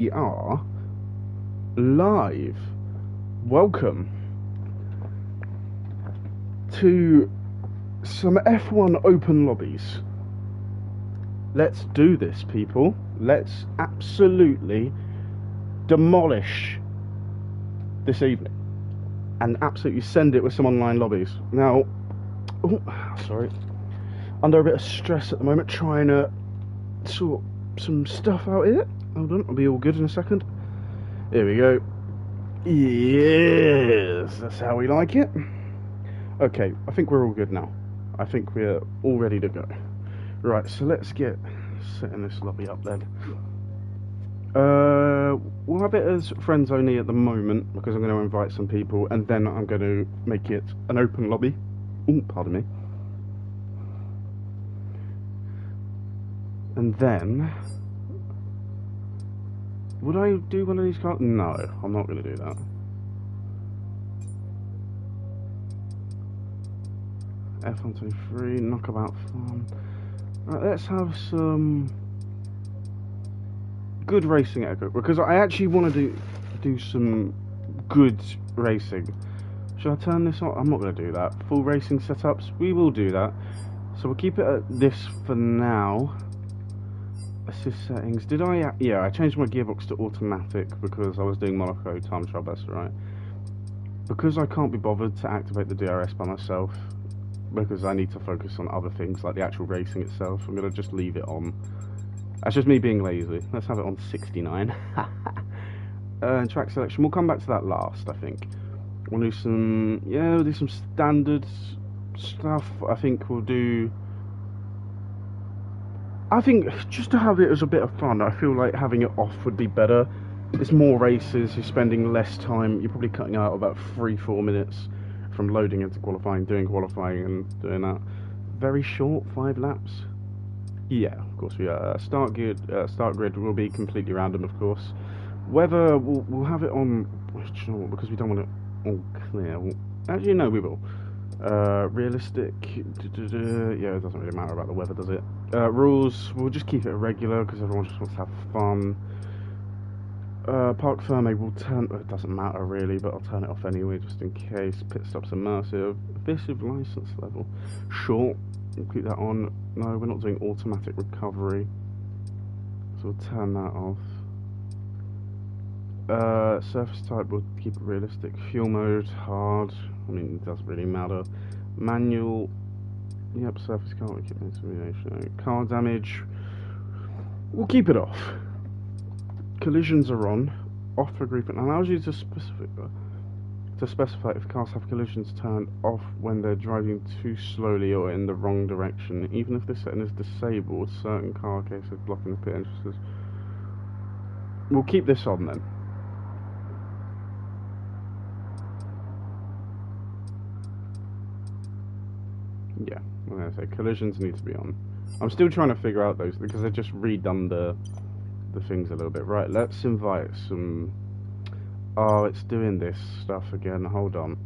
We are live. Welcome to some F1 open lobbies. Let's do this, people. Let's absolutely demolish this evening and absolutely send it with some online lobbies. Now, sorry, under a bit of stress at the moment, trying to sort some stuff out here. Hold on, I'll be all good in a second. Here we go. Yes, that's how we like it. Okay, I think we're all good now. I think we're all ready to go. Right, so let's get setting this lobby up then. We'll have it as friends only at the moment because I'm going to invite some people, and then I'm going to make it an open lobby. Oh, pardon me. And then, would I do one of these cards? No, I'm not going to do that. F123, knockabout fun. Right, let's have some good racing echo, because I actually want to do some good racing. Should I turn this on? I'm not going to do that. Full racing setups, we will do that. So we'll keep it at this for now. Assist settings. Did I? Yeah, I changed my gearbox to automatic because I was doing Monaco time trial best, right? Because I can't be bothered to activate the DRS by myself, because I need to focus on other things like the actual racing itself, I'm going to just leave it on. That's just me being lazy. Let's have it on 69. Track selection, we'll come back to that last, I think. We'll do some, yeah, we'll do some standard stuff. I think we'll do, I think just to have it as a bit of fun, I feel like having it off would be better. It's more races, you're spending less time, you're probably cutting out about 3-4 minutes from loading into qualifying, doing qualifying and doing that. Very short, 5 laps. Yeah, of course we are. Start grid will be completely random, of course. Weather, we'll have it on, because we don't want it all clear. Actually, no, we will. Realistic, yeah, it doesn't really matter about the weather, does it? Rules, we'll just keep it regular because everyone just wants to have fun. Park Ferme will turn, it doesn't matter really, but I'll turn it off anyway just in case. Pit stops immersive. Evasive license level. Short, we'll keep that on. No, we're not doing automatic recovery, so we'll turn that off. Surface type, we'll keep it realistic. Fuel mode, hard, I mean, it doesn't really matter. Manual, yep, surface car, we keep it. Car damage, we'll keep it off. Collisions are on. Off for group, and allows you to specify if cars have collisions turned off when they're driving too slowly or in the wrong direction. Even if this setting is disabled, certain car cases blocking the pit entrances. We'll keep this on then. Yeah, I'm going to say collisions need to be on. I'm still trying to figure out those because I just redone the things a little bit. Right, let's invite some. Oh, it's doing this stuff again. Hold on.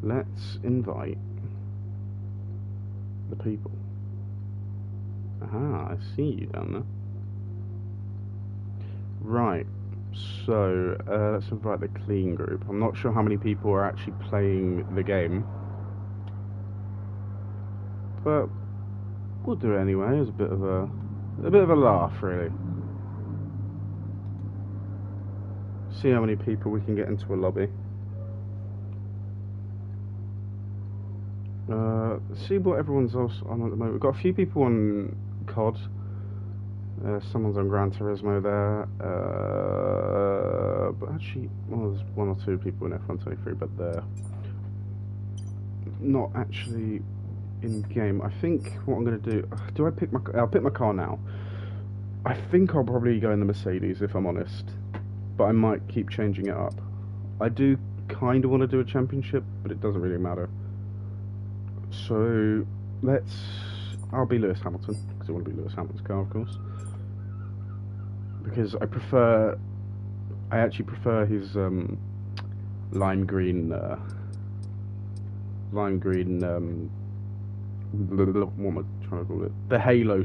Let's invite the people. Aha, I see you down there. Right, so let's invite the clean group. I'm not sure how many people are actually playing the game, but we'll do it anyway as a bit of a laugh, really. See how many people we can get into a lobby. See what everyone's else on at the moment. We've got a few people on COD. Someone's on Gran Turismo there. But actually, well, there's 1 or 2 people in F123, but they're not actually in game. I think what I'm going to do I pick my, I'll pick my car now. I think I'll probably go in the Mercedes if I'm honest, but I might keep changing it up. I do kind of want to do a championship, but it doesn't really matter. So I'll be Lewis Hamilton because I want to be Lewis Hamilton's car, of course, because I actually prefer his lime green what am I trying to call it? The Halo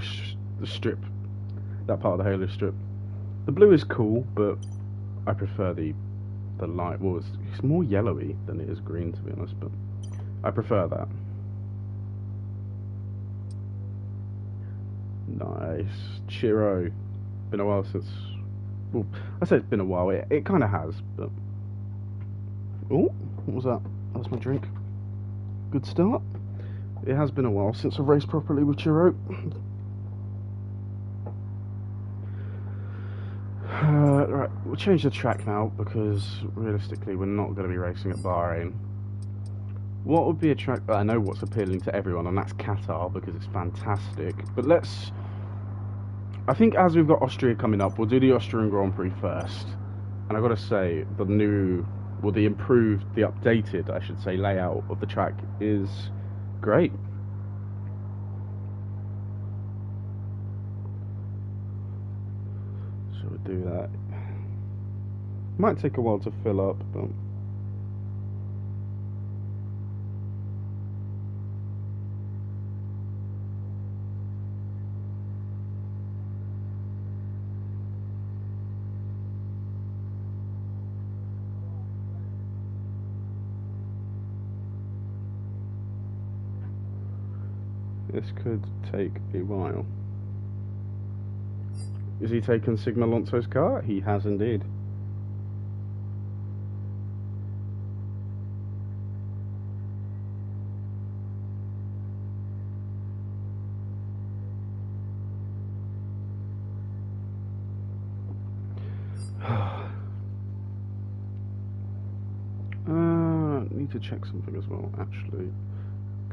strip. That part of the Halo strip. The blue is cool, but I prefer the light. Well, it's more yellowy than it is green, to be honest, but I prefer that. Nice. Cheero. Been a while since... Well, I say it's been a while. It kind of has, but... Oh, what was that? That's my drink. Good start. It has been a while since I've raced properly with Cheero. Right, we'll change the track now, because realistically we're not going to be racing at Bahrain. What would be a track... I know what's appealing to everyone, and that's Qatar, because it's fantastic. But let's... I think as we've got Austria coming up, we'll do the Austrian Grand Prix first. And I've got to say, the new... Well, the improved, the updated, I should say, layout of the track is great. So we'll do that. Might take a while to fill up, but... This could take a while. Is he taking Sigma Alonso's car? He has indeed. Need to check something as well, actually.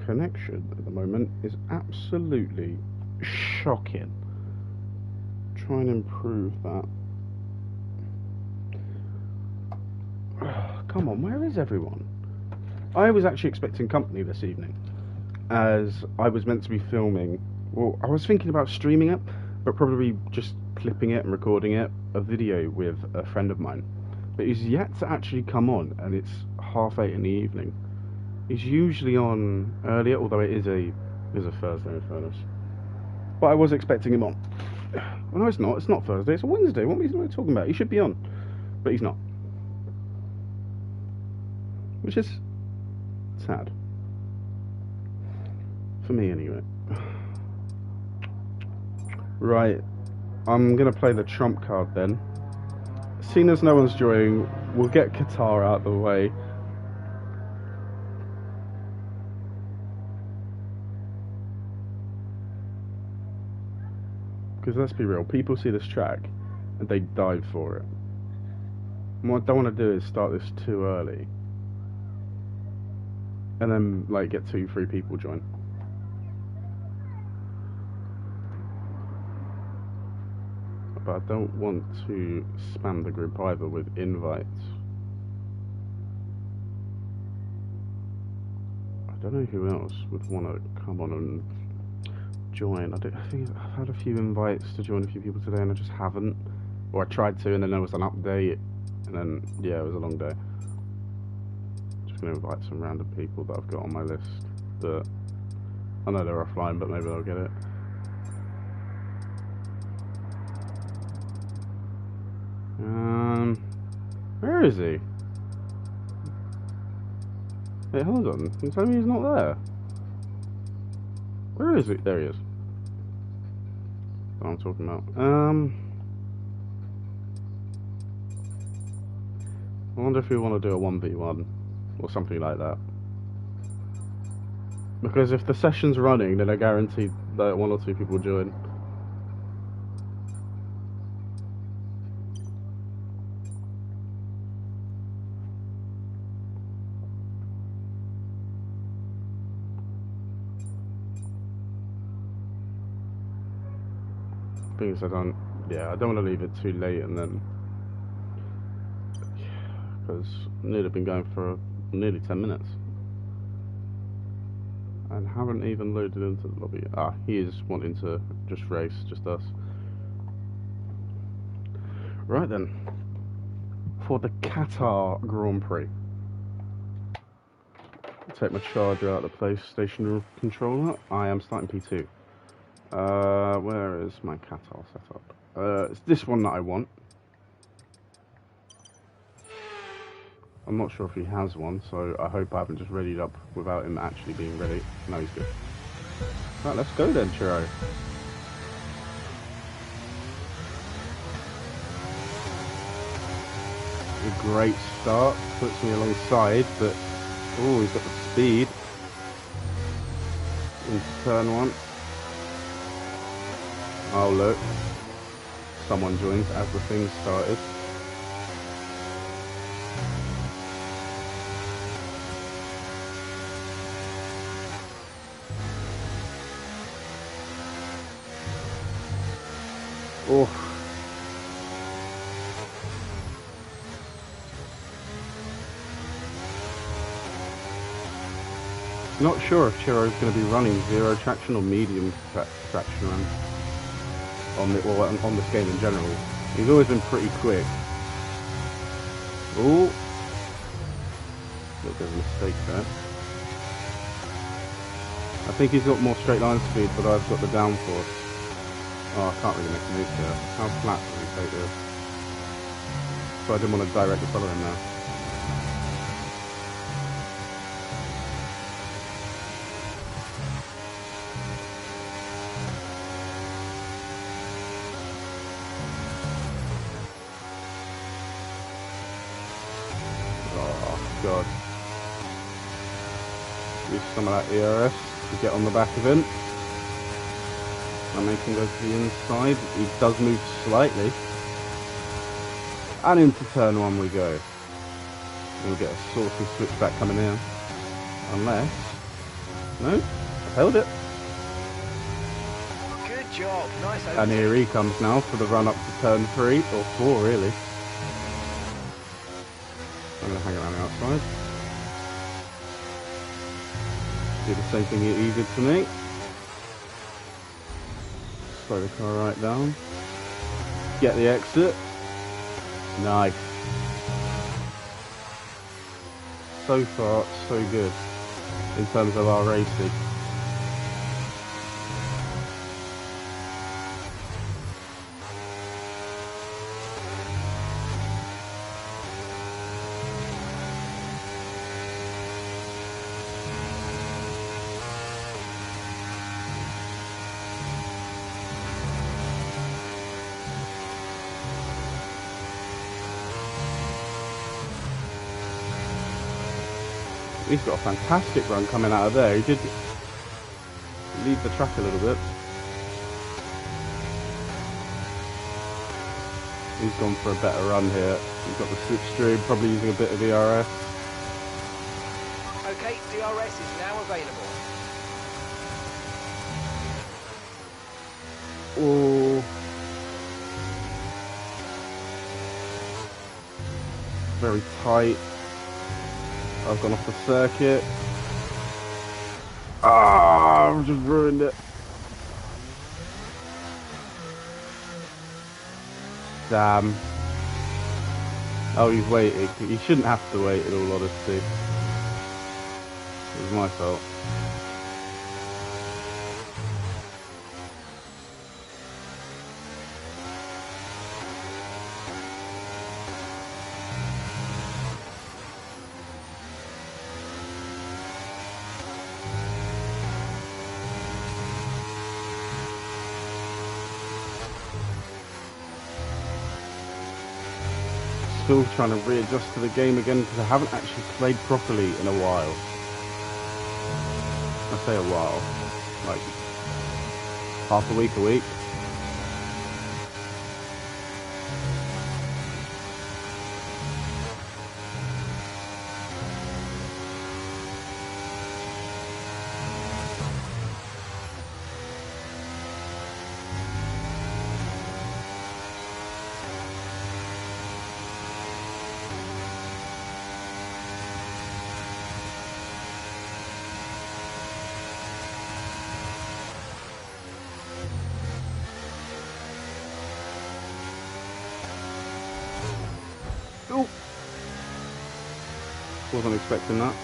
Connection at the moment is absolutely shocking. Try and improve that. Come on, where is everyone? I was actually expecting company this evening, as I was meant to be filming. Well, I was thinking about streaming it, but probably just clipping it and recording it, a video with a friend of mine. But he's yet to actually come on, and it's 8:30 in the evening. He's usually on earlier, although it is a Thursday in fairness. But I was expecting him on. Well, no, it's not. It's not Thursday. It's a Wednesday. What are we talking about? He should be on, but he's not. Which is sad. For me, anyway. Right. I'm going to play the trump card then. Seeing as no one's joining, we'll get Qatar out of the way. Because let's be real, people see this track and they dive for it. And what I don't want to do is start this too early and then like get 2-3 people join. But I don't want to spam the group either with invites. I don't know who else would want to come on and join. I think I've had a few invites to join a few people today and I just haven't. Or I tried to and then there was an update and then, yeah, it was a long day. Just going to invite some random people that I've got on my list that I know they're offline, but maybe they'll get it. Where is he? Hey, hold on. You tell me he's not there. Where is he? There he is. That's what I'm talking about. I wonder if we want to do a 1v1 or something like that. Because if the session's running, then I guarantee that 1 or 2 people join. Things I don't want to leave it too late and then, because nearly been going for nearly 10 minutes and haven't even loaded into the lobby. He is wanting to just race, just us. Right then, for the Qatar Grand Prix. Take my charger out of the PlayStation controller. I am starting P2. Where is my Qatar setup? It's this one that I want. I'm not sure if he has one, so I hope I haven't just readied up without him actually being ready. No, he's good. Right, let's go then, Churro. A great start, puts me alongside, but oh, he's got the speed. Into turn one. Oh look, someone joins as the thing started. Oh. Not sure if Chiro's going to be running zero traction or medium traction on this game in general. He's always been pretty quick. Oh, little bit of a mistake there. I think he's got more straight line speed, but I've got the downforce. Oh, I can't really make a move here. How flat does he take this? So I didn't want to directly follow him now. Oh, God. Use some of that ERS to get on the back of him. And make him go to the inside. He does move slightly. And into turn one we go. We'll get a saucy switchback coming in. Unless... No, I've held it. Good job, nice. And here he comes now for the run up to turn 3, or 4 really. I'm going to hang around the outside. Do the same thing he did to me. Slow the car right down. Get the exit. Nice. So far, so good in terms of our racing. He's got a fantastic run coming out of there. He did leave the track a little bit. He's gone for a better run here. He's got the slipstream, probably using a bit of ERS. Okay, DRS is now available. Oh. Very tight. I've gone off the circuit. Ah, I've just ruined it. Damn. Oh, he's waiting. He shouldn't have to wait, in all honesty. It was my fault. Still trying to readjust to the game again because I haven't actually played properly in a while. I say a while, like half a week, a week. Oh! Wasn't expecting that.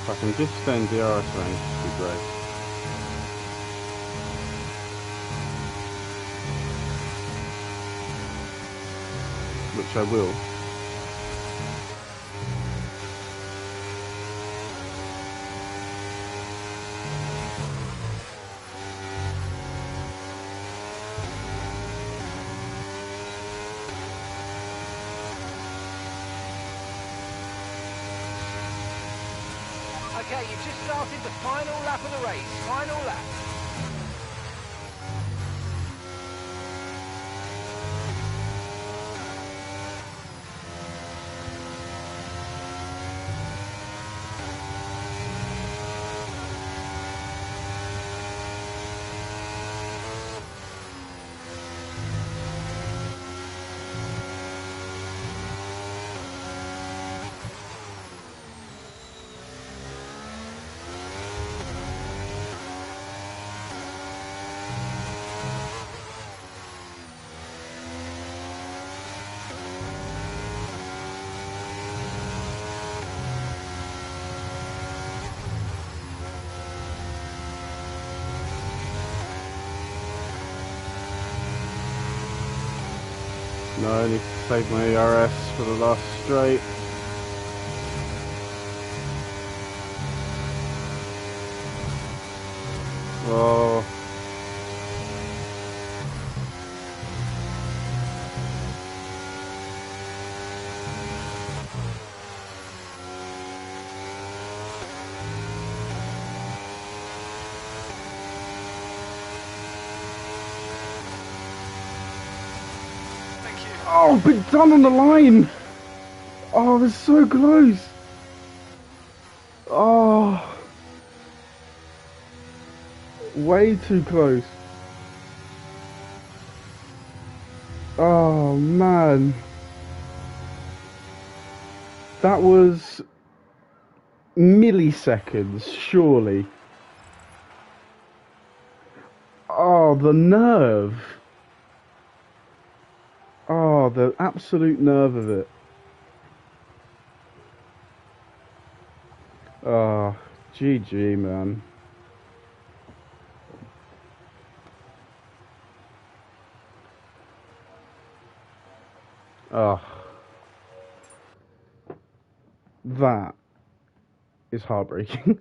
If I can just stay in DRS range, it'd be great. Which I will. Okay, you've just started the final lap of the race. Final lap. No, I need to save my ERS for the last straight. Oh. Oh, I've been done on the line! Oh, I was so close! Oh. Way too close. Oh, man. That was milliseconds, surely. Oh, the nerve. Oh, the absolute nerve of it. Oh, GG, man. Oh. That is heartbreaking.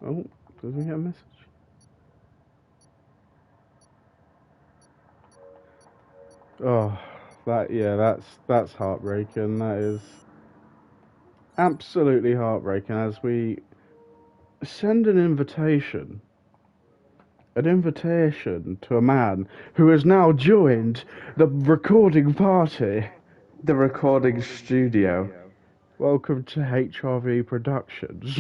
Oh, does we get a message? Oh, that's heartbreaking. That is absolutely heartbreaking as we send an invitation to a man who has now joined the recording party. The recording studio. Welcome to HRV Productions.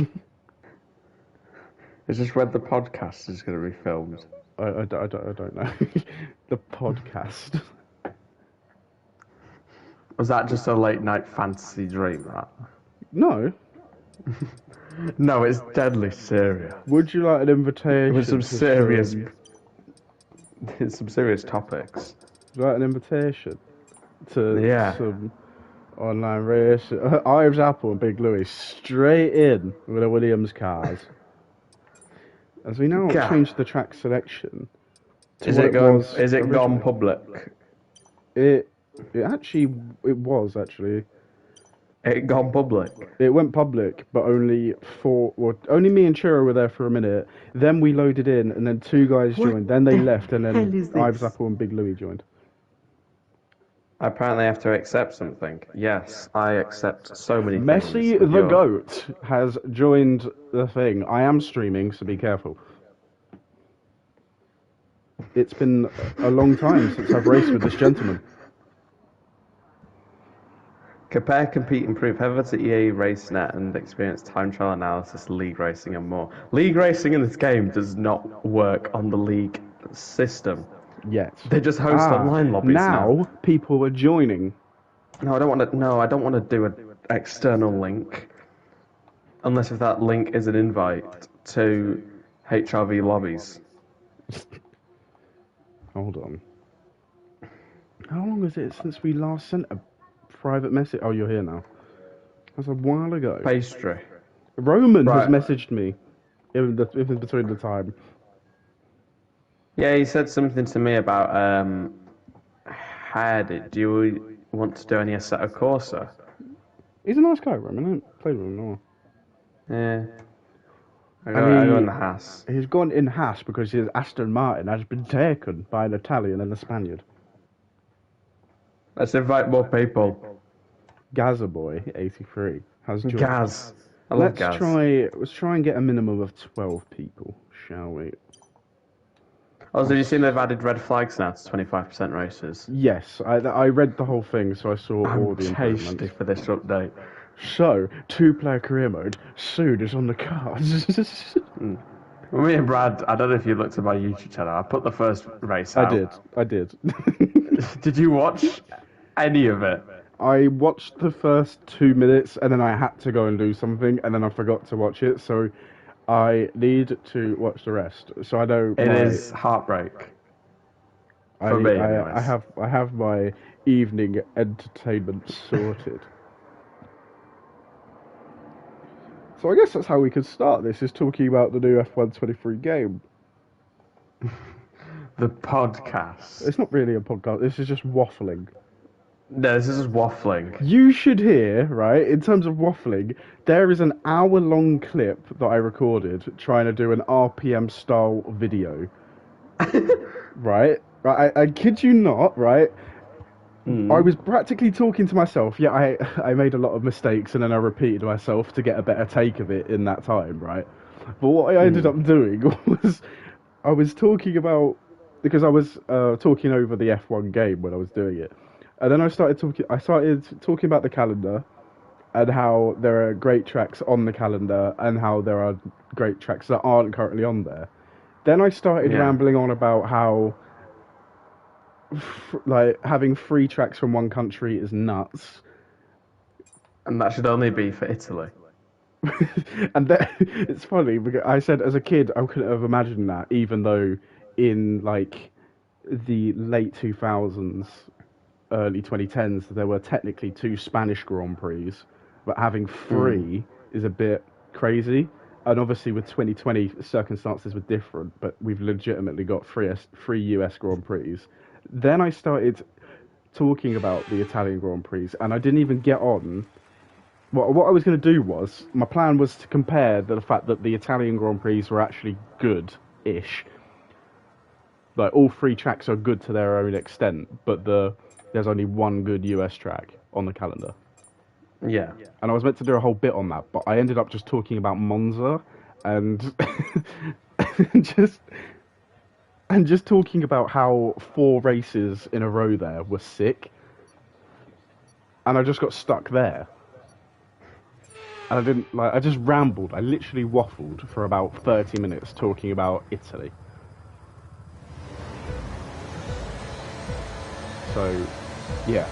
Is this when the podcast is going to be filmed? I don't know. The podcast. Was that just a late night fantasy dream, that? No. No, it's deadly serious. Would you like an invitation? With some serious topics. Would you like an invitation to some online race? Ives Apple and Big Louis straight in with the Williams cars. As we now change the track selection. Is it gone public? It was actually. It gone public. It went public, but only me and Churro were there for a minute. Then we loaded in, and then two guys joined. Then they left, and then Ives Apple and Big Louis joined. I apparently have to accept something. Yes, I accept so many things. Messi the Goat has joined the thing. I am streaming, so be careful. It's been a long time since I've raced with this gentleman. Compare, compete, improve. Head over to EA RaceNet and experience time trial analysis, league racing, and more. League racing in this game does not work on the league system. Yet. They just host online lobbies now. People are joining. No, I don't want to. No, I don't want to do an external link. Unless if that link is an invite to HRV lobbies. Hold on. How long is it since we last sent a private message? Oh, you're here now. That's a while ago. Pastry. Roman has Right. messaged me in between the time. Yeah, he said something to me about do you want to do any Assetto Corsa? He's a nice guy, Roman. I haven't played with him no. Yeah. I And go in the Haas. he's gone in Haas because his Aston Martin has been taken by an Italian and a Spaniard. Let's invite more people. Gazaboy 83 has joined. Gaz. I love Gaz. Let's try and get a minimum of 12 people, shall we? Oh, so have you seen they've added red flags now to 25% races? Yes, I read the whole thing, so I saw all the improvements. Tasty for this update. So, 2-player career mode soon is on the cards. Well, me and Brad, I don't know if you looked at my YouTube channel. I put the first race out. I did. Did you watch any of it? I watched the first 2 minutes, and then I had to go and do something, and then I forgot to watch it, so I need to watch the rest. So I know It is heartbreak. For me, anyways. I have my evening entertainment sorted. So I guess that's how we could start this, is talking about the new F1 game. The podcast. It's not really a podcast, this is just waffling. No, this is just waffling. You should hear, right, in terms of waffling, there is an hour-long clip that I recorded trying to do an RPM-style video. Right? I kid you not, right? I was practically talking to myself. Yeah, I made a lot of mistakes, and then I repeated myself to get a better take of it in that time, right? But what I ended up doing was I was talking about, because I was talking over the F1 game when I was doing it, and then I started talking about the calendar and how there are great tracks on the calendar and how there are great tracks that aren't currently on there. Then I started rambling on about how like having 3 tracks from one country is nuts. And that should only be for Italy. And then, it's funny because I said as a kid I couldn't have imagined that, even though in like the late 2000s, early 2010s, there were technically 2 Spanish Grand Prix, but having 3 is a bit crazy. And obviously with 2020 circumstances were different, but we've legitimately got 3 US Grand Prix. Then I started talking about the Italian Grand Prix, and I didn't even get on. What I was going to do was, my plan was to compare the fact that the Italian Grand Prix were actually good-ish. Like, all 3 tracks are good to their own extent, but there's only 1 good US track on the calendar. Yeah. And I was meant to do a whole bit on that, but I ended up just talking about Monza and just talking about how 4 races in a row there were sick. And I just got stuck there. And I just rambled. I literally waffled for about 30 minutes talking about Italy. So, yeah.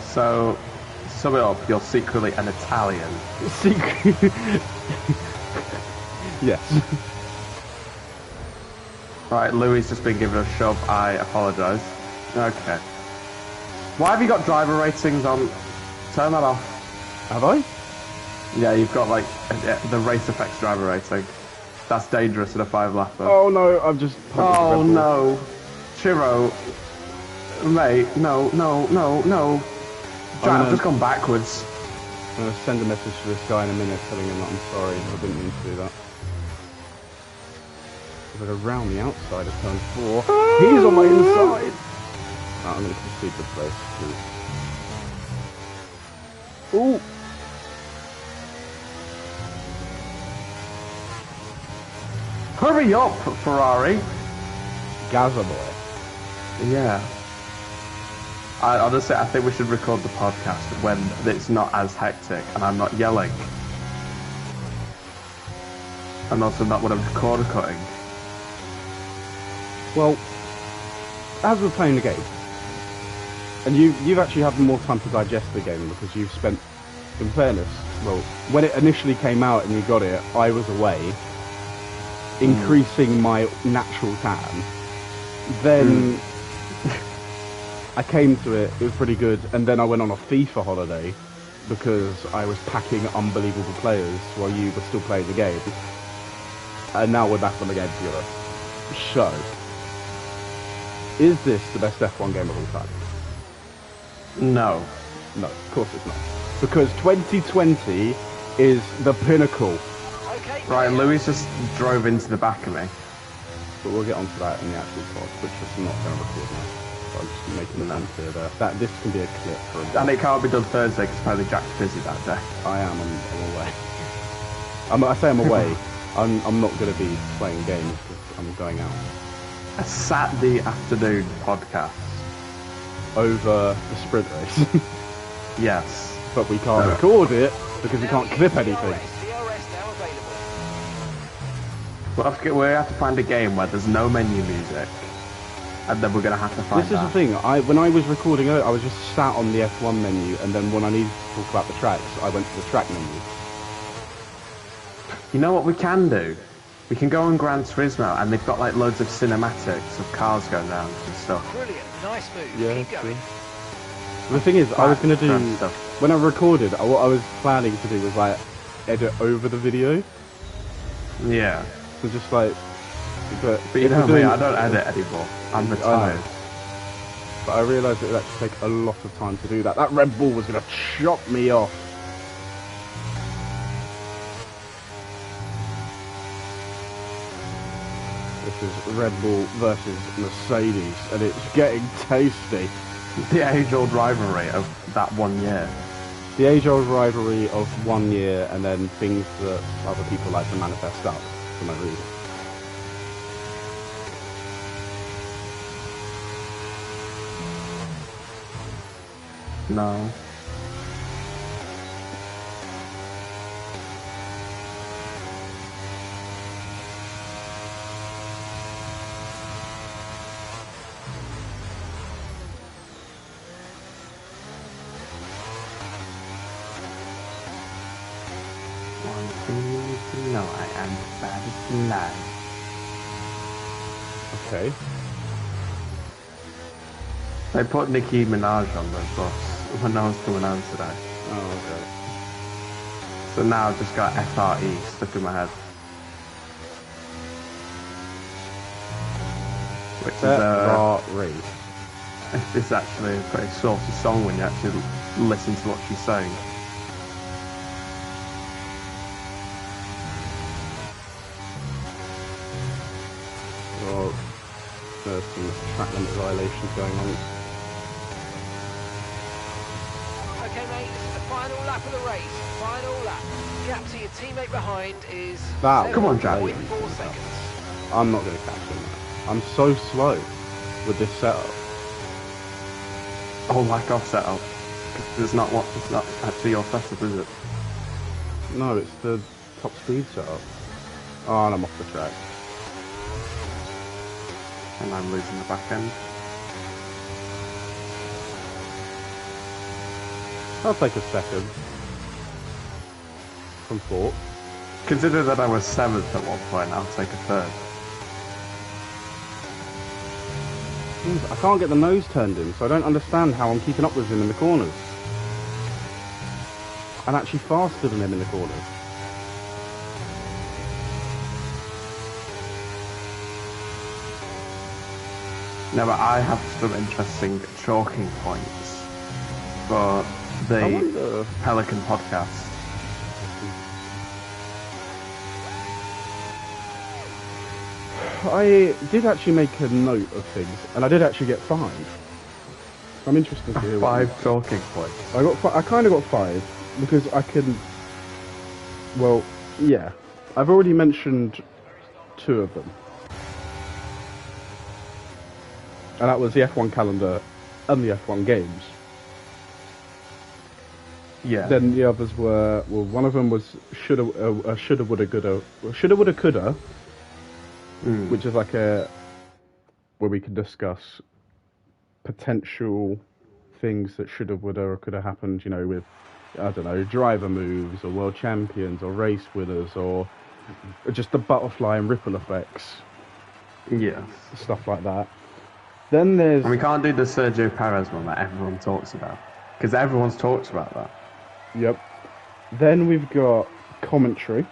So, sum it up, you're secretly an Italian. Yes. Right, Louis just been given a shove. I apologise. Okay. Why have you got driver ratings on? Turn that off. Have I? Yeah, you've got like the race effects driver rating. That's dangerous in a 5-lapper. Oh no, I've just... Oh no. Chiro. Mate, no. Jack, I've just gone backwards. I'm going to send a message to this guy in a minute telling him that I'm sorry. I didn't mean to do that. If I go round the outside of turn 4, he's on my inside! Oh, I'm going to concede the place. Ooh! Hurry up, Ferrari! Gaza boy. Yeah. Honestly, I think we should record the podcast when it's not as hectic and I'm not yelling. And also not when I'm corner cutting. Well, as we're playing the game, and you've actually had more time to digest the game because you've spent, in fairness, well, when it initially came out and you got it, I was away, increasing my natural tan. Then I came to it, it was pretty good, and then I went on a FIFA holiday because I was packing unbelievable players while you were still playing the game. And now we're back on the game together. So, is this the best F1 game of all time? No. No, of course it's not. Because 2020 is the pinnacle. Okay. Right, Louis just drove into the back of me. But we'll get onto that in the actual pod, which is not going to record now. So I'm just making an answer there. This can be a clip for a And it can't be done Thursday because apparently Jack's busy that day. I am, I'm away. I say I'm away. I'm not going to be playing games because I'm going out. A Saturday afternoon podcast. Over the sprint race. Yes. But we can't record it because we can't clip anything. DRS now available. We have to find a game where there's no menu music. And then we're going to have to find This is the thing, when I was recording it, I was just sat on the F1 menu, and then when I needed to talk about the tracks, I went to the track menu. You know what we can do? We can go on Gran Turismo, and they've got like loads of cinematics of cars going around and stuff. Brilliant. Nice move. Yeah, Keep going. The thing is, I was going to do, Stuff. when I recorded, what I was planning to do was like, edit over the video. Yeah. So just like, but you if know we're me, doing- I don't edit anymore. I'm retired. But I realised it would actually take a lot of time to do that. That Red Bull was going to chop me off. This is Red Bull versus Mercedes, and it's getting tasty. The age-old rivalry of that 1 year. The age-old rivalry of 1 year, and then things that other people like to manifest up for no reason. No. One thing to know, I am satisfied. Okay. They put Nicki Minaj on the bus when I was coming home today. Oh, okay. So now I've just got FRE stuck in my head. Which is Ferrari. it's actually a pretty saucy song when you actually listen to what she's saying. Well, there's some track limit violations going on. Okay, mate, this is the final lap of the race. Final lap. Gap to your teammate behind is Wow. Come on, Jack. 7.4 seconds. I'm not going to catch him. I'm so slow with this setup. Oh, like off setup. It's not actually your setup, is it? No, it's the top speed setup. Oh, and I'm off the track. And I'm losing the back end. I'll take a second. From fourth. Consider that I was 7th at one point, I'll take a 3rd. I can't get the nose turned in, so I don't understand how I'm keeping up with him in the corners. I'm actually faster than him in the corners. No, but I have some interesting chalking points for I the wonder... Pelican podcast. I did actually make a note of things, and I did actually get 5. I'm interested to hear what 5 chalking points. I kind of got 5 because I can. Well, yeah, I've already mentioned 2 of them, and that was the F1 calendar and the F1 games. Yeah. Then the others were, well, one of them was shoulda, woulda, coulda, which is like where we can discuss potential things that shoulda, woulda, or coulda happened, you know, with I don't know, driver moves or world champions or race winners or just the butterfly and ripple effects, Yes. stuff like that. Then there's And we can't do the Sergio Perez one that everyone talks about. Because everyone's talked about that. yep. Then we've got commentary.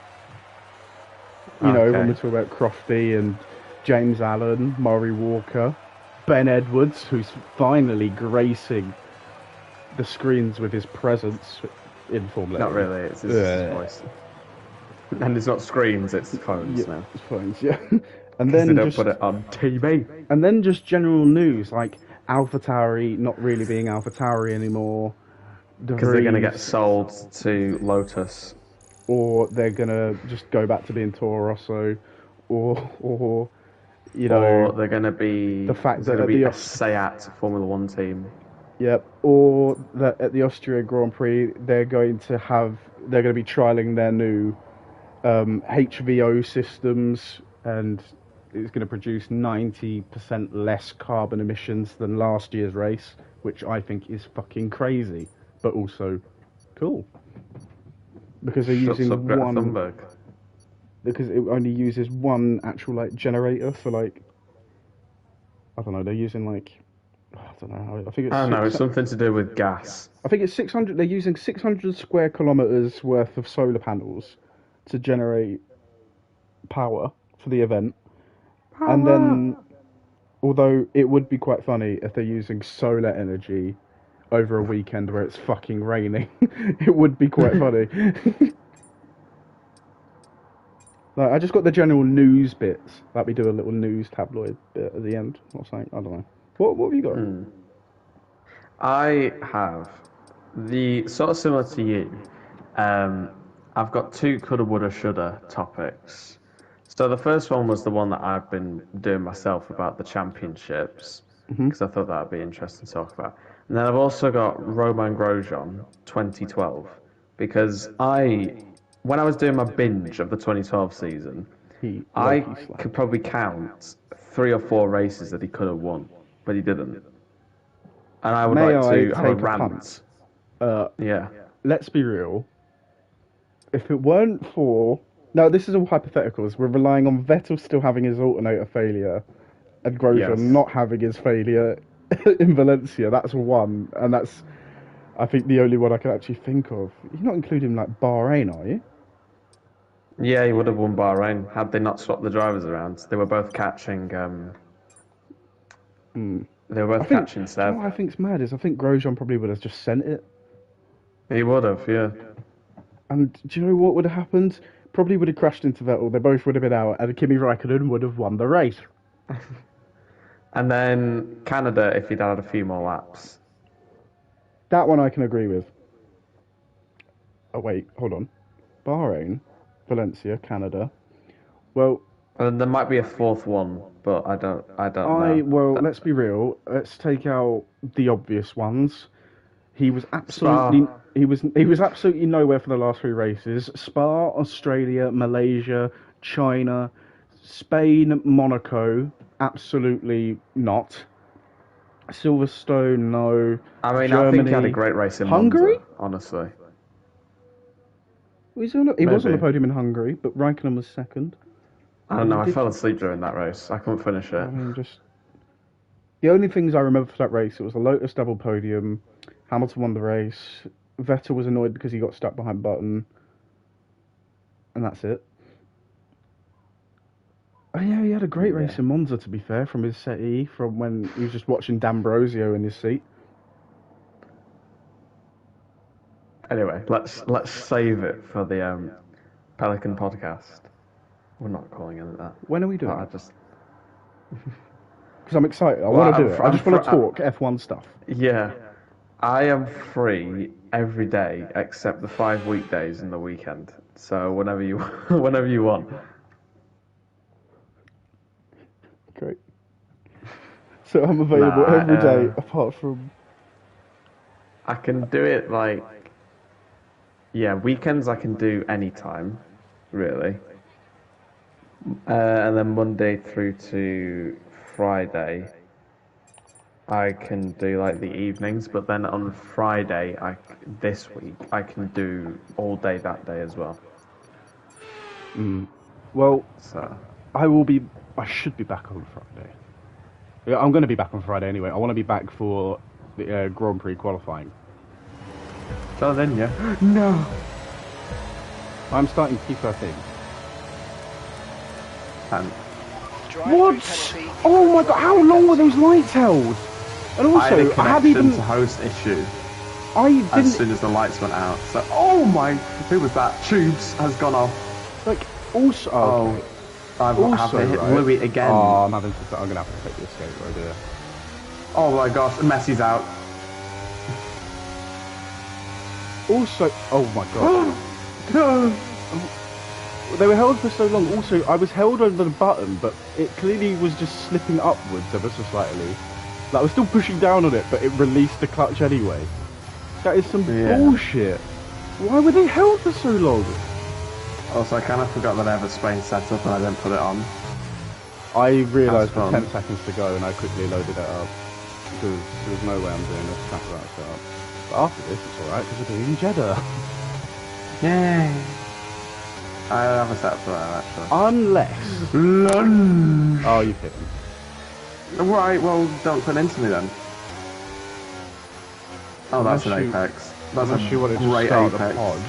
You know, when we talk about Crofty and James Allen, Murray Walker, Ben Edwards, who's finally gracing the screens with his presence in Formula Not 1. really, it's his voice. And it's not screens, it's phones now. It's phones, yeah. And Because then they don't just put it on TV. and then just general news like AlphaTauri not really being AlphaTauri anymore. Because they're going to get sold to Lotus. Or they're gonna just go back to being Toro Rosso, or you know, Or they're going to be the fact that going to at be the a SEAT Formula 1 team. yep, or that at the Austria Grand Prix they're going to be trialing their new HVO systems, and it's going to produce 90% less carbon emissions than last year's race, which I think is fucking crazy, but also cool. Because they're Shuts using up Greta one. Thunberg. Because it only uses one actual like generator for like. I don't know. They're using like. I don't know. I think it's. I don't know, it's something to do with gas. I think it's 600. They're using 600 square kilometers worth of solar panels to generate power for the event, and then. Although it would be quite funny if they're using solar energy over a weekend where it's fucking raining. It would be quite funny. Like, I just got the general news bits. Like we do a little news tabloid bit at the end or something. I don't know. What have you got? I have the sort of similar to you. I've got two coulda, woulda, shoulda topics. So the first one was the one that I've been doing myself about the championships because I thought that would be interesting to talk about. And then I've also got Romain Grosjean 2012 because when I was doing my binge of the 2012 season, I could probably count 3 or 4 races that he could have won, but he didn't. And I would May like I to have a take a rant. punt? Yeah. Let's be real. If it weren't for... No, this is all hypotheticals. We're relying on Vettel still having his alternator failure and Grosjean Yes. not having his failure in Valencia. That's one. And that's, I think, the only one I can actually think of. You're not including, like, Bahrain, are you? Yeah, he would have won Bahrain had they not swapped the drivers around. They were both catching. They were both catching Seb. What I think's mad is I think Grosjean probably would have just sent it. He would have, yeah. And do you know what would have happened? Probably would have crashed into Vettel. They both would have been out, and Kimi Raikkonen would have won the race. And then Canada, if he'd had a few more laps. That one I can agree with. Oh wait, hold on. Bahrain, Valencia, Canada. Well, And there might be a fourth one, but I don't know. well, let's be real. Let's take out the obvious ones. He was absolutely he was absolutely nowhere for the last 3 races. Spa, Australia, Malaysia, China, Spain, Monaco, absolutely not. Silverstone, no. I mean, Germany, I think he had a great race in Hungary. Monza, honestly. He was on the Maybe. podium in Hungary, but Raikkonen was second. I don't know, I fell asleep during that race. I couldn't finish it. I mean, just the only things I remember for that race, it was a Lotus double podium. Hamilton won the race. Vettel was annoyed because he got stuck behind Button, and that's it. Oh, yeah, he had a great race in Monza, to be fair, from his settee, from when he was just watching D'Ambrosio in his seat. Anyway, let's save it for the Pelican podcast. We're not calling it that. When are we doing I it? just Because I'm excited. I want to do it. I just want to talk F1 stuff. Yeah, I am free every day except the 5 weekdays and the weekend. So whenever you want. Great. So I'm available every day apart from... I can do it weekends I can do anytime, really. And then Monday through to Friday, I can do like the evenings, but then on Friday, this week, I can do all day that day as well. Well, So, I should be back on Friday. Yeah, I'm going to be back on Friday anyway. I want to be back for the Grand Prix qualifying. so then, yeah. No! I'm starting P13. And What? Oh my god, how long were those lights held? And I had a also, I hadn't connection even... to host issue I didn't... as soon as the lights went out. So, oh my, who was that? Tubes has gone off. Like, also... Oh, Okay. I've Also, hit right? Louis again. Oh, I'm going to have to take the escape road here. Oh my gosh, Messi's out. Also... Oh my god. No! They were held for so long. Also, I was held over the button, but it clearly was just slipping upwards ever so slightly. Like, I was still pushing down on it, but it released the clutch anyway. That is some bullshit. Why were they held for so long? Also, I kind of forgot that I have a Spain set up and I didn't put it on. I realised with That's 10 seconds to go and I quickly loaded it up. Because there was no way I'm doing this track without set up. But after this, it's alright, because we're doing Jeddah. Yay! I have a set for that, actually. Unless... Lunge! Oh, you've hit him. Right, well, don't put into me then. Oh, that's Unless an you- apex. That's Unless you a wanted to great start apex. the pod.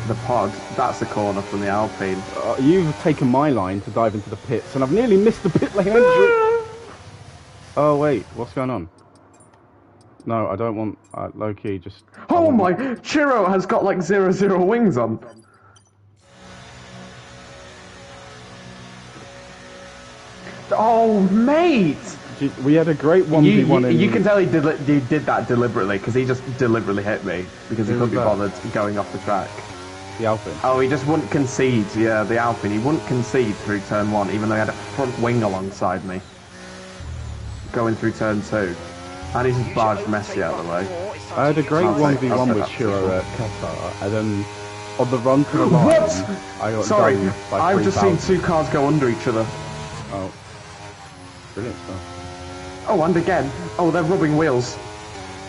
The pod, that's the corner from the Alpine. You've taken my line to dive into the pits, and I've nearly missed the pit lane entry. Oh, wait, what's going on? No, I don't want... low-key, just... Oh my! Chiro has got like 0 wings on. Oh, mate! We had a great 1v1 in... You can tell he did that deliberately, because he just deliberately hit me, because he Who couldn't be was that? bothered going off the track. The Alpine. Oh, he just wouldn't concede, yeah, the Alpine. He wouldn't concede through turn 1, even though he had a front wing alongside me. Going through turn 2. And he just barged Messi out of the way. I had a great I'll 1v1 take with that. Shiro at Qatar, and then on the run to the line, What? I got Sorry, done by I've just seen 3,000. 2 cars go under each other. Oh. Brilliant stuff. Oh, and again. Oh, they're rubbing wheels.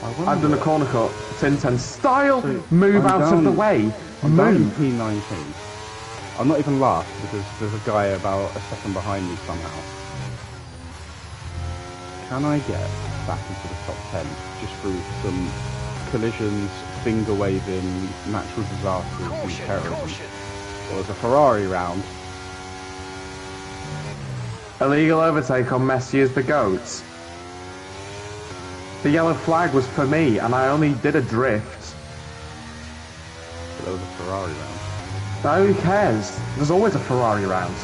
I've done a corner cut. Tintin style. So, Move I'm out of the down- way. I'm down in Move. P19. I'm not even last because there's a guy about a second behind me somehow. Can I get back into the top 10 just through some collisions, finger waving, natural disasters, and Caution, terrorism? caution. Well, there's a Ferrari round. Illegal overtake on Messi as the goats. The yellow flag was for me, and I only did a drift. But there was a Ferrari round. Now who cares? There's always a Ferrari round.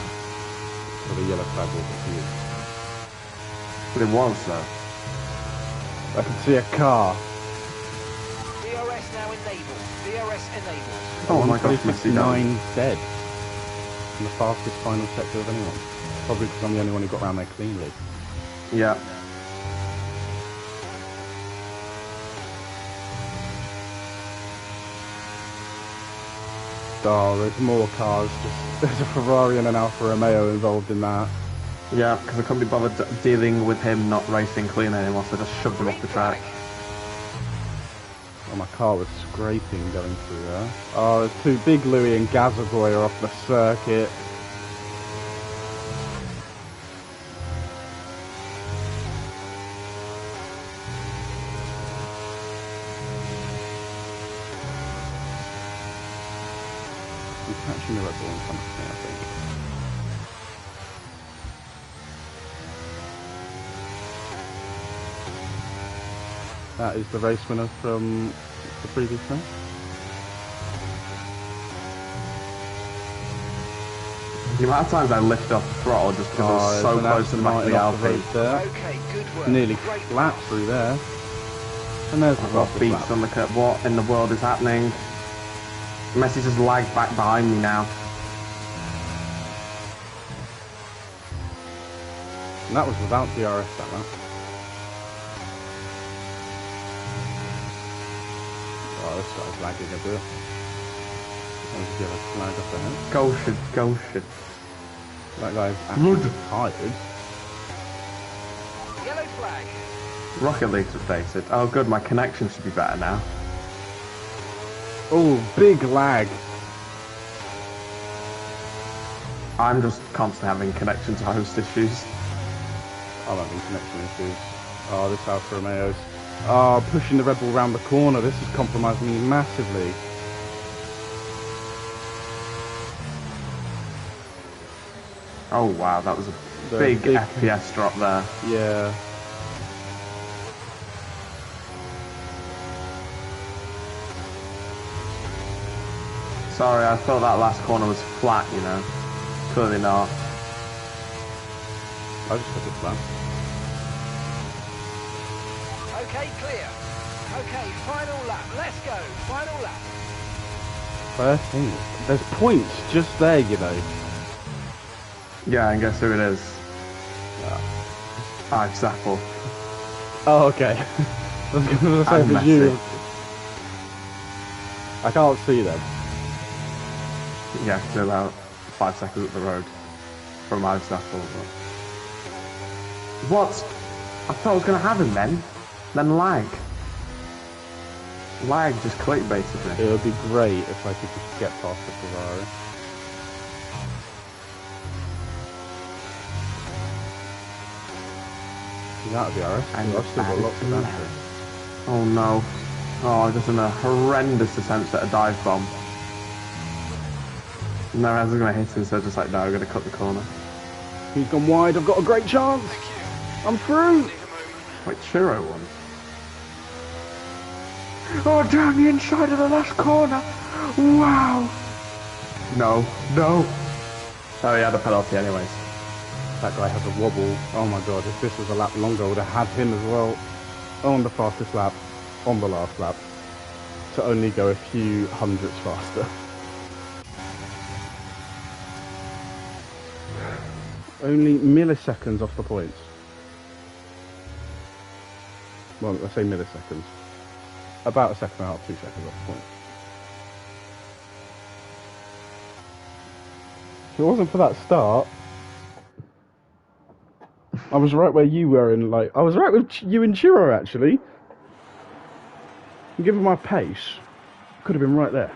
So the yellow flag was for you. But it was, though. I can see a car. DRS now enabled. DRS enabled. Oh my gosh, Messi died. 9 dead. In the fastest final sector of anyone. Probably because I'm the only one who got around there cleanly. Yeah. Oh, there's more cars. There's a Ferrari and an Alfa Romeo involved in that. Yeah, because I couldn't be bothered dealing with him not racing clean anymore, so I just shoved him off the track. Oh, my car was scraping going through there. Oh, there's 2 Big Louis and Gazaboy are off the circuit. I'm catching the Red Bull in front of me, I think. That is the race winner from the previous race. The amount of times I lift off the throttle just because I was so close to the back of the Alpine. There. Okay, good work. Nearly Great flat through there. And there's the I've got fastest beats lap. on the curb. What in the world is happening? Messi just lagged back behind me now. And that was without DRS that lap. Oh, this guy's lagging a bit. There's a yellow flag up ahead. Goshen. That guy's actually Good. tired. flag. Rocket League's updated. Oh, good. My connection should be better now. Oh, big lag. I'm just constantly having connection to host issues. I'm having connection issues. Oh, this Alfa Romeo's. Oh, pushing the Red Bull round the corner. This is compromising me massively. Oh wow, that was a big FPS drop there. Yeah. Sorry, I thought that last corner was flat, you know. Clearly not. I just took it flat. Okay, clear. Okay, final lap. Let's go. Final lap. 13. There's points just there, you know. Yeah, and guess who it is? Apple. Oh, okay. I was going to say for you. I can't see them. Yeah, they're about 5 seconds up the road from Apple. What? I thought I was going to have him then lag. Lag just clickbaited me. It would be great if I could just get past the Ferrari. That'd be alright. I've still got lots of battery. Oh no. Oh, just in a horrendous attempt at a dive bomb. No, I was going to hit him, so just like, no, I'm going to cut the corner. He's gone wide, I've got a great chance! I'm through! Wait, Churro won. Oh, down the inside of the last corner! Wow! No. Oh, he had a penalty anyways. That guy has a wobble. Oh my god, if this was a lap longer, I would have had him as well. On the fastest lap, on the last lap. To only go a few hundredths faster. Only milliseconds off the points. Well, I say milliseconds. About a second and a half, 2 seconds off the points. If it wasn't for that start, I was right where you were in, like, I was right with you and Chiro, actually. Given my pace, could have been right there.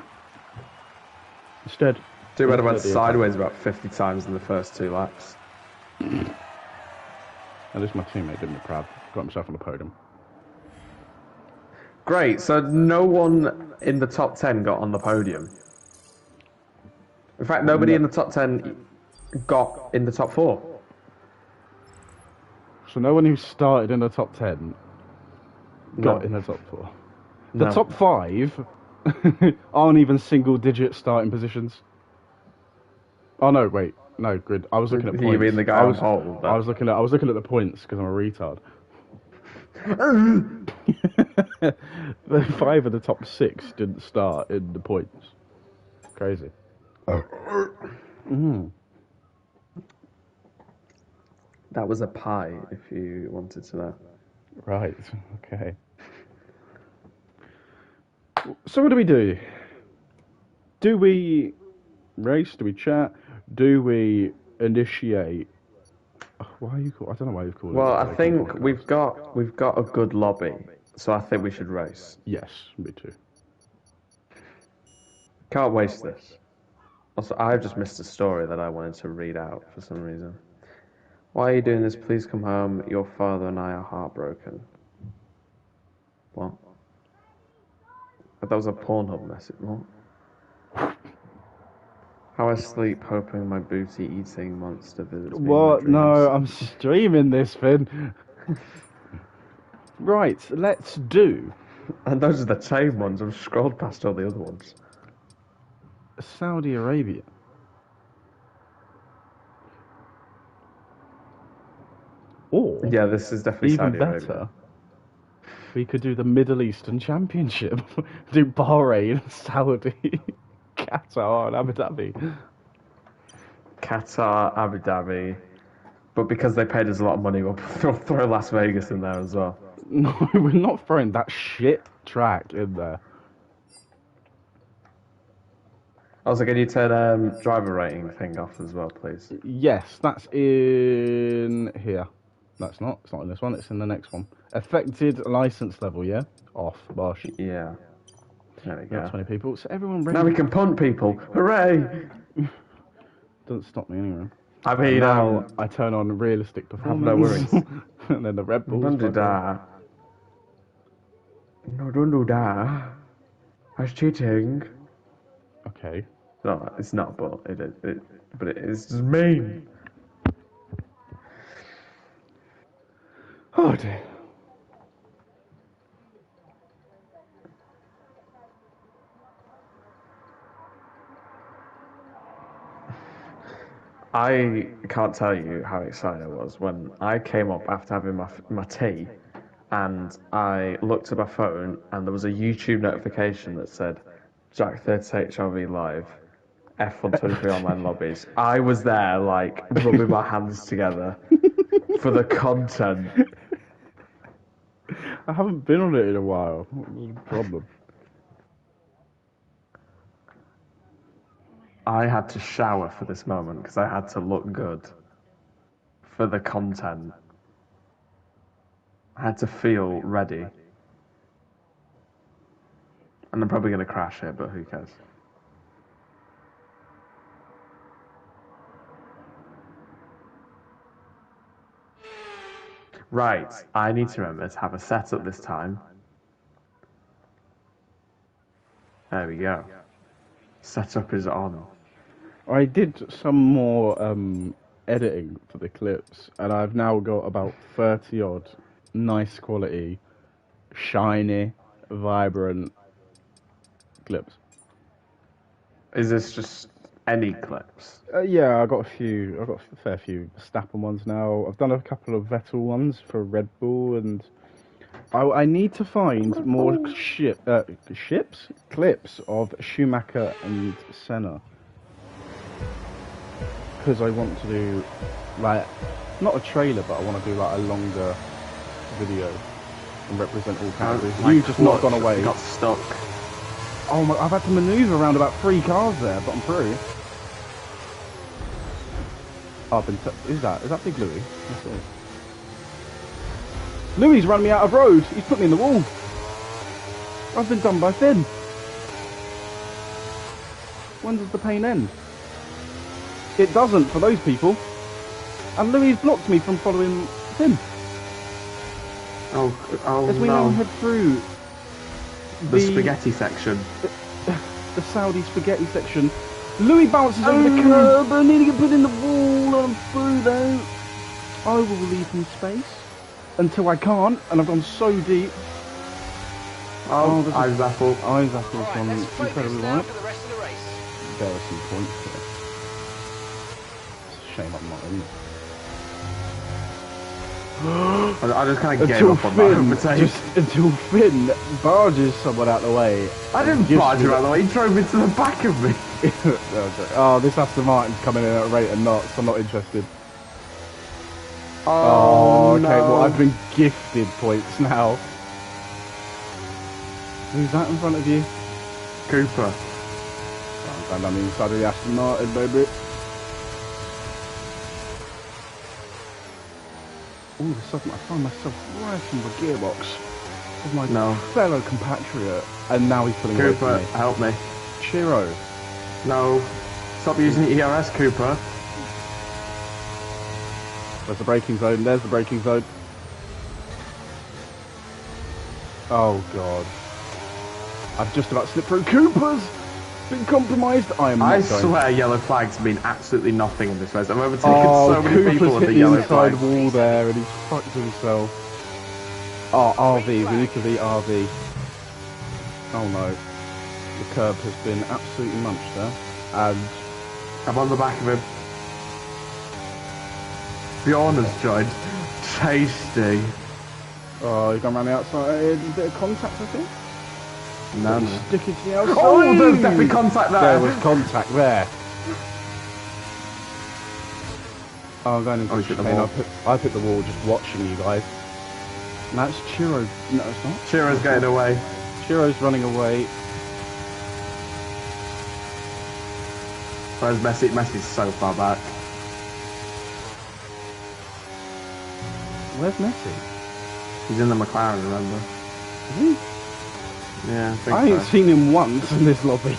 Instead... Too bad I went sideways about 50 times in the first 2 laps. At least my teammate did me proud. Got himself on the podium. Great, so no one in the top 10 got on the podium. In fact, nobody in the top 10 got in the top 4. So no one who started in the top 10 got in the top 4. The top 5 aren't even single-digit starting positions. Oh no, wait, no, grid. I was looking at points. You mean the guy on pole? I was looking at the points because I'm a retard. The 5 of the top 6 didn't start in the points. Crazy. That was a pie, if you wanted to know. Right. Okay. So what do we do? Do we race? Do we chat? Do we initiate? Why are you called? I don't know why you've called it. Well, I think we've got a good lobby, so I think we should race. Yes, me too. Can't waste this. Also, I've just missed a story that I wanted to read out for some reason. Why are you doing this? Please come home. Your father and I are heartbroken. What? That was a Pornhub message. What? How I sleep hoping my booty eating monster visits me. What? No, I'm streaming this, Finn. Right, let's do. And those are the tame ones. I've scrolled past all the other ones. Saudi Arabia. Or yeah, this is definitely even Saudi better. Arabia. We could do the Middle Eastern Championship. Do Bahrain, Saudi, Qatar, and Abu Dhabi. Qatar, Abu Dhabi. But because they paid us a lot of money, we'll throw Las Vegas in there as well. No, we're not throwing that shit track in there. Also, can you turn driver rating thing off as well, please? Yes, that's in here. That's not. It's not in this one. It's in the next one. Affected license level. Yeah. Off. Bosh. Yeah. There we Got go. 20 people. So everyone ready? Now we can punt people. Hooray! Doesn't stop me anyway. I And mean, now I turn on realistic performance. no worries. And then the Red Bulls. Don't do fuck off. that. No, don't do that. That's cheating. Okay. No, it's not, but but it is just mean. Oh dear. I can't tell you how excited I was when I came up after having my tea, and I looked at my phone and there was a YouTube notification that said Jack 38 HRV live, F123 online lobbies. I was there like rubbing my hands together for the content. I haven't been on it in a while. What's the problem? I had to shower for this moment because I had to look good for the content. I had to feel ready. And I'm probably going to crash it, but who cares? Right, I need to remember to have a setup this time. There we go. Setup is on. I did some more editing for the clips, and I've now got about 30 odd nice quality, shiny, vibrant clips. Is this just any clips? Yeah, I got a few. I got a fair few Verstappen ones now. I've done a couple of Vettel ones for Red Bull, and I need to find more clips of Schumacher and Senna, because I want to do like not a trailer, but I want to do like a longer video and represent all categories. You've just not gone away. Got stuck. Oh my! I've had to manoeuvre around about 3 cars there, but I'm through. Oh, is that Big Louis? Yes, it is. Louis run me out of road. He's put me in the wall. I've been done by Finn. When does the pain end? It doesn't for those people. And Louis blocked me from following Finn. Oh As we now head through the spaghetti section. The Saudi spaghetti section. Louis bounces over the curb. I need to get put in the wall. I'm through though. I will leave him space until I can't, and I've gone so deep. Oh, Eyes Apple. Eyes Apple's Right, gone let's focus incredibly now right. for the rest of the race. There are some points here. It's a shame I'm not in. I just kind of gave up on that. Until Finn barges someone out the way. I didn't barge her out of the way, he drove into the back of me. Oh, this Aston Martin's coming in at a rate of knots. I'm not interested. Oh, okay, no. well, I've been gifted points now. Who's that in front of you? Cooper. Oh, I'm going down the inside of the Aston Martin, baby. All of a sudden, I find myself right in the gearbox of my fellow compatriot, and now he's pulling away Cooper, from me. help me. Chiro. No. Stop using ERS, Cooper. There's the braking zone. There's the braking zone. Oh, God. I've just about slipped through. Cooper's been compromised. I am not I going. swear yellow flags mean absolutely nothing in this race. I've overtaken so many Cooper's people with hit the the yellow inside flag. wall there, and he's fucked himself. Oh, RV. We need to beat RV. Oh, no. The curb has been absolutely munched there. And I'm on the back of him. Bjorn has joined. Tasty. oh, he's gone around the outside. A bit of contact, I think. No, He's no. sticking to the outside. Oh, there's definitely contact there. There was contact there. Oh, I'm going into the hit the chicane. wall. I put the wall just watching you guys. And that's Chiro. No, it's not. Chiro's getting away. Chiro's running away. Where's Messi? Messi's so far back. Where's Messi? He's in the McLaren, remember? Is he? Yeah, I ain't seen him once in this lobby.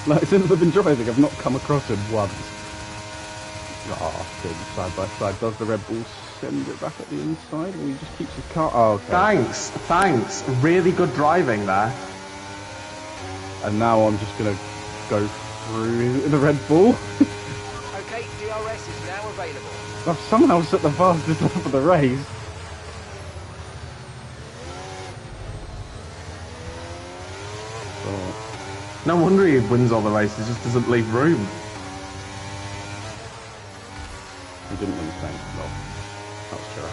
Like, since I've been driving, I've not come across him once. Oh, good. Side by side. Does the Red Bull send it back at the inside, or he just keeps his car? Oh, okay. Thanks. Really good driving there. And now I'm just gonna go through the Red Bull. Okay, DRS is now available. I've somehow set the fastest lap of the race. Oh. No wonder he wins all the races, just doesn't leave room. He didn't win the same. No, that was true.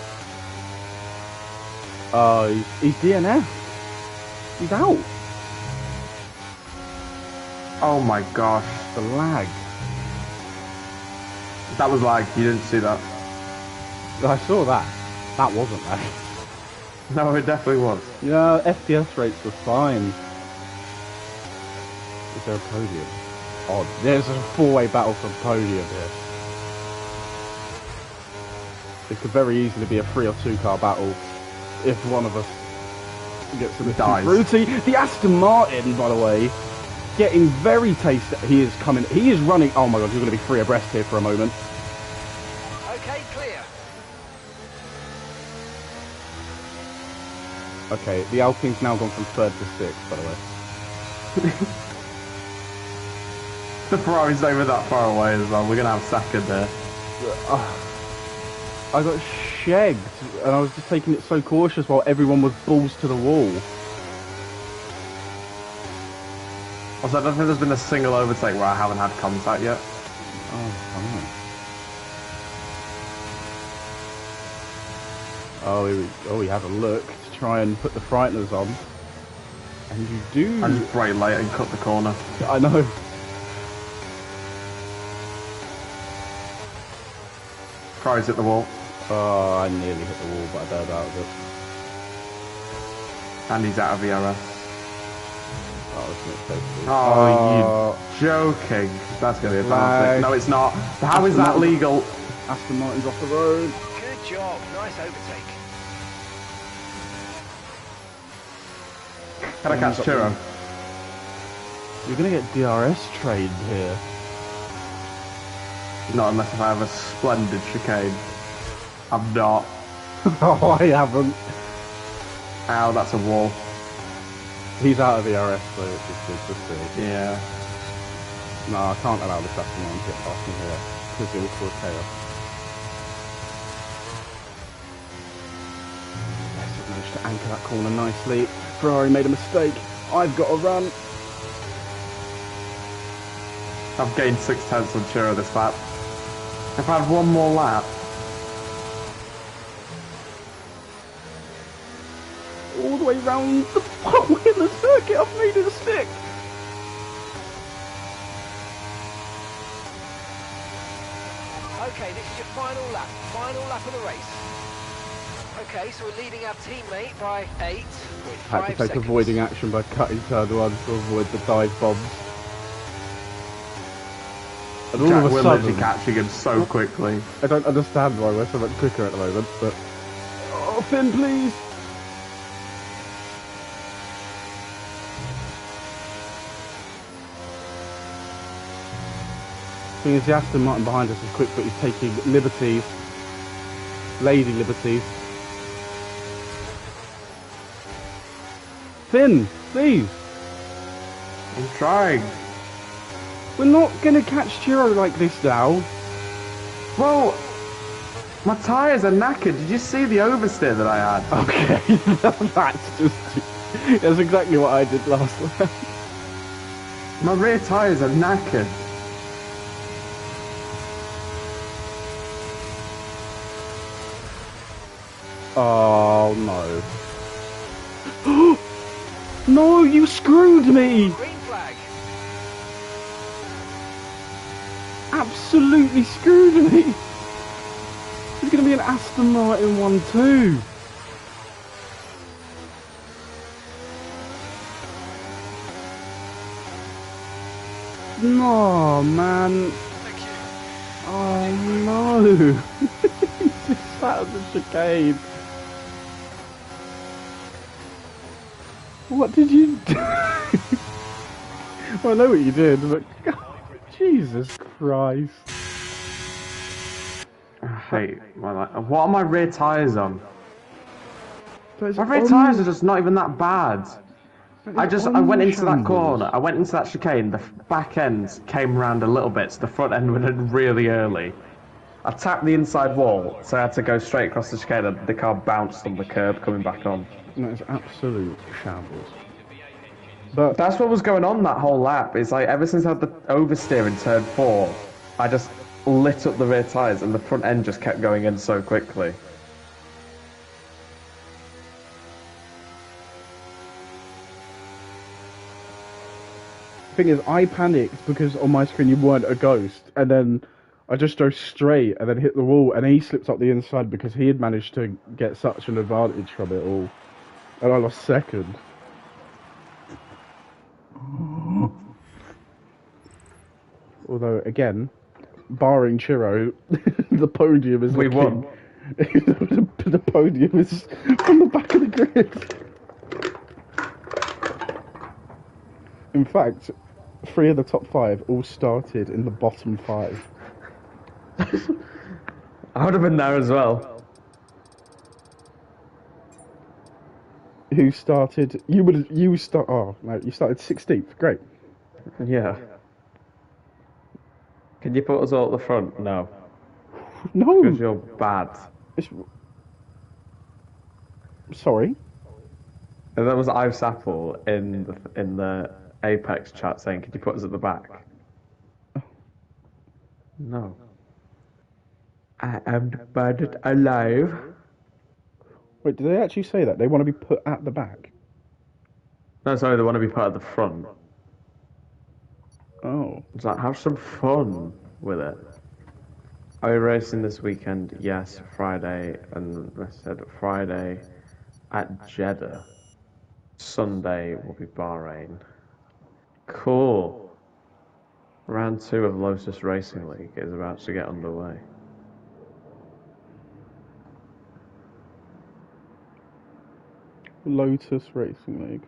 Oh, he's DNF. He's out. Oh my gosh. The lag. That was lag, you didn't see that. I saw that. That wasn't lag. No, it definitely was. Yeah, FPS rates were fine. Is there a podium? Oh, there's a four-way battle for podium here. It could very easily be a 3 or 2 car battle if one of us gets a bit too fruity. The Aston Martin, by the way, getting very tasty. He is coming. He is running. Oh my god, you're going to be 3 abreast here for a moment. Okay, clear. Okay, the Alpine's now gone from 3rd to 6th, by the way. The Ferrari's not even that far away as well. We're going to have second there. I got shagged, and I was just taking it so cautious while everyone was balls to the wall. Also, I don't think there's been a single overtake where I haven't had contact yet. Oh, fine. Oh, he had a look to try and put the frighteners on. And you do... And just brake late and cut the corner. I know. Ferrari's hit the wall. Oh, I nearly hit the wall, but I bailed out of it. And he's out of ERS. Oh, it's not safe. Oh, you joking. That's going to be a penalty. No, it's not. How is that legal? Aston Martin's off the road. Good job. Nice overtake. Can I catch Churro? You're going to get DRS trained here. Not unless if I have a splendid chicane. I'm not. Oh, I haven't. Ow, that's a wall. He's out of ERS, so it's just good to see. Yeah. No, I can't allow this Aston Martin to get past me here, because it will cause chaos. Yes, I've managed to anchor that corner nicely. Ferrari made a mistake. I've got to run. I've gained 6 tenths on Churro this lap. If I had one more lap. All the way round the pole in the circuit, I've made it stick. Okay, this is your final lap of the race. Okay, so we're leading our teammate by 8 with 5 Had to take seconds. avoiding action by cutting turn 1 to avoid the dive bombs. And all of a We're sudden, literally catching him so quickly. I don't understand why we're so much quicker at the moment, but... Oh, Finn, please! Thing is, the Aston Martin behind us is quick, but he's taking liberties. Lady liberties. Finn, please! I'm trying. We're not gonna catch Churro like this now. Well, my tyres are knackered. Did you see the oversteer that I had? Okay, that's exactly what I did last time. My rear tyres are knackered. Oh no. No, you screwed me! Green flag. Absolutely screwed me! It's gonna be an Aston Martin 1-2. No, man. Thank you. Oh no. He's just sat on the chicane. What did you do? Well, I know what you did, but Jesus Christ. Hey, what are my rear tyres on? That's My rear tyres are just not even that bad. I went into that shambles. corner, I went into that chicane, the back end came around a little bit, so the front end went in really early. I tapped the inside wall, so I had to go straight across the chicane and the car bounced on the curb coming back on. No, it's absolute shambles. But that's what was going on that whole lap. It's like ever since I had the oversteer in turn 4, I just lit up the rear tyres and the front end just kept going in so quickly. the thing is, I panicked because on my screen you weren't a ghost, and then I just drove straight and then hit the wall, and he slipped up the inside because he had managed to get such an advantage from it all, and I lost second. Although, again, barring Chiro, the podium is we looking... won. The podium is on the back of the grid. In fact, 3 of the top 5 all started in the bottom 5. I would have been there as well. Who started? You start. Oh no, you started 16th. Great. Yeah. Can you put us all at the front? No. No. Because you're bad. Sorry. And that was Ives Apple in the Apex chat saying, "Could you put us at the back?" No. I am bad alive. Wait, did they actually say that? They want to be put at the back? No, sorry, they want to be put at the front. Oh. It's like, have some fun with it. Are we racing this weekend? Yes, Friday. And I said Friday at Jeddah. Sunday will be Bahrain. Cool. Round 2 of Lotus Racing League is about to get underway. Lotus Racing League.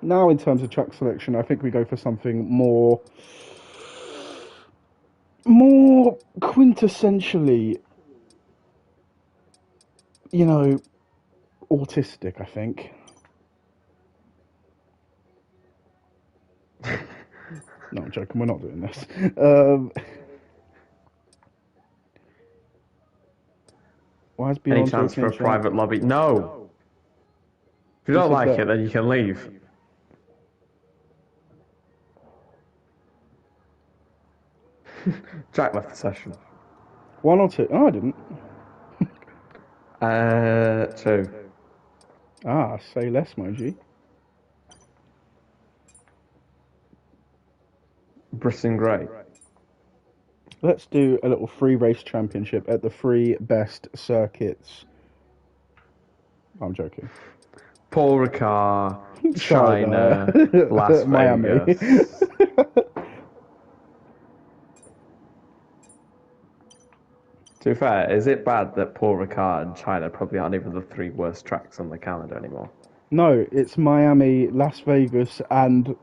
Now, in terms of track selection, I think we go for something more quintessentially, you know, autistic, I think. No, I'm joking, we're not doing this. Why is Any chance for a private lobby? No! If you don't like it, then you can leave. Jack left the session. 1 or 2? Oh, I didn't. 2. Ah, say less, Moji. Britain Grey. Let's do a little free race championship at the 3 best circuits. I'm joking. Paul Ricard, China, Las Miami. Vegas. To be fair, is it bad that Paul Ricard and China probably aren't even the 3 worst tracks on the calendar anymore? No, it's Miami, Las Vegas, and...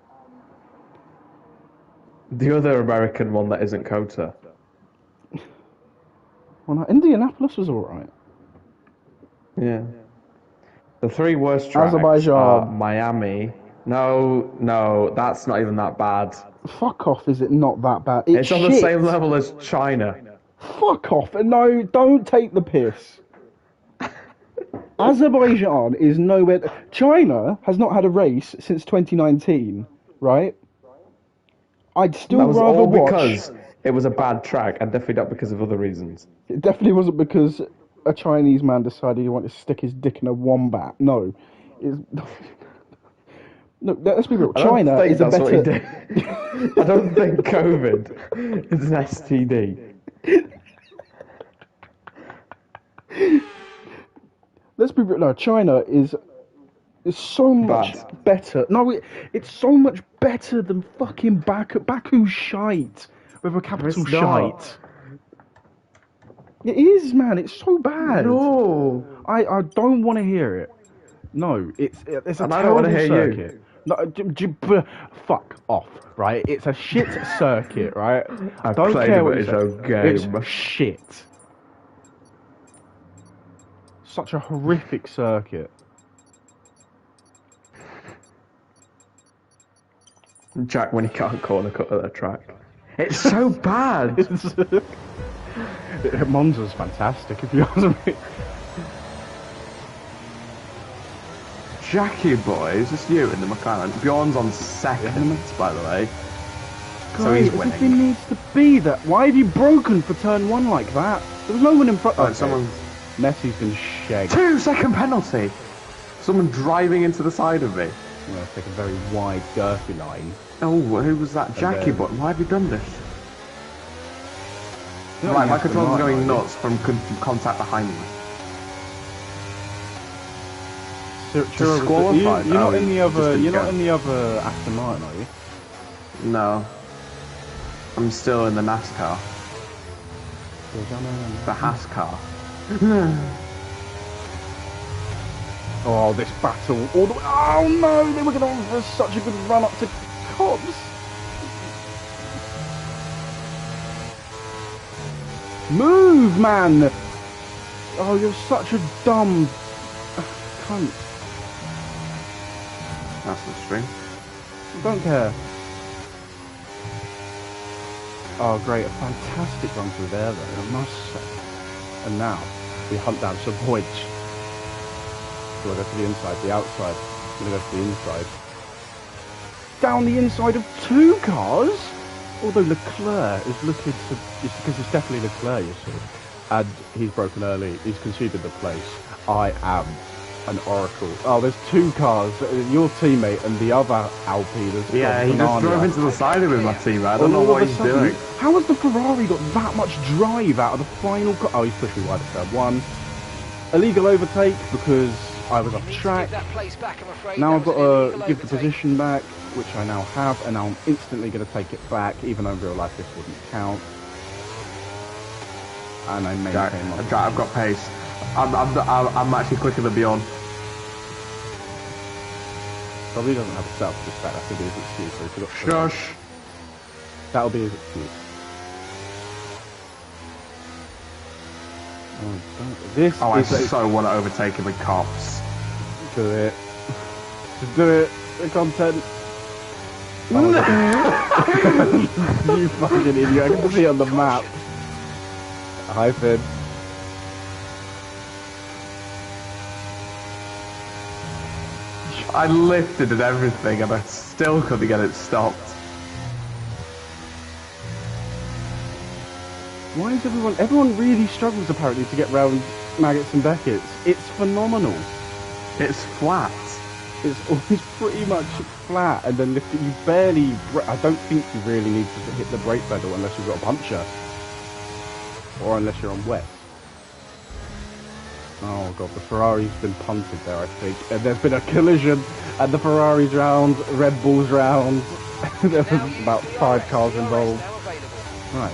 the other American one that isn't COTA. Well, no, Indianapolis was alright. Yeah. The 3 worst tracks are Miami. No, that's not even that bad. Fuck off, is it not that bad? It's on the same level as China. Fuck off. No, don't take the piss. Azerbaijan is nowhere... China has not had a race since 2019, right? I'd still that was rather all watch... because it was a bad track, and definitely not because of other reasons. It definitely wasn't because a Chinese man decided he wanted to stick his dick in a wombat. No. No, let's be real. China is a better... What he did. I don't think COVID is an STD. Let's be real. No, China is so much better. No, it's so much better than fucking Baku shite with a capital shite. It is, man. It's so bad. No. I don't want to hear it. No, it's a And I don't want terrible to hear circuit. you. No, fuck off, right? It's a shit circuit, right? I Don't played care a what you bit say. of game. It's shit. Such a horrific circuit. Jack when he can't corner cut at the track. It's so bad. Monza's fantastic, if you ask me. Jackie boy, is this you in the McLaren? Bjorn's on second, by the way. So he's Guys, winning. as if it needs to be that. Why have you broken for turn one like that? There was no one in front. Oh, someone's... Messi's been shagged. 2-second penalty. Someone driving into the side of me. I'm going to take a very wide, girthy line. Oh, who was that? Jackie boy. Why have you done this? Right, my controller's going nuts from contact behind me. Disqualified. You're not in the other. You're not in the other Aston Martin, are you? No. I'm still in the NASCAR. The Haas car. Oh, this battle all the way. Oh no, they were going to have such a good run up to Cobbs. Move, man! Oh, you're such a dumb cunt. That's the string. Don't care. Oh, great. A fantastic run through there, though, I must say. And now, we hunt down some points. Do I go to the inside, the outside? I'm going to go to the inside. Down the inside of two cars? Although Leclerc is looking to... It's because it's definitely Leclerc, you see. And he's broken early. He's conceded the place. I am an oracle. Oh, there's two cars. Your teammate and the other Alpine. Yeah, he just drove into the side of him, my teammate. I don't know what he's doing. How has the Ferrari got that much drive out of the final car? Oh, he's pushed me wide at turn one. Illegal overtake because I was off track. Now I've got to give the position back, which I now have, and now I'm instantly going to take it back, even though in real life this wouldn't count. And I maintain my Jack, I've got pace. I'm actually quicker than Bjorn. Probably doesn't have a self respect. That could be his excuse. So he forgot to Shush. That'll be his excuse. Oh, this I is so want to overtake him with cops. Do it. Just do it. The content. You fucking idiot. I can see it on the map. Hi, Finn. I lifted and everything and I still couldn't get it stopped. Why is everyone really struggles apparently to get round Maggots and Beckett's. It's phenomenal. It's flat. It's always pretty much flat and then lifted. You barely, I don't think you really need to hit the brake pedal unless you've got a puncture. Or unless you're on wet. Oh god, the Ferrari's been punted there, I think. And there's been a collision, and the Ferrari's round, Red Bull's round. There was about 5 cars involved. Right.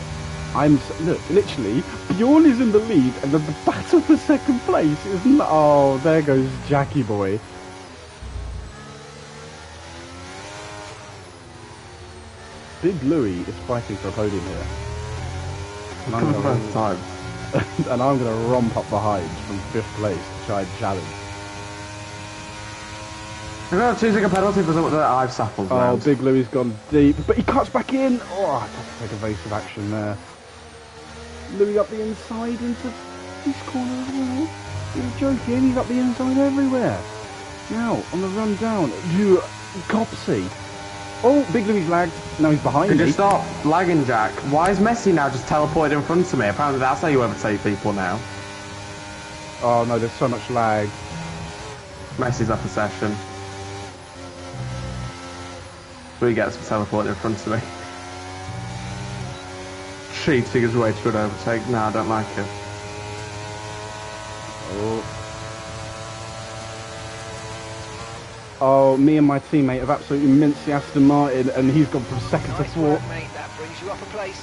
Look, literally, Bjorn is in the lead, and then the battle for second place is not. Oh, there goes Jackie boy. Big Louis is fighting for a podium here. And I'm For the first time. and I'm going to romp up behind from 5th place to try and challenge. I'm not choosing a penalty for something that I've sappled. Oh, Big Louis gone deep, but he cuts back in. Oh, I have to take evasive action there. Louis up the inside into this corner as well. You're joking, he's up the inside everywhere. Now, on the run down, Copsy. Oh, Big Louis lagged. Now he's behind me. Could you stop lagging, Jack? Why is Messi now just teleported in front of me? Apparently that's how you overtake people now. Oh no, there's so much lag. Messi's off the session. So he gets teleported in front of me. Cheating his way to an overtake. No, I don't like it. Oh, me and my teammate have absolutely minced the Aston Martin, and he's gone from second to fourth. Mate, that brings you up a place.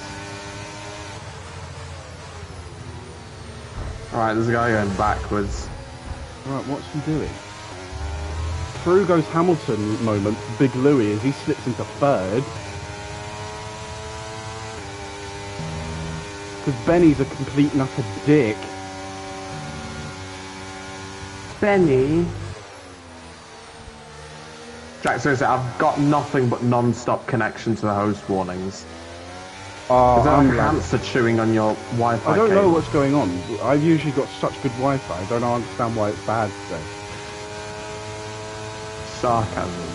Alright, there's a guy going backwards. Right, what's he doing? Through goes Hamilton moment for Big Louis as he slips into third. Because Benny's a complete and utter dick. Benny? Jack, seriously, I've got nothing but non-stop connection to the host warnings. Oh, Is there I'm like a glad. hamster chewing on your Wi-Fi I don't know cable? what's going on. I've usually got such good Wi-Fi. I don't understand why it's bad today. Sarcasm.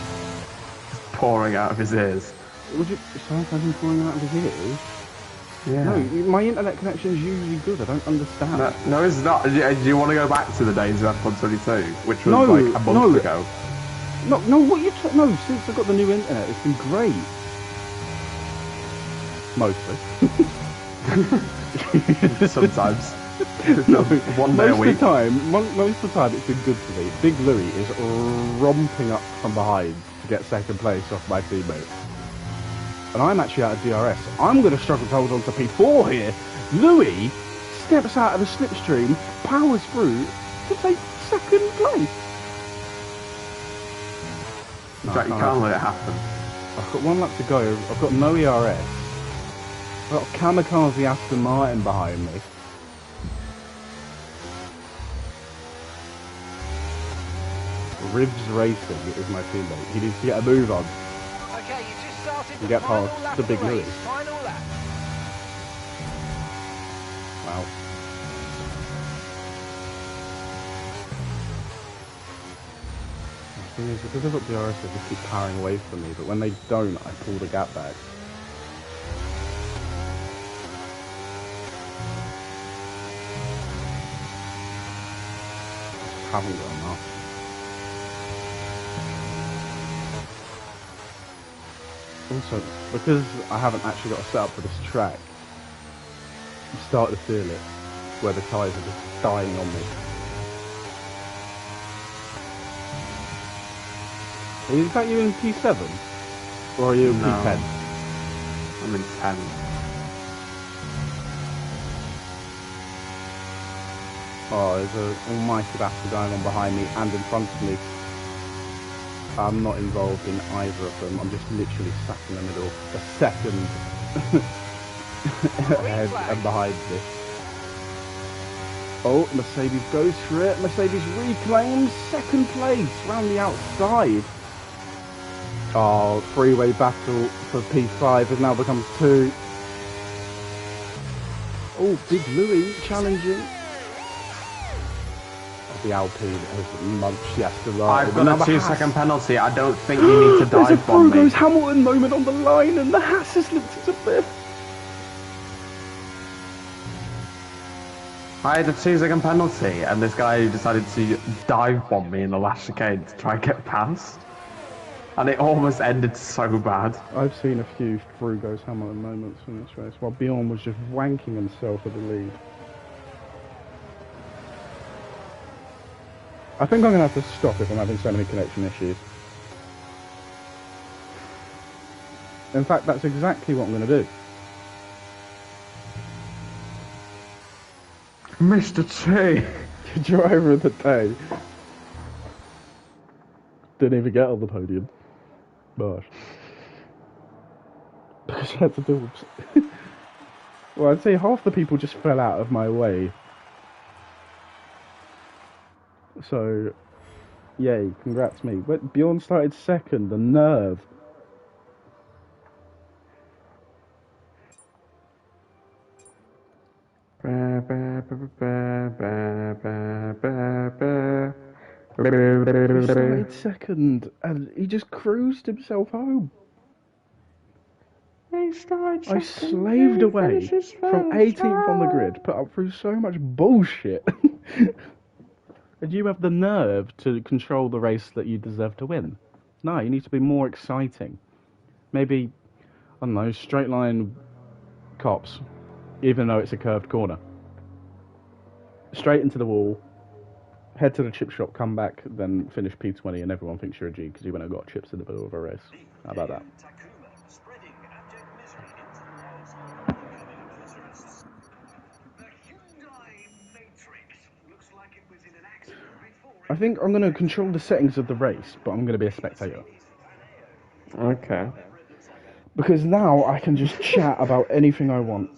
It's pouring out of his ears. Was it sarcasm pouring out of his ears? Yeah. No, my internet connection is usually good. I don't understand. No, it's not. Do you want to go back to the days of F1 22, which was No, like a month ago? No, what you no, since I got the new internet, it's been great. Mostly. Sometimes. No, one day a week. Most of the time it's been good for me. Big Louis is romping up from behind to get second place off my teammate. And I'm actually out of DRS. I'm going to struggle to hold on to P4 here. Louis steps out of the slipstream, powers through to take second place. Jack, you can't let it happen. I've got 1 lap to go. I've got no ERS. I've got kamikaze Aston Martin behind me. Rivs Racing is my teammate. He needs to get a move on. Okay, you just started the Get final past lap the of Big the race. Louis. Final lap. Wow. The thing is, because I've got DRS, they just keep powering away from me, but when they don't, I pull the gap back. Haven't got enough. Also, because I haven't actually got a setup for this track, you start to feel it, where the tyres are just dying on me. Is that you in P7? Or are you in No. P10? I'm in 10. Oh, there's an almighty bastard going on behind me and in front of me. I'm not involved in either of them. I'm just literally stuck in the middle. A second ahead and behind me. Oh, Mercedes goes for it. Mercedes reclaims second place round the outside. Oh, three-way battle for P5 has now become 2. Oh, Big Louis challenging. The Alpine has munched the Aston Martin. I've got a 2-second penalty. I don't think you need to There's a dive bomb me. Frogo's Hamilton moment on the line, and the Haas has slipped into 5th. I had a 2-second penalty, and this guy decided to dive bomb me in the last chicane to try and get past. And it almost ended so bad. I've seen a few Frogo's Hamilton moments in this race, while Bjorn was just wanking himself at the lead. I think I'm going to have to stop if I'm having so many connection issues. In fact, that's exactly what I'm going to do. Mr. T. Driver of the day. Didn't even get on the podium. Gosh. Because I had to do... Well, I'd say half the people just fell out of my way. So, yay, congrats me. But Bjorn started second, the nerve. He started second, and he just cruised himself home. I slaved away from 18th on the grid, put up through so much bullshit. And you have the nerve to control the race that you deserve to win. No, you need to be more exciting. Maybe, I don't know, straight line cops, even though it's a curved corner. Straight into the wall, head to the chip shop, come back, then finish P20, and everyone thinks you're a G because you went and got chips in the middle of a race. How about that? I think I'm going to control the settings of the race, but I'm going to be a spectator. Okay. Because now I can just chat about anything I want.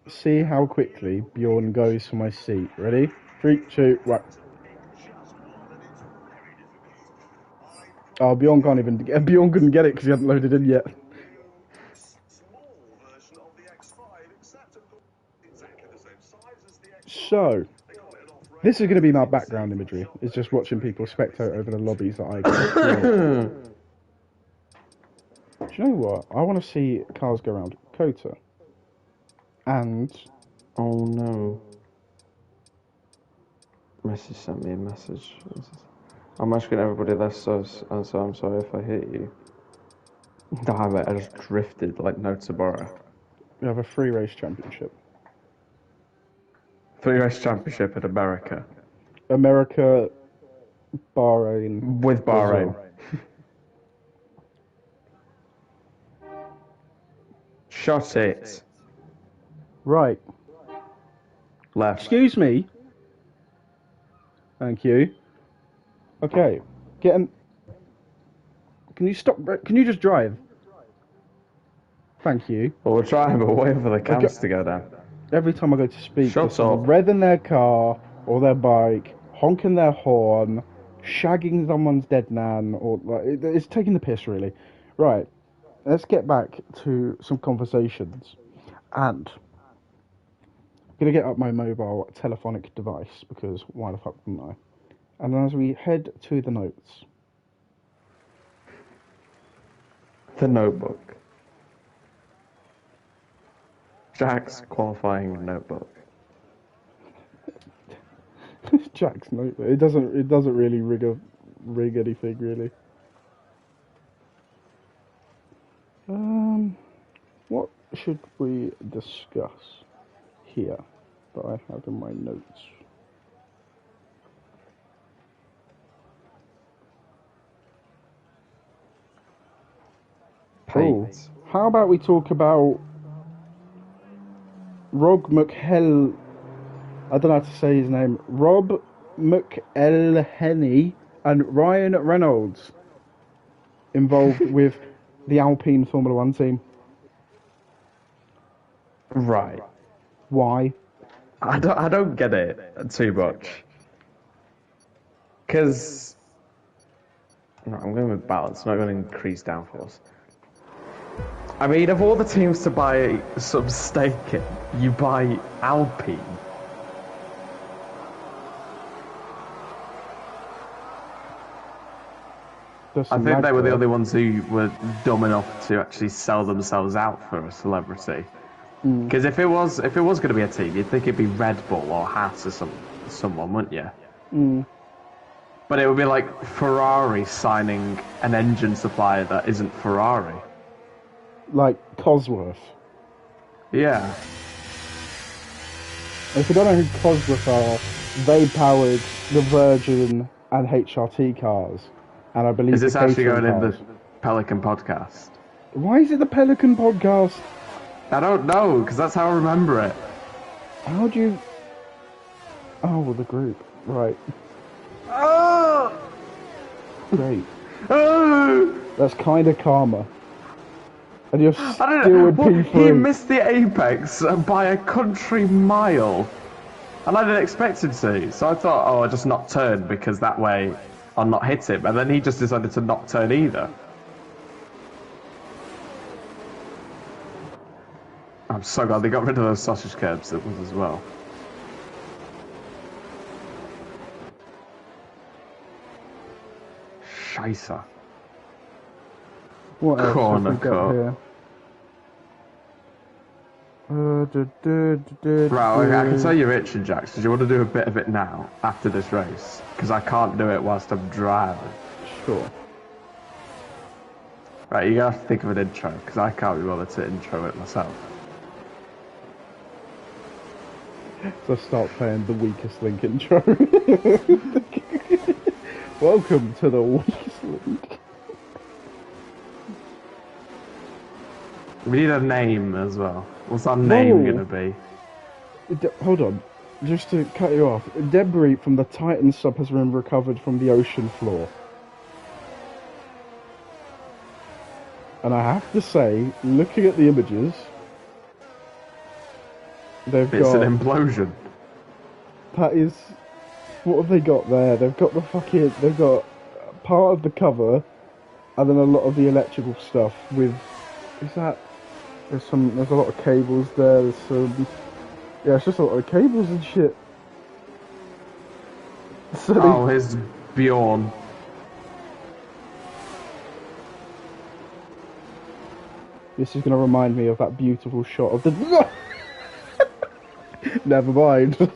See how quickly Bjorn goes for my seat. Ready? 3, 2, 1. Oh, Bjorn can't even. Bjorn couldn't get it because he hadn't loaded in yet. So, this is going to be my background imagery. It's just watching people spectate over the lobbies that I go. Do you know what? I want to see cars go around Kota. And... Oh no. Message sent me a message. I'm asking everybody this, so I'm sorry if I hit you. Damn it, I just drifted like no tomorrow. We have a free race championship. 3 race championship in America. America, Bahrain. With Bahrain. Shot it. Right. Left. Excuse me. Thank you. Okay. Get him. Can you stop? Can you just drive? Thank you. Well, we're trying, but we're waiting for the cams to go down. Every time I go to speak, Shut there's someone up. revving their car or their bike, honking their horn, shagging someone's dead nan, or like, it's taking the piss, really. Right. Let's get back to some conversations. And I'm going to get up my mobile telephonic device, because why the fuck wouldn't I? And as we head to the notes. The notebook. Jack's qualifying notebook. Jack's notebook. It doesn't really rig anything, really. What should we discuss here that I have in my notes? Oh, how about we talk about Rob McHell? I don't know how to say his name. Rob McElhenney and Ryan Reynolds involved with the Alpine Formula One team. Right. Why? I don't get it too much. Because no, I'm going with balance. I'm not going to increase downforce. I mean, of all the teams to buy some stake in, you buy Alpine. I think they were the only ones who were dumb enough to actually sell themselves out for a celebrity. Because if it was going to be a team, you'd think it'd be Red Bull or Haas or someone, wouldn't you? But it would be like Ferrari signing an engine supplier that isn't Ferrari. Like Cosworth. Yeah. If you don't know who Cosworth are, they powered the Virgin and HRT cars. And I believe is this actually going cars. in the Pelican podcast? Why is it the Pelican podcast? I don't know, because that's how I remember it. How do you... Oh, well, the group. Right. Oh! Great. Oh! That's kind of karma. And you're I still don't know. in Well, P3. he missed the apex by a country mile. And I didn't expect him to. So I thought, oh, I'll just not turn because that way I'll not hit him. And then he just decided to not turn either. I'm so glad they got rid of those sausage curbs as well. Scheisse. What else Corner have we got cut. here? Right, okay, I can tell you're itching, Jax. Do you want to do a bit of it now, after this race? Because I can't do it whilst I'm driving. Sure. Right, you're going to have to think of an intro, because I can't be bothered to intro it myself. So start playing the weakest link intro. Welcome to the weakest link. We need a name as well. What's our name Whoa. gonna be? Hold on. Just to cut you off, debris from the Titan sub has been recovered from the ocean floor. And I have to say, looking at the images, they've It's got... an implosion. That is... What have they got there? They've got the fucking... They've got part of the cover, and then a lot of the electrical stuff with... Is that... There's a lot of cables there, there's some... Yeah, it's just a lot of cables and shit. So Oh, here's Bjorn. This is going to remind me of that beautiful shot of the... Never mind.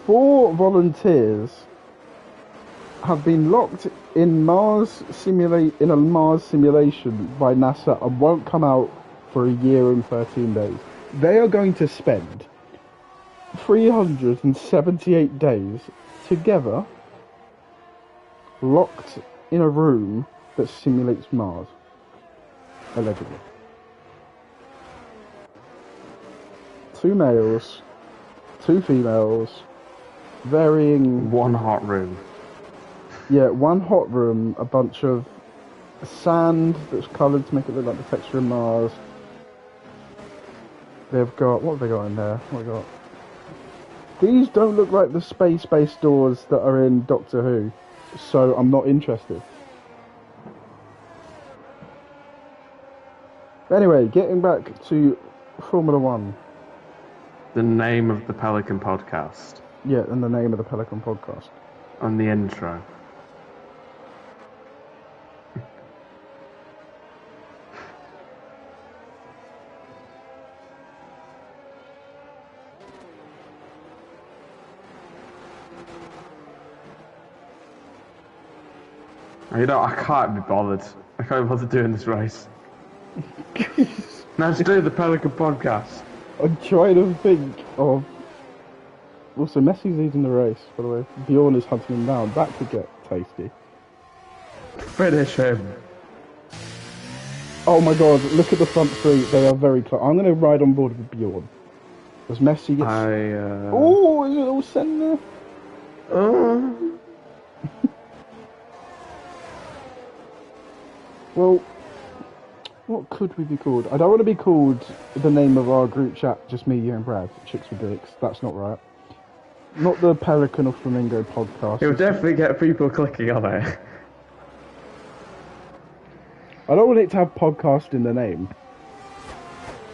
Four volunteers have been locked in in a Mars simulation by NASA and won't come out for a year and 13 days. They are going to spend 378 days together, locked in a room that simulates Mars, allegedly. 2 males, 2 females, varying... One hot room. Yeah, 1 hot room, a bunch of sand that's coloured to make it look like the texture of Mars. They've got... What have they got in there? What have they got? These don't look like the space-based doors that are in Doctor Who, so I'm not interested. Anyway, getting back to Formula 1. The name of the Pelican podcast. Yeah, and the name of the Pelican podcast. On the intro. You know, I can't be bothered. I can't be bothered doing this race. Let's do the Pelican podcast. I'm trying to think of... Also, Messi's leading the race, by the way. Bjorn is hunting him down. That could get tasty. Finish him. Oh my god, look at the front 3. They are very close. I'm going to ride on board with Bjorn. As Messi gets... Oh, is it all centre? Well, what could we be called? I don't want to be called the name of our group chat, just me, you and Brad, Chicks with Dicks. That's not right. Not the Pelican or Flamingo podcast. It'll definitely get people clicking on it. I don't want it to have podcast in the name.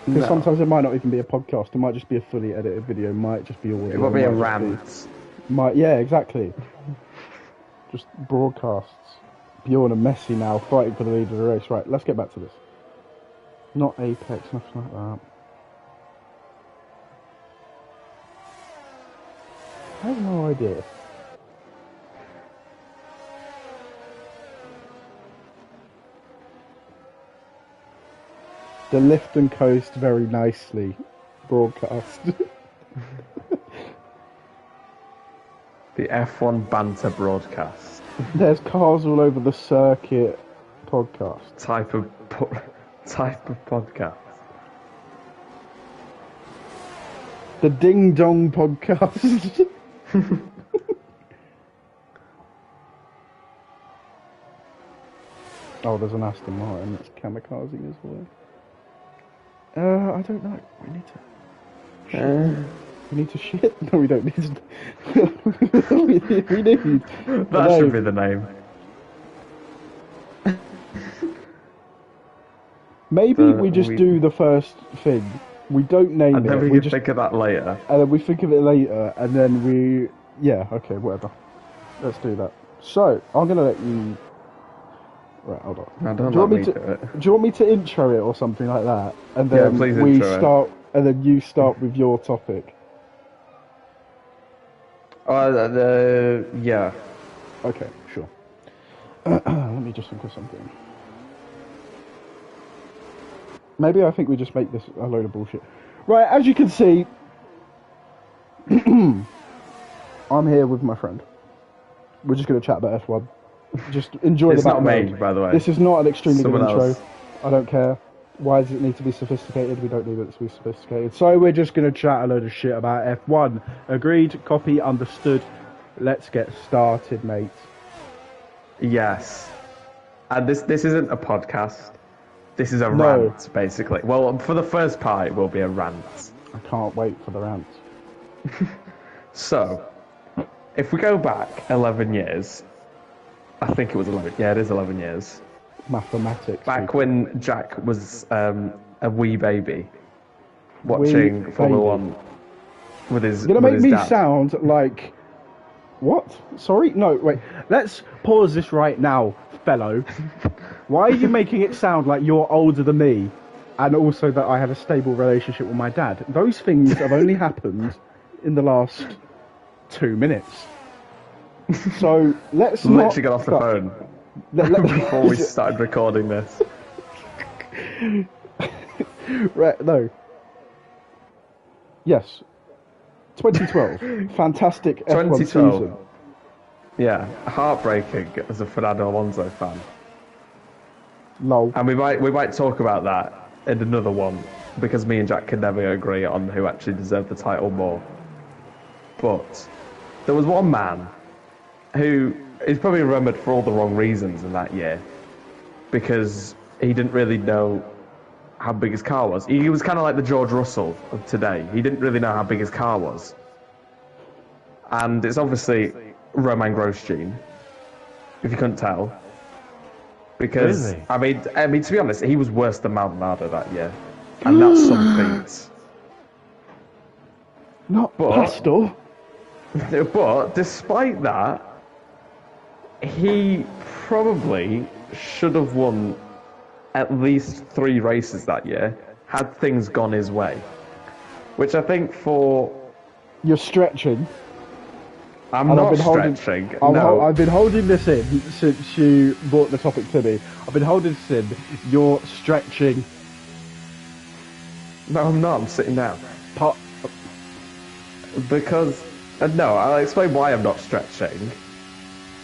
Because sometimes it might not even be a podcast. It might just be a fully edited video. It might just be audio. It might be a rant. Yeah, exactly. Just broadcasts. Bjorn and Messi now fighting for the lead of the race. Right, let's get back to this. Not Apex, nothing like that. I have no idea. The lift and coast very nicely broadcast. The F1 banter broadcast. There's cars all over the circuit podcast. Type of podcast. The Ding Dong podcast. Oh, there's an Aston Martin that's kamikazing as well. I don't know. We need to shit. No, we don't need to. we need. That should be the name. Maybe we just do the first thing. We don't name and it. then we we can just think of that later. And then we think of it later, and then we... Yeah, okay, whatever. Let's do that. So, I'm going to let you... Right, hold on. No, don't do, you let want me me to, do it. do you want me to intro it or something like that? And then Yeah, please we intro it. start... And then you start with your topic. Yeah. Okay, sure. Let me just think of something. Maybe I think we just make this a load of bullshit. Right, as you can see, I'm here with my friend. we're just going to chat about F1. Just enjoy It's the not background. me, by the way. This is not an extremely Someone good intro. else. I don't care. Why does it need to be sophisticated? We don't need it to be sophisticated. So we're just going to chat a load of shit about F1. Agreed, copy, understood. Let's get started, mate. Yes. And this isn't a podcast. This is a No. rant, basically. Well, for the first part, it will be a rant. I can't wait for the rant. So, if we go back 11 years, I think it was 11. Yeah, it is 11 years. Mathematics. Back people. when Jack was a wee baby, watching Formula One with his You're going to make me dad. sound like... What? Sorry? No, wait. Let's pause this right now, fellow. Why are you making it sound like you're older than me and also that I have a stable relationship with my dad? Those things have only happened in the last 2 minutes. So let's Literally got off the phone Let- before we started recording this. Right, no. Yes. 2012. Fantastic F1 2012. season. Yeah, heartbreaking as a Fernando Alonso fan. Lol. And we might talk about that in another one because me and Jack can never agree on who actually deserved the title more. But there was one man who is probably remembered for all the wrong reasons in that year because he didn't really know how big his car was. He was kind of like the George Russell of today. He didn't really know how big his car was. And it's obviously Romain Grosjean, if you couldn't tell. Because, Really? I mean, to be honest, he was worse than Maldonado that year. And that's some feats. Not But- Pastor. But despite that, he probably should have won at least 3 races that year had things gone his way. Which I think for... You're stretching. I'm And not I've been stretching. holding, No. I've been holding this in since you brought the topic to me. I've been holding this in. You're stretching. No, I'm not. I'm sitting down. Part. Because... no, I'll explain why I'm not stretching.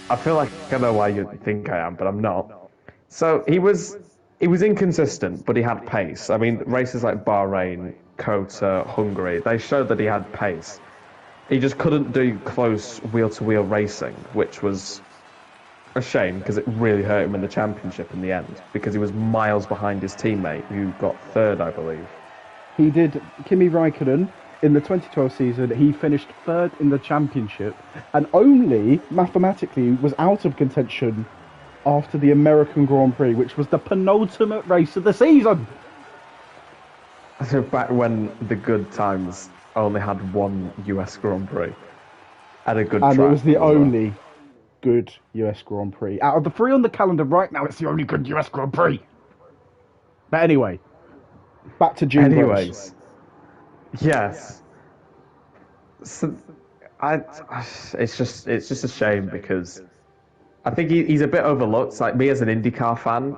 I feel like I know why you think I am, but I'm not. So, he was inconsistent, but he had pace. I mean, races like Bahrain, Kota, Hungary, they showed that he had pace. He just couldn't do close wheel-to-wheel racing, which was a shame because it really hurt him in the championship in the end because he was miles behind his teammate who got 3rd, I believe. He did. Kimi Raikkonen in the 2012 season. He finished 3rd in the championship, and only mathematically was out of contention after the American Grand Prix, which was the penultimate race of the season. So back when the good times only had one US Grand Prix at a good And track. it was the as well. only good US Grand Prix. Out of the 3 on the calendar right now, it's the only good US Grand Prix. But anyway, back to June. Anyways, yes. So, it's just a shame because I think he's a bit overlooked. Like me as an IndyCar fan,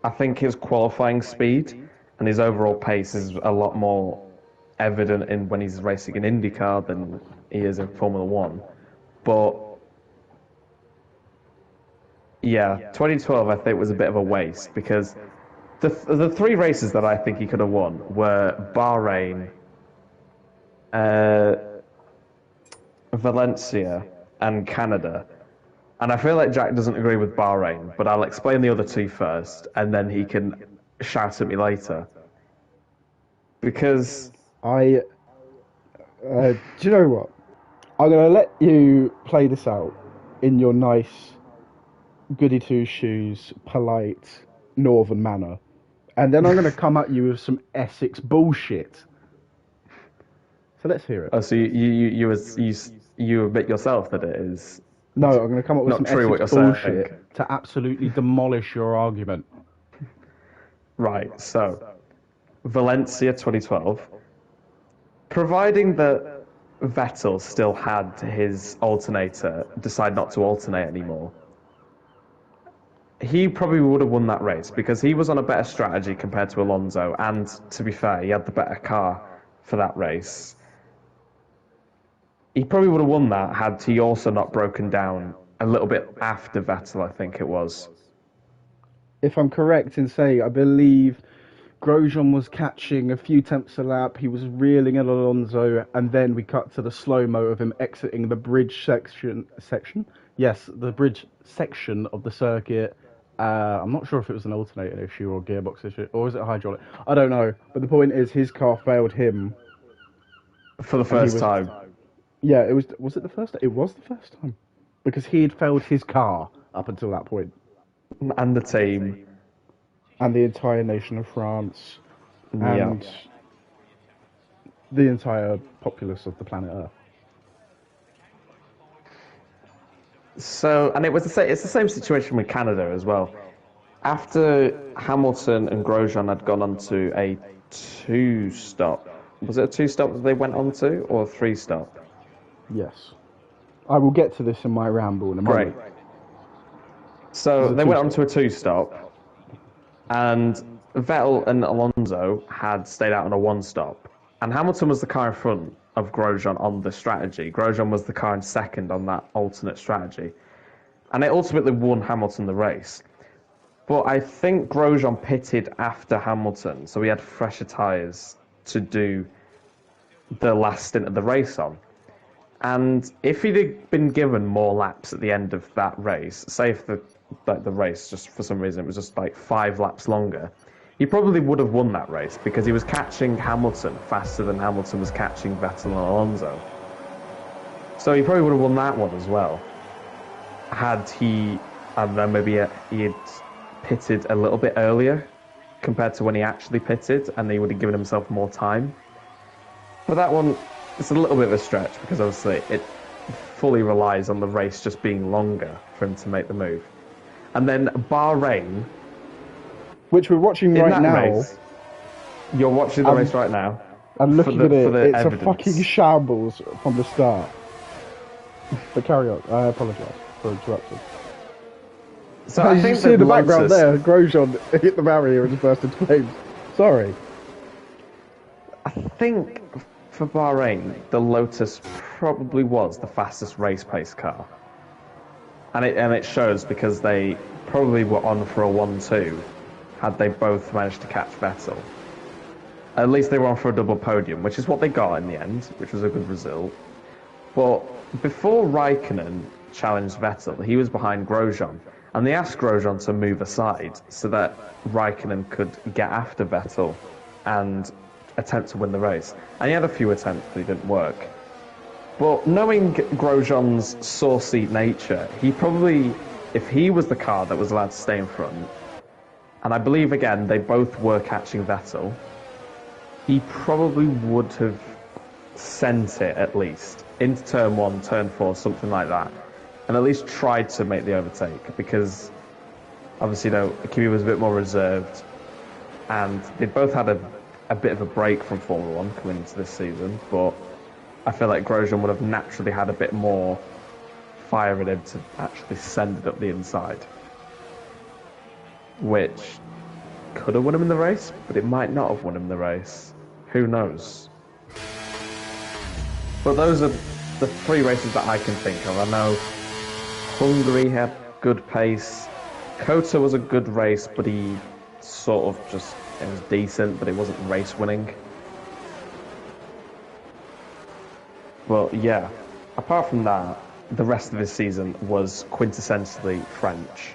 I think his qualifying speed and his overall pace is a lot more evident in when he's racing in IndyCar than he is in Formula One. But yeah, 2012 I think was a bit of a waste because the 3 races that I think he could have won were Bahrain, Valencia, and Canada. And I feel like Jack doesn't agree with Bahrain, but I'll explain the other 2 first, and then he can shout at me later. Because Do you know what? I'm going to let you play this out in your nice, goody two shoes, polite, northern manner. And then I'm going to come at you with some Essex bullshit. So let's hear it. oh, so you admit yourself that it is No, I'm going to come up with not some true what Essex you're bullshit saying. to absolutely demolish your argument. Right. So Valencia 2012, providing that Vettel still had his alternator, decide not to alternate anymore, he probably would have won that race because he was on a better strategy compared to Alonso, and to be fair, he had the better car for that race. He probably would have won that had he also not broken down a little bit after Vettel, I think it was. If I'm correct in saying, I believe Grosjean was catching a few tenths a lap. He was reeling in Alonso, and then we cut to the slow mo of him exiting the bridge section. Yes, the bridge section of the circuit. I'm not sure if it was an alternator issue or gearbox issue, or was it hydraulic? I don't know. But the point is, his car failed him, For the and he first was. time. Yeah, it was. Was it the first? It was the first time, because he had failed his car up until that point, And the team. and the entire nation of France, Yeah. and the entire populace of the planet Earth. So, and it's the same situation with Canada as well. After Hamilton and Grosjean had gone on to a two-stop, was it a two-stop that they went on to, or a three-stop? Yes. I will get to this in my ramble in a Great. moment. So It's a they went on two-stop. to a two-stop, and Vettel and Alonso had stayed out on a one-stop. And Hamilton was the car in front of Grosjean on the strategy. Grosjean was the car in second on that alternate strategy. And it ultimately won Hamilton the race. But I think Grosjean pitted after Hamilton, so he had fresher tyres to do the last stint of the race on. And if he'd have been given more laps at the end of that race, say if the race just for some reason it was just like 5 laps longer, he probably would have won that race because he was catching Hamilton faster than Hamilton was catching Vettel and Alonso. So he probably would have won that one as well. Had he, I don't know, maybe he had pitted a little bit earlier compared to when he actually pitted, and he would have given himself more time. But that one, it's a little bit of a stretch because obviously it fully relies on the race just being longer for him to make the move. And then Bahrain, Which we're watching in right that now. race, you're watching the race right now. I'm looking at it. It's evidence. a fucking shambles from the start. But carry on. I apologise for interrupting. So As I you think see in that the background Lotus, there, Grosjean hit the barrier and burst into flames. Sorry. I think for Bahrain, the Lotus probably was the fastest race pace car. And it shows because they probably were on for a 1-2 had they both managed to catch Vettel. At least they were on for a double podium, which is what they got in the end, which was a good result. But before Raikkonen challenged Vettel, he was behind Grosjean, and they asked Grosjean to move aside so that Raikkonen could get after Vettel and attempt to win the race. And he had a few attempts, but it didn't work. But knowing Grosjean's saucy nature, he probably, if he was the car that was allowed to stay in front, and I believe again they both were catching Vettel, he probably would have sent it at least into turn 1, turn 4, something like that, and at least tried to make the overtake because obviously, you know, Kimi was a bit more reserved, and they both had a bit of a break from Formula 1 coming into this season, but I feel like Grosjean would have naturally had a bit more fire in him to actually send it up the inside, which could have won him in the race, but it might not have won him the race. Who knows? But those are the 3 races that I can think of. I know Hungary had good pace. Kota was a good race, but he sort of just, it was decent, but it wasn't race winning. Well, yeah. Apart from that, the rest of his season was quintessentially French.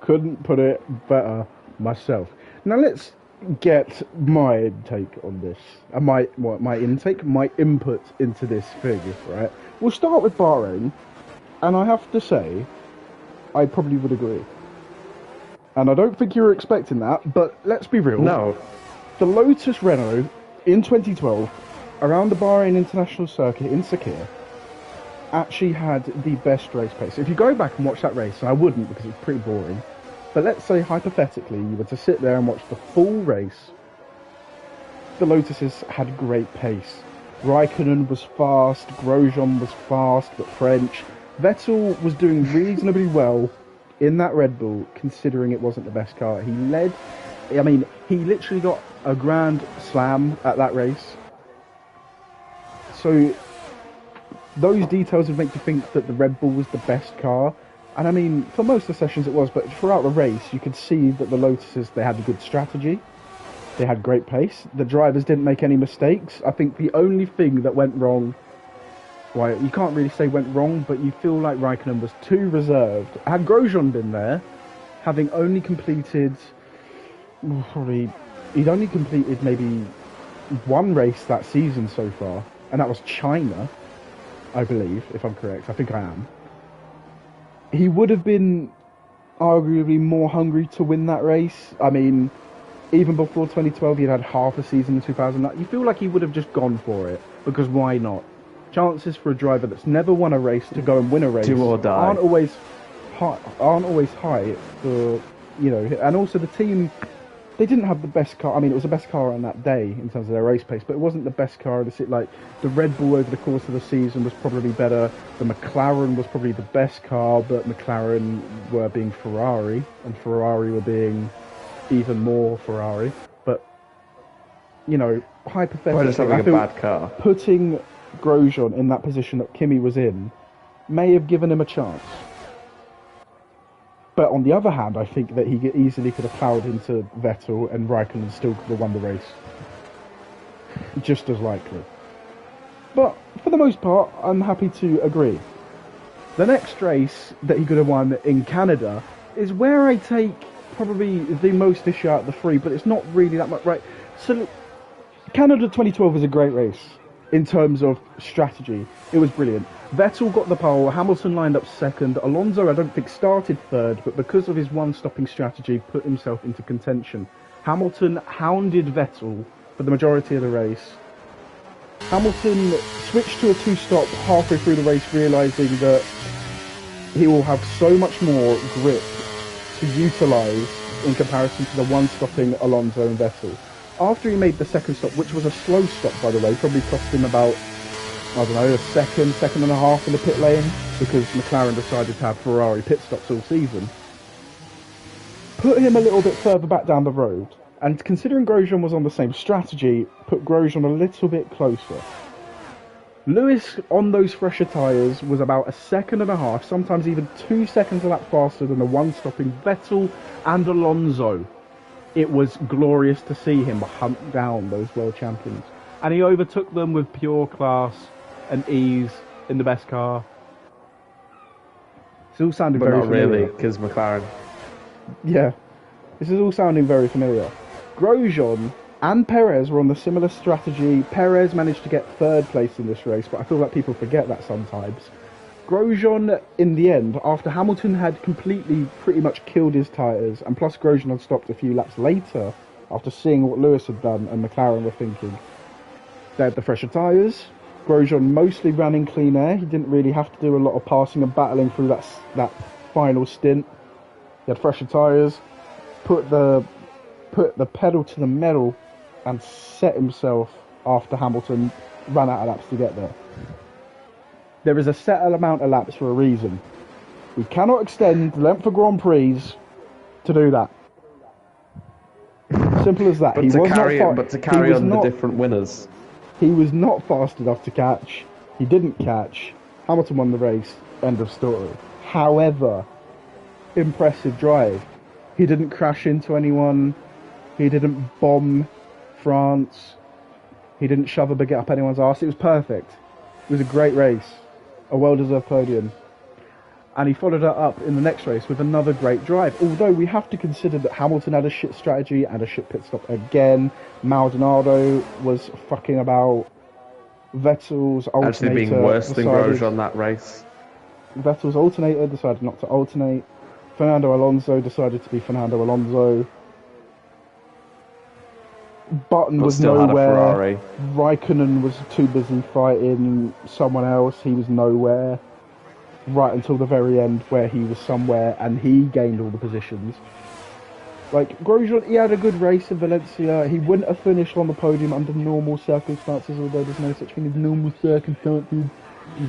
Couldn't put it better myself. Now let's get my take on this. My input into this thing, right? We'll start with Bahrain, and I have to say, I probably would agree. And I don't think you were expecting that, but let's be real. No. The Lotus Renault in 2012, around the Bahrain International Circuit in Sakir, actually had the best race pace. If you go back and watch that race, and I wouldn't because it's pretty boring, but let's say hypothetically you were to sit there and watch the full race, the Lotuses had great pace. Raikkonen was fast, Grosjean was fast but French. Vettel was doing reasonably well in that Red Bull, considering it wasn't the best car. He led, I mean, he literally got a grand slam at that race. So those details would make you think that the Red Bull was the best car. And I mean, for most of the sessions it was, but throughout the race, you could see that the Lotuses, they had a good strategy. They had great pace. The drivers didn't make any mistakes. I think the only thing that went wrong, well, you can't really say went wrong, but you feel like Raikkonen was too reserved. Had Grosjean been there, having only completed, he'd only completed maybe one race that season so far, and that was China, I believe, if I'm correct. I think I am. He would have been arguably more hungry to win that race. I mean, even before 2012, he'd had half a season in 2009. You feel like he would have just gone for it, because why not? Chances for a driver that's never won a race to go and win a race Do or die. aren't always high for, and also the team, they didn't have the best car. I mean, it was the best car on that day in terms of their race pace, but it wasn't the best car. Like, the Red Bull over the course of the season was probably better. The McLaren was probably the best car, but McLaren were being Ferrari, and Ferrari were being even more Ferrari. But, hypothetically, We're just having a bad car. Putting Grosjean in that position that Kimi was in may have given him a chance. But on the other hand, I think that he easily could have ploughed into Vettel, and Raikkonen still could have won the race. Just as likely. But for the most part, I'm happy to agree. The next race that he could have won in Canada is where I take probably the most issue out of the three, but it's not really that much. Right. So Canada 2012 was a great race in terms of strategy. It was brilliant. Vettel got the pole, Hamilton lined up second, Alonso I don't think started third, but because of his one-stopping strategy put himself into contention. Hamilton hounded Vettel for the majority of the race. Hamilton switched to a two-stop halfway through the race, realising that he will have so much more grip to utilise in comparison to the one-stopping Alonso and Vettel. After he made the second stop, which was a slow stop by the way, probably cost him about, I don't know, a second and a half in the pit lane, because McLaren decided to have Ferrari pit stops all season. Put him a little bit further back down the road, and considering Grosjean was on the same strategy, put Grosjean a little bit closer. Lewis, on those fresher tyres, was about a second and a half, sometimes even 2 seconds a lap faster than the one-stopping Vettel and Alonso. It was glorious to see him hunt down those world champions. And he overtook them with pure class and ease in the best car. It's all sounding very familiar. But not really, because McLaren. Yeah, this is all sounding very familiar. Grosjean and Perez were on the similar strategy. Perez managed to get third place in this race, but I feel like people forget that sometimes. Grosjean, in the end, after Hamilton had completely pretty much killed his tyres, and plus Grosjean had stopped a few laps later, after seeing what Lewis had done and McLaren were thinking, they had the fresher tyres. Grosjean mostly ran in clean air. He didn't really have to do a lot of passing and battling through that final stint. He had fresher tyres, put the pedal to the metal, and set himself after Hamilton ran out of laps to get there. There is a set amount of laps for a reason. We cannot extend the length of Grand Prix to do that. Simple as that. But to carry on the different winners. He was not fast enough to catch. He didn't catch. Hamilton won the race. End of story. However, impressive drive. He didn't crash into anyone. He didn't bomb France. He didn't shove a baguette up anyone's arse. It was perfect. It was a great race. A well-deserved podium. And he followed it up in the next race with another great drive. Although we have to consider that Hamilton had a shit strategy and a shit pit stop again. Maldonado was fucking about. Vettel's alternator actually being worse than Grosjean that race. Vettel's alternator decided not to alternate. Fernando Alonso decided to be Fernando Alonso. Button was nowhere. Raikkonen was too busy fighting someone else. He was nowhere. Right until the very end, where he was somewhere and he gained all the positions. Like, Grosjean, he had a good race in Valencia. He wouldn't have finished on the podium under normal circumstances, although there's no such thing as normal circumstances.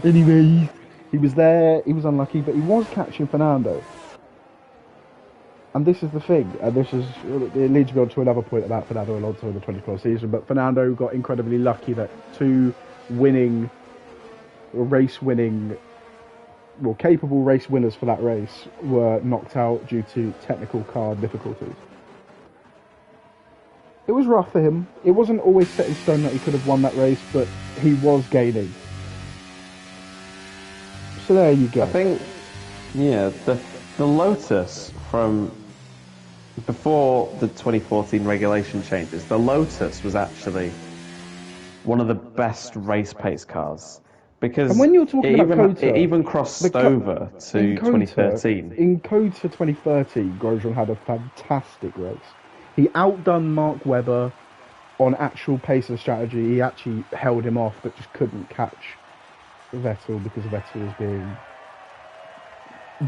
Anyways, he was there, he was unlucky, but he was catching Fernando. And this is the thing, and it leads me on to another point about Fernando Alonso in the 2012 season, but Fernando got incredibly lucky that two winning capable race winners for that race were knocked out due to technical car difficulties. It was rough for him. It wasn't always set in stone that he could have won that race, but he was gaining. So there you go. I think, yeah, the Lotus from before the 2014 regulation changes, the Lotus was actually one of the best race pace cars. Because and when you're talking about Kota, it even crossed over to 2013. In Kota 2013, Grosjean had a fantastic race. He outdone Mark Webber on actual pace and strategy. He actually held him off, but just couldn't catch Vettel because Vettel was being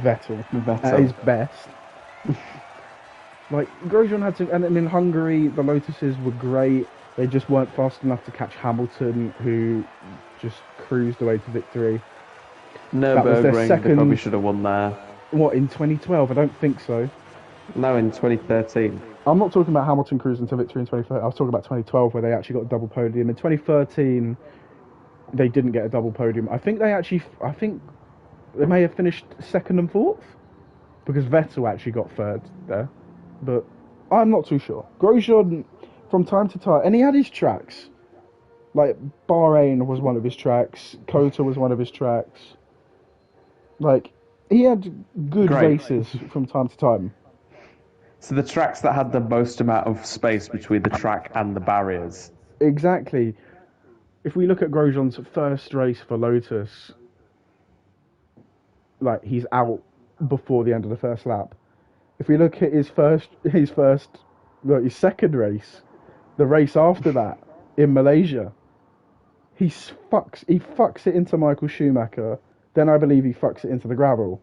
Vettel at his best. Like, Grosjean had to... And in Hungary, the Lotuses were great. They just weren't fast enough to catch Hamilton, who just cruised away to victory. Nürburgring, they probably should have won there. What, in 2012? I don't think so. No, in 2013. I'm not talking about Hamilton cruising to victory in 2013. I was talking about 2012, where they actually got a double podium. In 2013, they didn't get a double podium. I think they may have finished second and fourth, because Vettel actually got third there. But I'm not too sure. Grosjean, from time to time, and he had his tracks. Like, Bahrain was one of his tracks. Kota was one of his tracks. Like, he had good races from time to time. So the tracks that had the most amount of space between the track and the barriers. Exactly. If we look at Grosjean's first race for Lotus, like, he's out before the end of the first lap. If we look at his second race, the race after that in Malaysia, he fucks it into Michael Schumacher. Then I believe he fucks it into the gravel.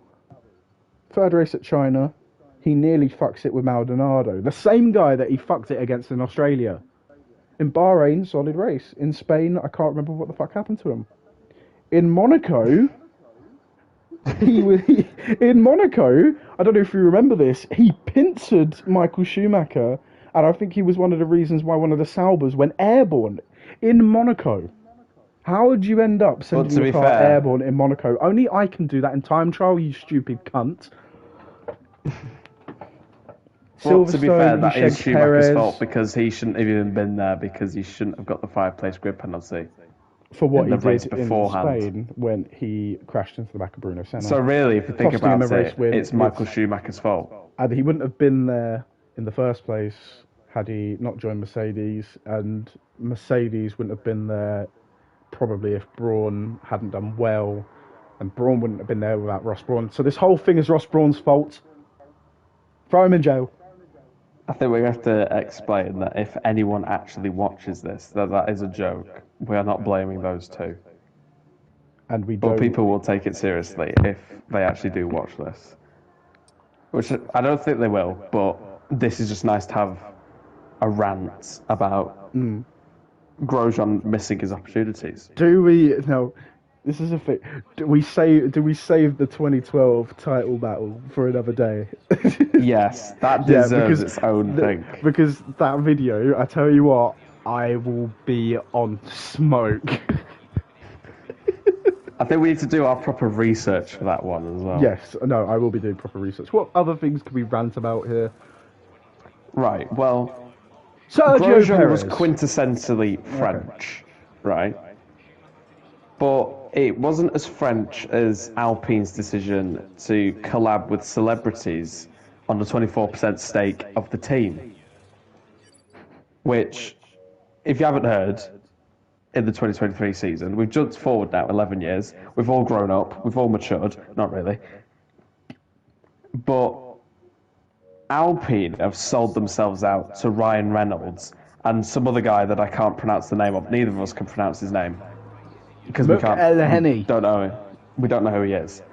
Third race at China, he nearly fucks it with Maldonado, the same guy that he fucked it against in Australia. In Bahrain, solid race. In Spain, I can't remember what the fuck happened to him. In Monaco, in Monaco, I don't know if you remember this, he pincered Michael Schumacher, and I think he was one of the reasons why one of the Saubers went airborne in Monaco. How would you end up sending your car airborne in Monaco? Only I can do that in time trial, you stupid cunt. Well, to be fair, that is Schumacher's fault, because he shouldn't have even been there, because he shouldn't have got the 5-place grid penalty. For what he did in Spain when he crashed into the back of Bruno Senna. So really, if you think about it, it's Michael Schumacher's fault. And he wouldn't have been there in the first place had he not joined Mercedes, and Mercedes wouldn't have been there probably if Brawn hadn't done well, and Brawn wouldn't have been there without Ross Brawn. So this whole thing is Ross Brawn's fault. Throw him in jail. I think we have to explain that if anyone actually watches this, that is a joke. We are not blaming those two. And but people will take it seriously if they actually do watch this. Which I don't think they will, but this is just nice to have a rant about Grosjean missing his opportunities. This is a thing. Do we save the 2012 title battle for another day? Yes, that deserves its own thing. Because that video, I tell you what, I will be on smoke. I think we need to do our proper research for that one as well. Yes, no, I will be doing proper research. What other things can we rant about here? Right, well, Sergio Grosjean Perez was quintessentially French, right? But it wasn't as French as Alpine's decision to collab with celebrities on a 24% stake of the team. Which, if you haven't heard, in the 2023 season, we've jumped forward now 11 years. We've all grown up. We've all matured. Not really. But Alpine have sold themselves out to Ryan Reynolds and some other guy that I can't pronounce the name of. Neither of us can pronounce his name. Because we can't. Don't know him. We don't know who he is.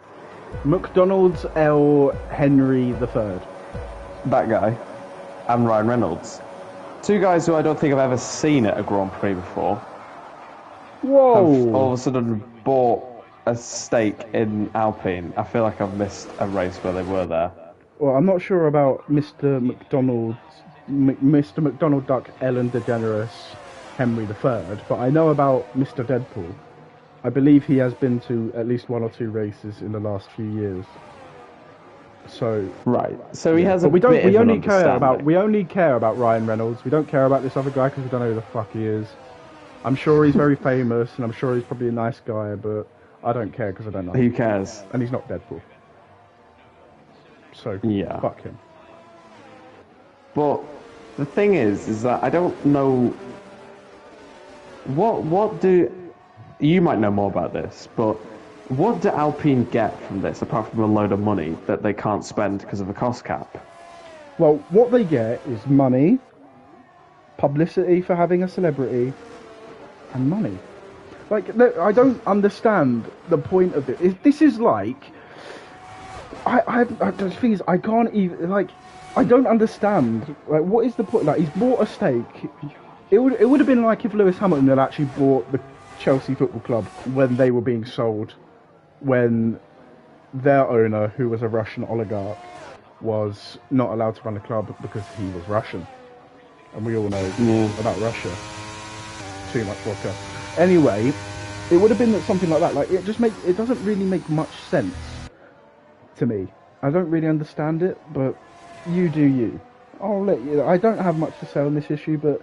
McDonald's L. Henry III. That guy. And Ryan Reynolds. Two guys who I don't think I've ever seen at a Grand Prix before. Whoa! Have all of a sudden bought a stake in Alpine. I feel like I've missed a race where they were there. Well, I'm not sure about Mr. McDonald Duck Ellen DeGeneres Henry III, but I know about Mr. Deadpool. I believe he has been to at least 1 or 2 races in the last few years. So Right. So he has but a we don't. bit We of an only care about. understanding. We only care about Ryan Reynolds. We don't care about this other guy because we don't know who the fuck he is. I'm sure he's very famous, and I'm sure he's probably a nice guy, but I don't care because I don't know. Who cares? And he's not Deadpool. So Yeah. fuck him. But the thing is that I don't know. What do you might know more about this? But what do Alpine get from this apart from a load of money that they can't spend because of a cost cap? Well, what they get is money, publicity for having a celebrity, and money. Like, I don't understand the point of it. This is like, the thing is, I can't even, like, I don't understand. Like, what is the point? Like, he's bought a stake. It would have been like if Lewis Hamilton had actually bought the Chelsea Football Club when they were being sold, when their owner, who was a Russian oligarch, was not allowed to run the club because he was Russian. And we all know about Russia. Too much vodka. Anyway, it would have been something like that. Like, it doesn't really make much sense to me. I don't really understand it, but you do you. I'll let you. I don't have much to say on this issue, but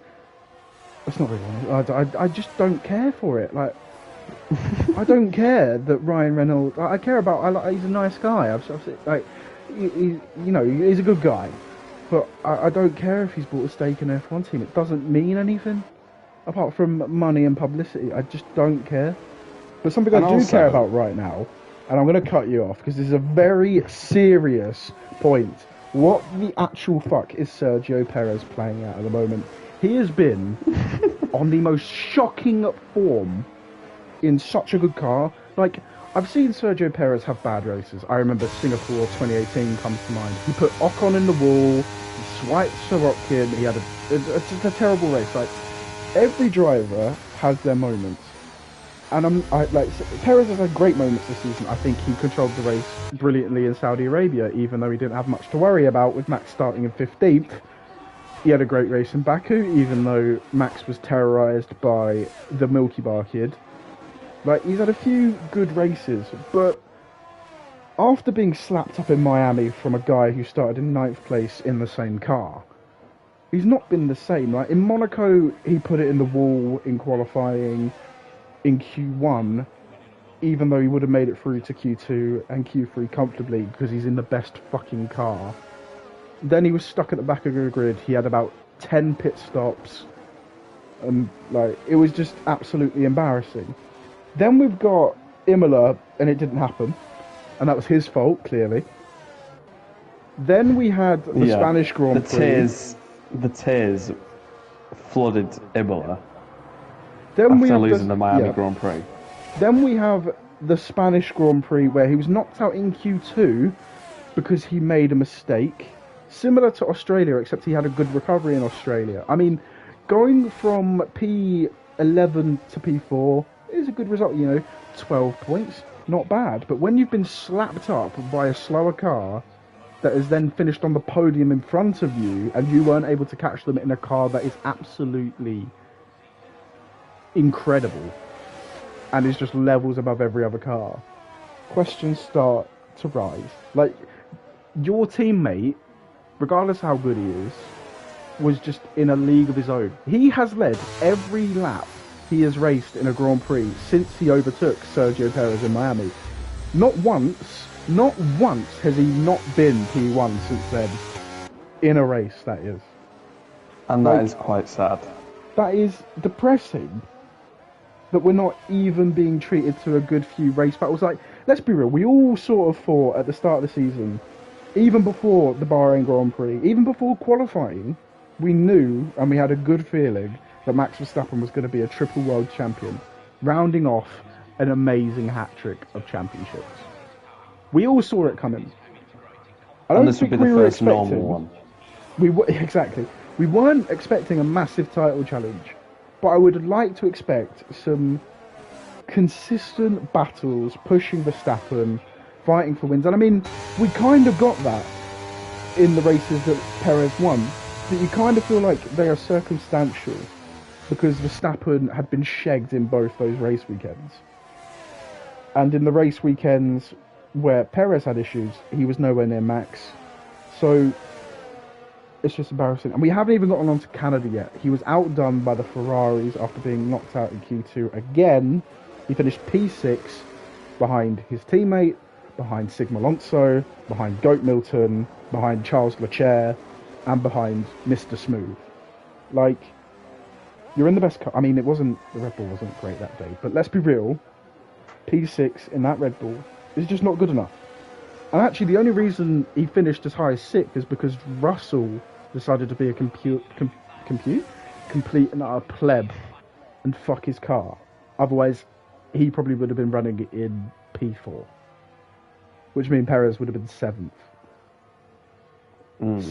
it's not really. I just don't care for it. Like, I don't care that Ryan Reynolds. I care about. He's a nice guy. He's a good guy, but I don't care if he's bought a stake in an F1 team. It doesn't mean anything apart from money and publicity. I just don't care. But something I do care about right now, and I'm going to cut you off because this is a very serious point. What the actual fuck is Sergio Perez playing at the moment? He has been on the most shocking form in such a good car. Like, I've seen Sergio Perez have bad races. I remember Singapore 2018 comes to mind. He put Ocon in the wall, he swiped Sorokin, he had just a terrible race. Like, every driver has their moments. And Perez has had great moments this season. I think he controlled the race brilliantly in Saudi Arabia, even though he didn't have much to worry about with Max starting in 15th. He had a great race in Baku, even though Max was terrorised by the Milky Bar kid. Like, he's had a few good races, but after being slapped up in Miami from a guy who started in 9th place in the same car, he's not been the same. Like, in Monaco, he put it in the wall in qualifying in Q1, even though he would have made it through to Q2 and Q3 comfortably because he's in the best fucking car. Then he was stuck at the back of the grid. He had about 10 pit stops, and like, it was just absolutely embarrassing. Then we've got Imola, and it didn't happen, and that was his fault, clearly. Then we had the Spanish Grand Prix. The tears flooded Imola then after losing the Miami Grand Prix. Then we have the Spanish Grand Prix, where he was knocked out in Q2 because he made a mistake. Similar to Australia, except he had a good recovery in Australia. I mean, going from P11 to P4 is a good result, 12 points, not bad. But when you've been slapped up by a slower car that has then finished on the podium in front of you, and you weren't able to catch them in a car that is absolutely incredible and is just levels above every other car, questions start to rise. Like, your teammate, regardless of how good he is, was just in a league of his own. He has led every lap he has raced in a Grand Prix since he overtook Sergio Perez in Miami. Not once has he not been P1 since then. In a race, that is. And that is quite sad. That is depressing. That we're not even being treated to a good few race battles. Like, let's be real, we all sort of thought at the start of the season, even before the Bahrain Grand Prix, even before qualifying, we knew and we had a good feeling that Max Verstappen was going to be a triple world champion, rounding off an amazing hat-trick of championships. We all saw it coming. I don't think we were expecting. Exactly. We weren't expecting a massive title challenge, but I would like to expect some consistent battles, pushing Verstappen, fighting for wins. And I mean, we kind of got that in the races that Perez won, but you kind of feel like they are circumstantial because Verstappen had been shagged in both those race weekends. And in the race weekends where Perez had issues, he was nowhere near Max. So it's just embarrassing. And we haven't even gotten on to Canada yet. He was outdone by the Ferraris after being knocked out in Q2 again. He finished P6 behind his teammate, behind Sigma Alonso, behind Goat Milton, behind Charles Leclerc, and behind Mr. Smooth. Like, you're in the best car. I mean, the Red Bull wasn't great that day, but let's be real. P6 in that Red Bull is just not good enough. And actually, the only reason he finished as high as 6th is because Russell decided to be a complete and utter pleb and fuck his car. Otherwise, he probably would have been running in P4, which means Perez would have been 7th.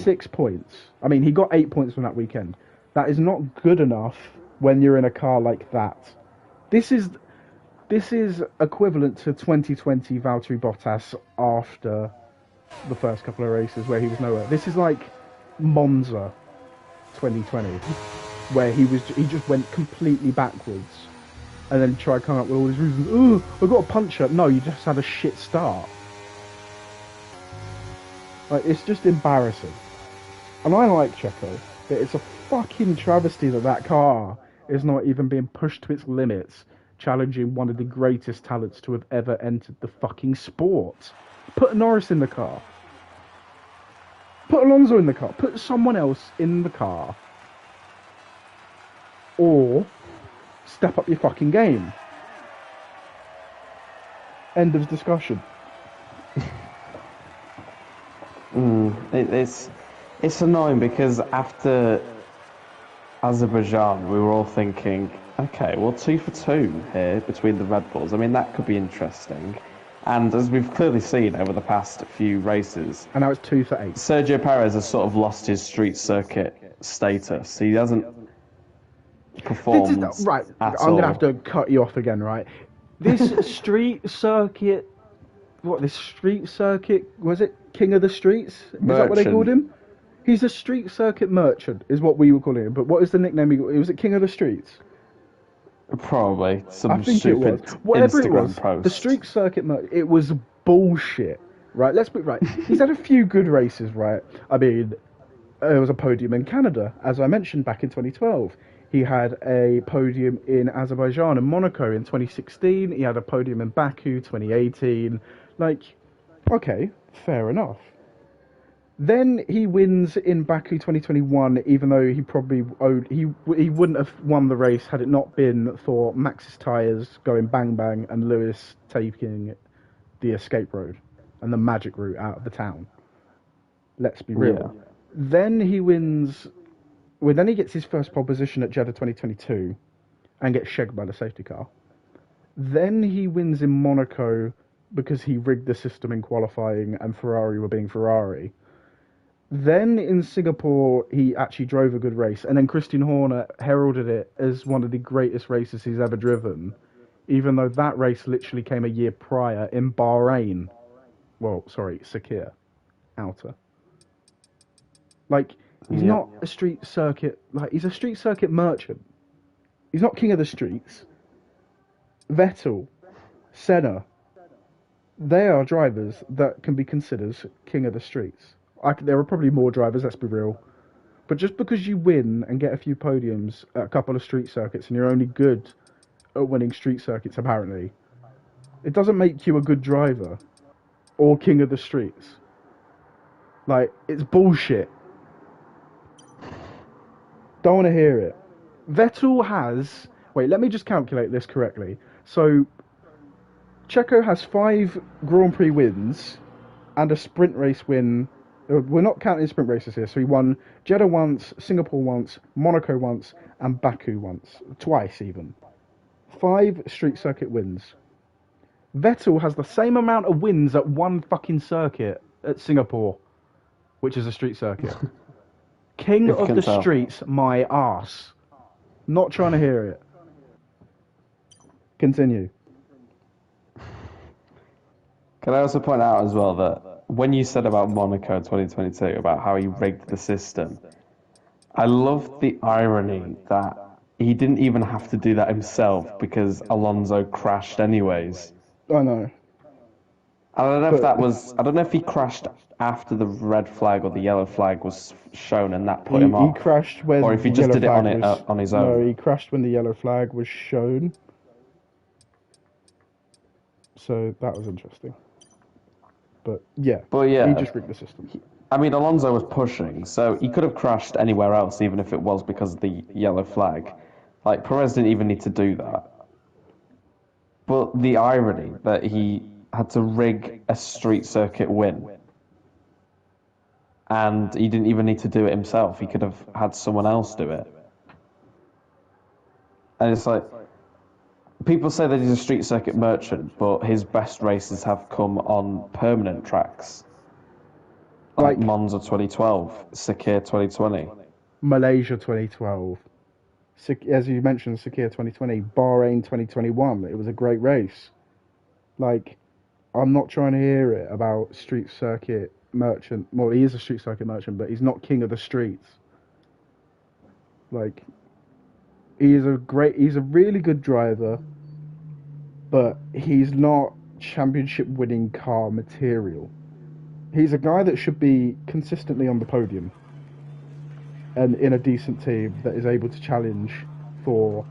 6 points. I mean, he got 8 points from that weekend. That is not good enough when you're in a car like that. This is equivalent to 2020 Valtteri Bottas after the first couple of races where he was nowhere. This is like Monza 2020, where he just went completely backwards and then tried coming up with all these reasons. Oh, I got a puncher. No, you just had a shit start. Like, it's just embarrassing. And I like Checo, but it's a fucking travesty that car is not even being pushed to its limits, challenging one of the greatest talents to have ever entered the fucking sport. Put Norris in the car. Put Alonso in the car. Put someone else in the car. Or step up your fucking game. End of discussion. It's annoying because after Azerbaijan, we were all thinking, okay, well, 2 for 2 here between the Red Bulls. I mean, that could be interesting. And as we've clearly seen over the past few races, and now it's 2 for 8. Sergio Perez has sort of lost his street circuit status. He hasn't performed right. at I'm all. going to have to cut you off again, right? This street circuit, was it King of the Streets? Is that what they called him? He's a street circuit merchant, is what we were calling him. But what is the nickname? Was it King of the Streets? Probably some I think stupid it was. Whatever Instagram it was, post. the street circuit merchant, it was bullshit. Right, let's be right. He's had a few good races, right? I mean, there was a podium in Canada, as I mentioned, back in 2012. He had a podium in Azerbaijan and Monaco in 2016. He had a podium in Baku 2018. Like, okay, fair enough. Then he wins in Baku 2021, even though he probably he wouldn't have won the race had it not been for Max's tyres going bang bang and Lewis taking the escape road and the magic route out of the town. Let's be real. Yeah. Then he wins. Well, then he gets his first pole position at Jeddah 2022 and gets shagged by the safety car. Then he wins in Monaco because he rigged the system in qualifying and Ferrari were being Ferrari. Then in Singapore, he actually drove a good race. And then Christian Horner heralded it as one of the greatest races he's ever driven, even though that race literally came a year prior in Bahrain. Well, sorry, Sakir. Outer. Like, he's not a street circuit... Like, he's a street circuit merchant. He's not king of the streets. Vettel, Senna, they are drivers that can be considered king of the streets. There are probably more drivers, let's be real. But just because you win and get a few podiums at a couple of street circuits and you're only good at winning street circuits, apparently, it doesn't make you a good driver or king of the streets. Like, it's bullshit. Don't want to hear it. Vettel has... Wait, let me just calculate this correctly. So, Checo has 5 Grand Prix wins and a sprint race win. We're not counting sprint races here. So he won Jeddah once, Singapore once, Monaco once, and Baku once. Twice, even. 5 street circuit wins. Vettel has the same amount of wins at one fucking circuit at Singapore, which is a street circuit. King of the streets, my arse. Not trying to hear it. Continue. Can I also point out as well that when you said about Monaco 2022, about how he rigged the system, I love the irony that he didn't even have to do that himself because Alonso crashed anyways. I know. I don't know if But- that was. I don't know if he crashed after the red flag or the yellow flag was shown, and that put him He off. crashed when Or if he the just yellow did it flag on was... on his No, own. he crashed when the yellow flag was shown. So that was interesting. But yeah, he just rigged the system. I mean, Alonso was pushing, so he could have crashed anywhere else, even if it was because of the yellow flag. Like, Perez didn't even need to do that. But the irony that he had to rig a street circuit win, and he didn't even need to do it himself. He could have had someone else do it. And it's like, people say that he's a street circuit merchant, but his best races have come on permanent tracks. Like Monza 2012, Sakir 2020. Malaysia 2012. As you mentioned, Sakir 2020. Bahrain 2021. It was a great race. Like, I'm not trying to hear it about street circuit merchant. Well, he is a street circuit merchant, but he's not king of the streets. Like, he's a really good driver, but he's not championship winning car material. He's a guy that should be consistently on the podium and in a decent team that is able to challenge for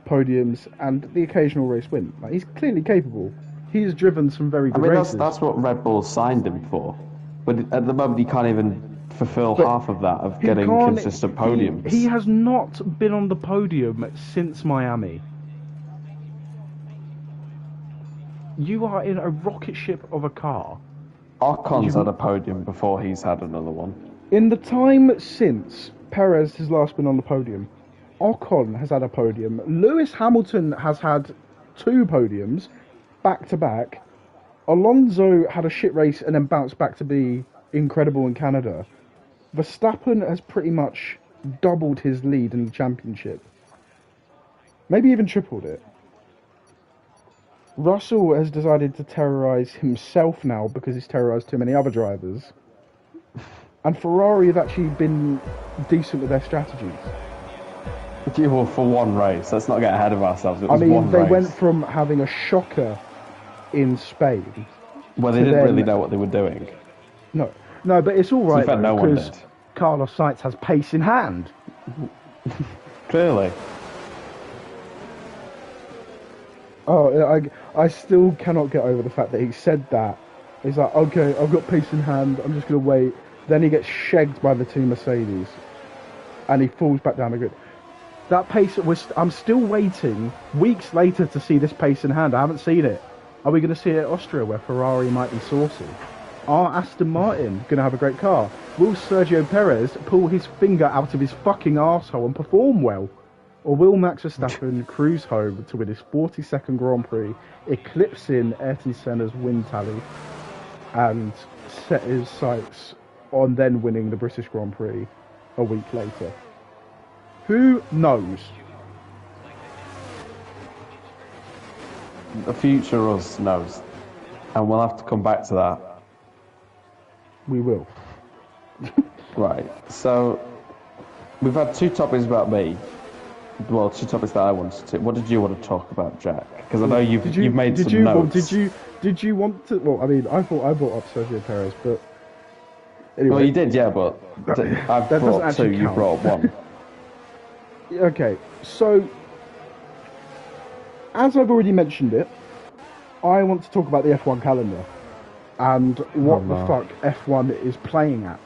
podiums and the occasional race win. Like, he's clearly capable. He has driven some very good races. That's what Red Bull signed him for. But at the moment, he can't even fulfill half of that, of getting consistent podiums. He has not been on the podium since Miami. You are in a rocket ship of a car. Ocon's had a podium before he's had another one. In the time since Perez has last been on the podium, Ocon has had a podium. Lewis Hamilton has had 2 podiums, back to back. Alonso had a shit race and then bounced back to be incredible in Canada. Verstappen has pretty much doubled his lead in the championship. Maybe even tripled it. Russell has decided to terrorise himself now because he's terrorised too many other drivers. And Ferrari have actually been decent with their strategies. Well, for one race, let's not get ahead of ourselves. It was I mean, one they race. went from having a shocker in Spain. Well, they didn't really know what they were doing. No, but it's all right no one because did. Carlos Sainz has pace in hand. Clearly. Oh, I still cannot get over the fact that he said that. He's like, okay, I've got pace in hand, I'm just going to wait. Then he gets shagged by the team Mercedes. And he falls back down the grid. That pace, I'm still waiting weeks later to see this pace in hand. I haven't seen it. Are we going to see it at Austria where Ferrari might be saucy? Are Aston Martin going to have a great car? Will Sergio Perez pull his finger out of his fucking arsehole and perform well? Or will Max Verstappen cruise home to win his 42nd Grand Prix, eclipsing Ayrton Senna's win tally, and set his sights on then winning the British Grand Prix a week later? Who knows? The future us knows. And we'll have to come back to that. We will. Right, so we've had 2 topics about me. Well, 2 topics that I wanted to. What did you want to talk about, Jack? Because I know you've made some notes. Did you want to? Well, I mean, I thought I brought up Sergio Perez, but anyway. Well, you did, yeah, but I've brought 2. You brought up 1. Okay, so as I've already mentioned it, I want to talk about the F1 calendar and what the fuck F1 is playing at.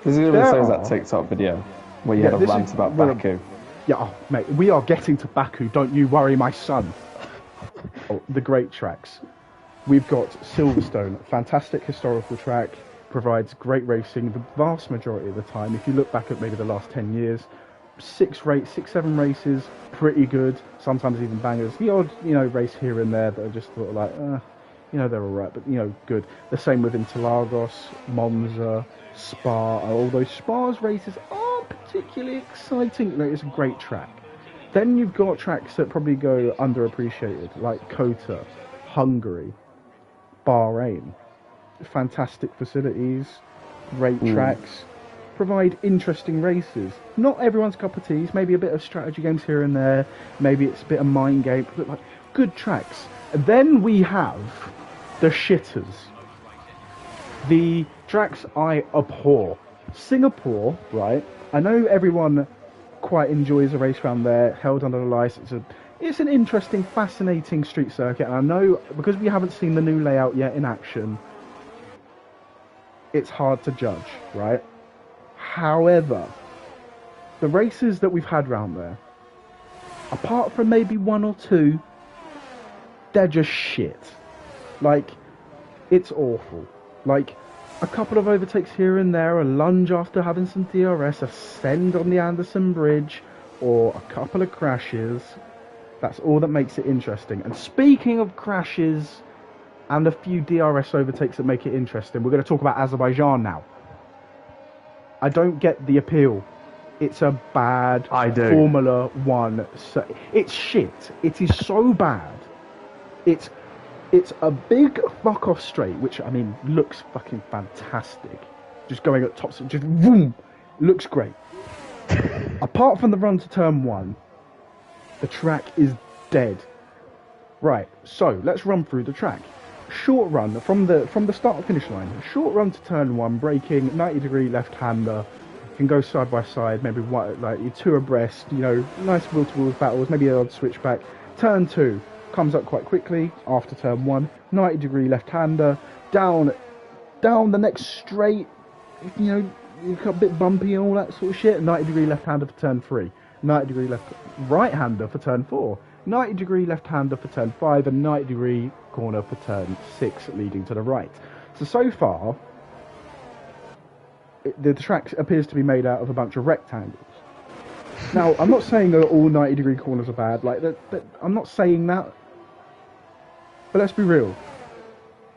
This is going to be the same as that TikTok video where you had a rant about Baku. Yeah, oh, mate, we are getting to Baku, don't you worry, my son. The great tracks. We've got Silverstone, fantastic historical track, provides great racing the vast majority of the time. If you look back at maybe the last 10 years, 7 races, pretty good, sometimes even bangers. The odd, race here and there that are just sort of like, they're alright, but, good. The same with Interlagos, Monza, Spa. All those Spa's races aren't particularly exciting. It's a great track. Then you've got tracks that probably go underappreciated, like Kota, Hungary, Bahrain. Fantastic facilities, great tracks, provide interesting races. Not everyone's cup of tea, maybe a bit of strategy games here and there, maybe it's a bit of mind game, but like good tracks. Then we have the shitters. The tracks I abhor. Singapore, right? I know everyone quite enjoys a race around there, held under the lights. It's an interesting, fascinating street circuit, and I know because we haven't seen the new layout yet in action, it's hard to judge, right? However, the races that we've had round there, apart from maybe one or two, they're just shit. Like, it's awful. Like, a couple of overtakes here and there, a lunge after having some DRS, a send on the Anderson Bridge, or a couple of crashes. That's all that makes it interesting. And speaking of crashes and a few DRS overtakes that make it interesting, we're going to talk about Azerbaijan now. I don't get the appeal. It's a bad Formula One. It's shit. It is so bad. It's a big fuck off straight, which I mean looks fucking fantastic. Just going at top, just boom, looks great. Apart from the run to turn 1, the track is dead. Right, so let's run through the track. Short run from the start to finish line. Short run to turn 1, braking, 90-degree left-hander. Can go side by side, maybe like you're two abreast. You know, nice wheel-to-wheel battles. Maybe an odd switchback. Turn 2 comes up quite quickly after turn 1. 90-degree left-hander. Down the next straight. You know, you've got a bit bumpy and all that sort of shit. 90-degree left-hander for turn 3. 90-degree right-hander for turn 4. 90-degree left-hander for turn 5, and 90-degree corner for turn 6, leading to the right. So far, the track appears to be made out of a bunch of rectangles. Now, I'm not saying that all 90-degree corners are bad. Like I'm not saying that. But let's be real.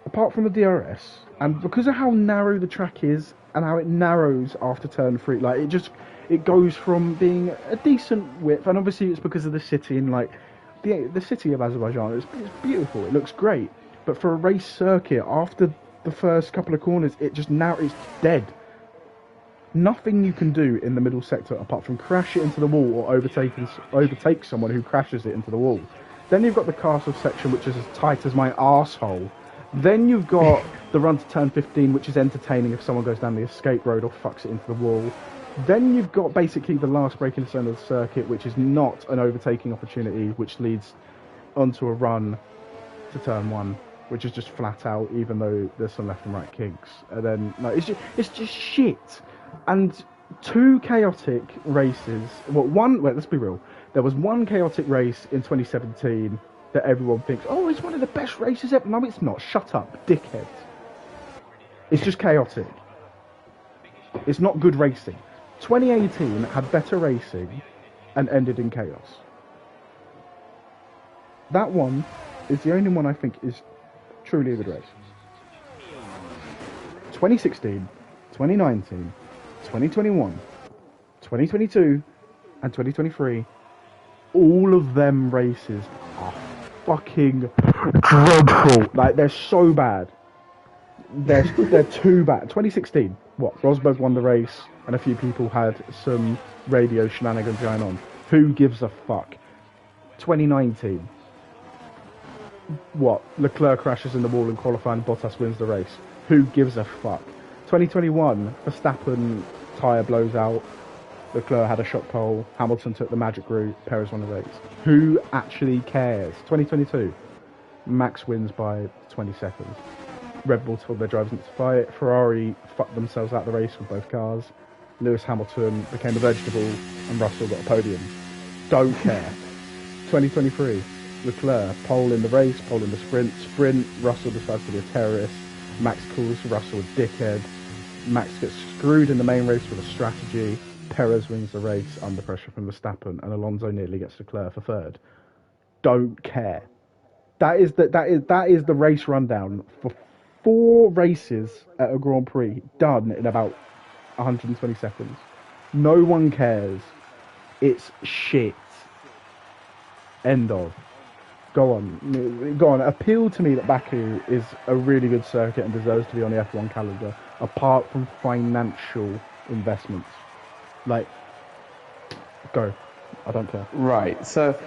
Apart from the DRS, and because of how narrow the track is, and how it narrows after turn 3, like it goes from being a decent width, and obviously it's because of the city and like the city of Azerbaijan. It's beautiful. It looks great. But for a race circuit, after the first couple of corners, it's dead. Nothing you can do in the middle sector apart from crash it into the wall or overtake someone who crashes it into the wall. Then you've got the castle section, which is as tight as my arsehole. Then you've got the run to turn 15, which is entertaining if someone goes down the escape road or fucks it into the wall. Then you've got basically the last braking zone of the circuit, which is not an overtaking opportunity, which leads onto a run to turn 1, which is just flat out, even though there's some left and right kinks. And then it's just shit. And 2 chaotic races. Let's be real. There was one chaotic race in 2017 that everyone thinks, oh, it's one of the best races ever. No, it's not. Shut up, dickhead. It's just chaotic. It's not good racing. 2018 had better racing and ended in chaos. That one is the only one I think is truly a good race. 2016, 2019, 2021, 2022, and 2023, all of them races are fucking dreadful. Like, they're so bad. They're too bad. 2016, Rosberg won the race, and a few people had some radio shenanigans going on. Who gives a fuck? 2019, Leclerc crashes in the wall in qualifying, Bottas wins the race. Who gives a fuck? 2021, Verstappen tyre blows out, Leclerc had a shot pole, Hamilton took the magic route, Perez won the race. Who actually cares? 2022, Max wins by 20 seconds. Red Bull told their drivers not to fight. Ferrari fucked themselves out of the race with both cars. Lewis Hamilton became a vegetable, and Russell got a podium. Don't care. 2023, Leclerc, pole in the race, pole in the sprint. Sprint, Russell decides to be a terrorist. Max calls Russell a dickhead. Max gets screwed in the main race with a strategy. Perez wins the race under pressure from Verstappen, and Alonso nearly gets Leclerc for third. Don't care. That is the race rundown for 4 races at a Grand Prix, done in about 120 seconds. No one cares. It's shit. End of. Go on. Appeal to me that Baku is a really good circuit and deserves to be on the F1 calendar, apart from financial investments. Like, go. I don't care. Right, so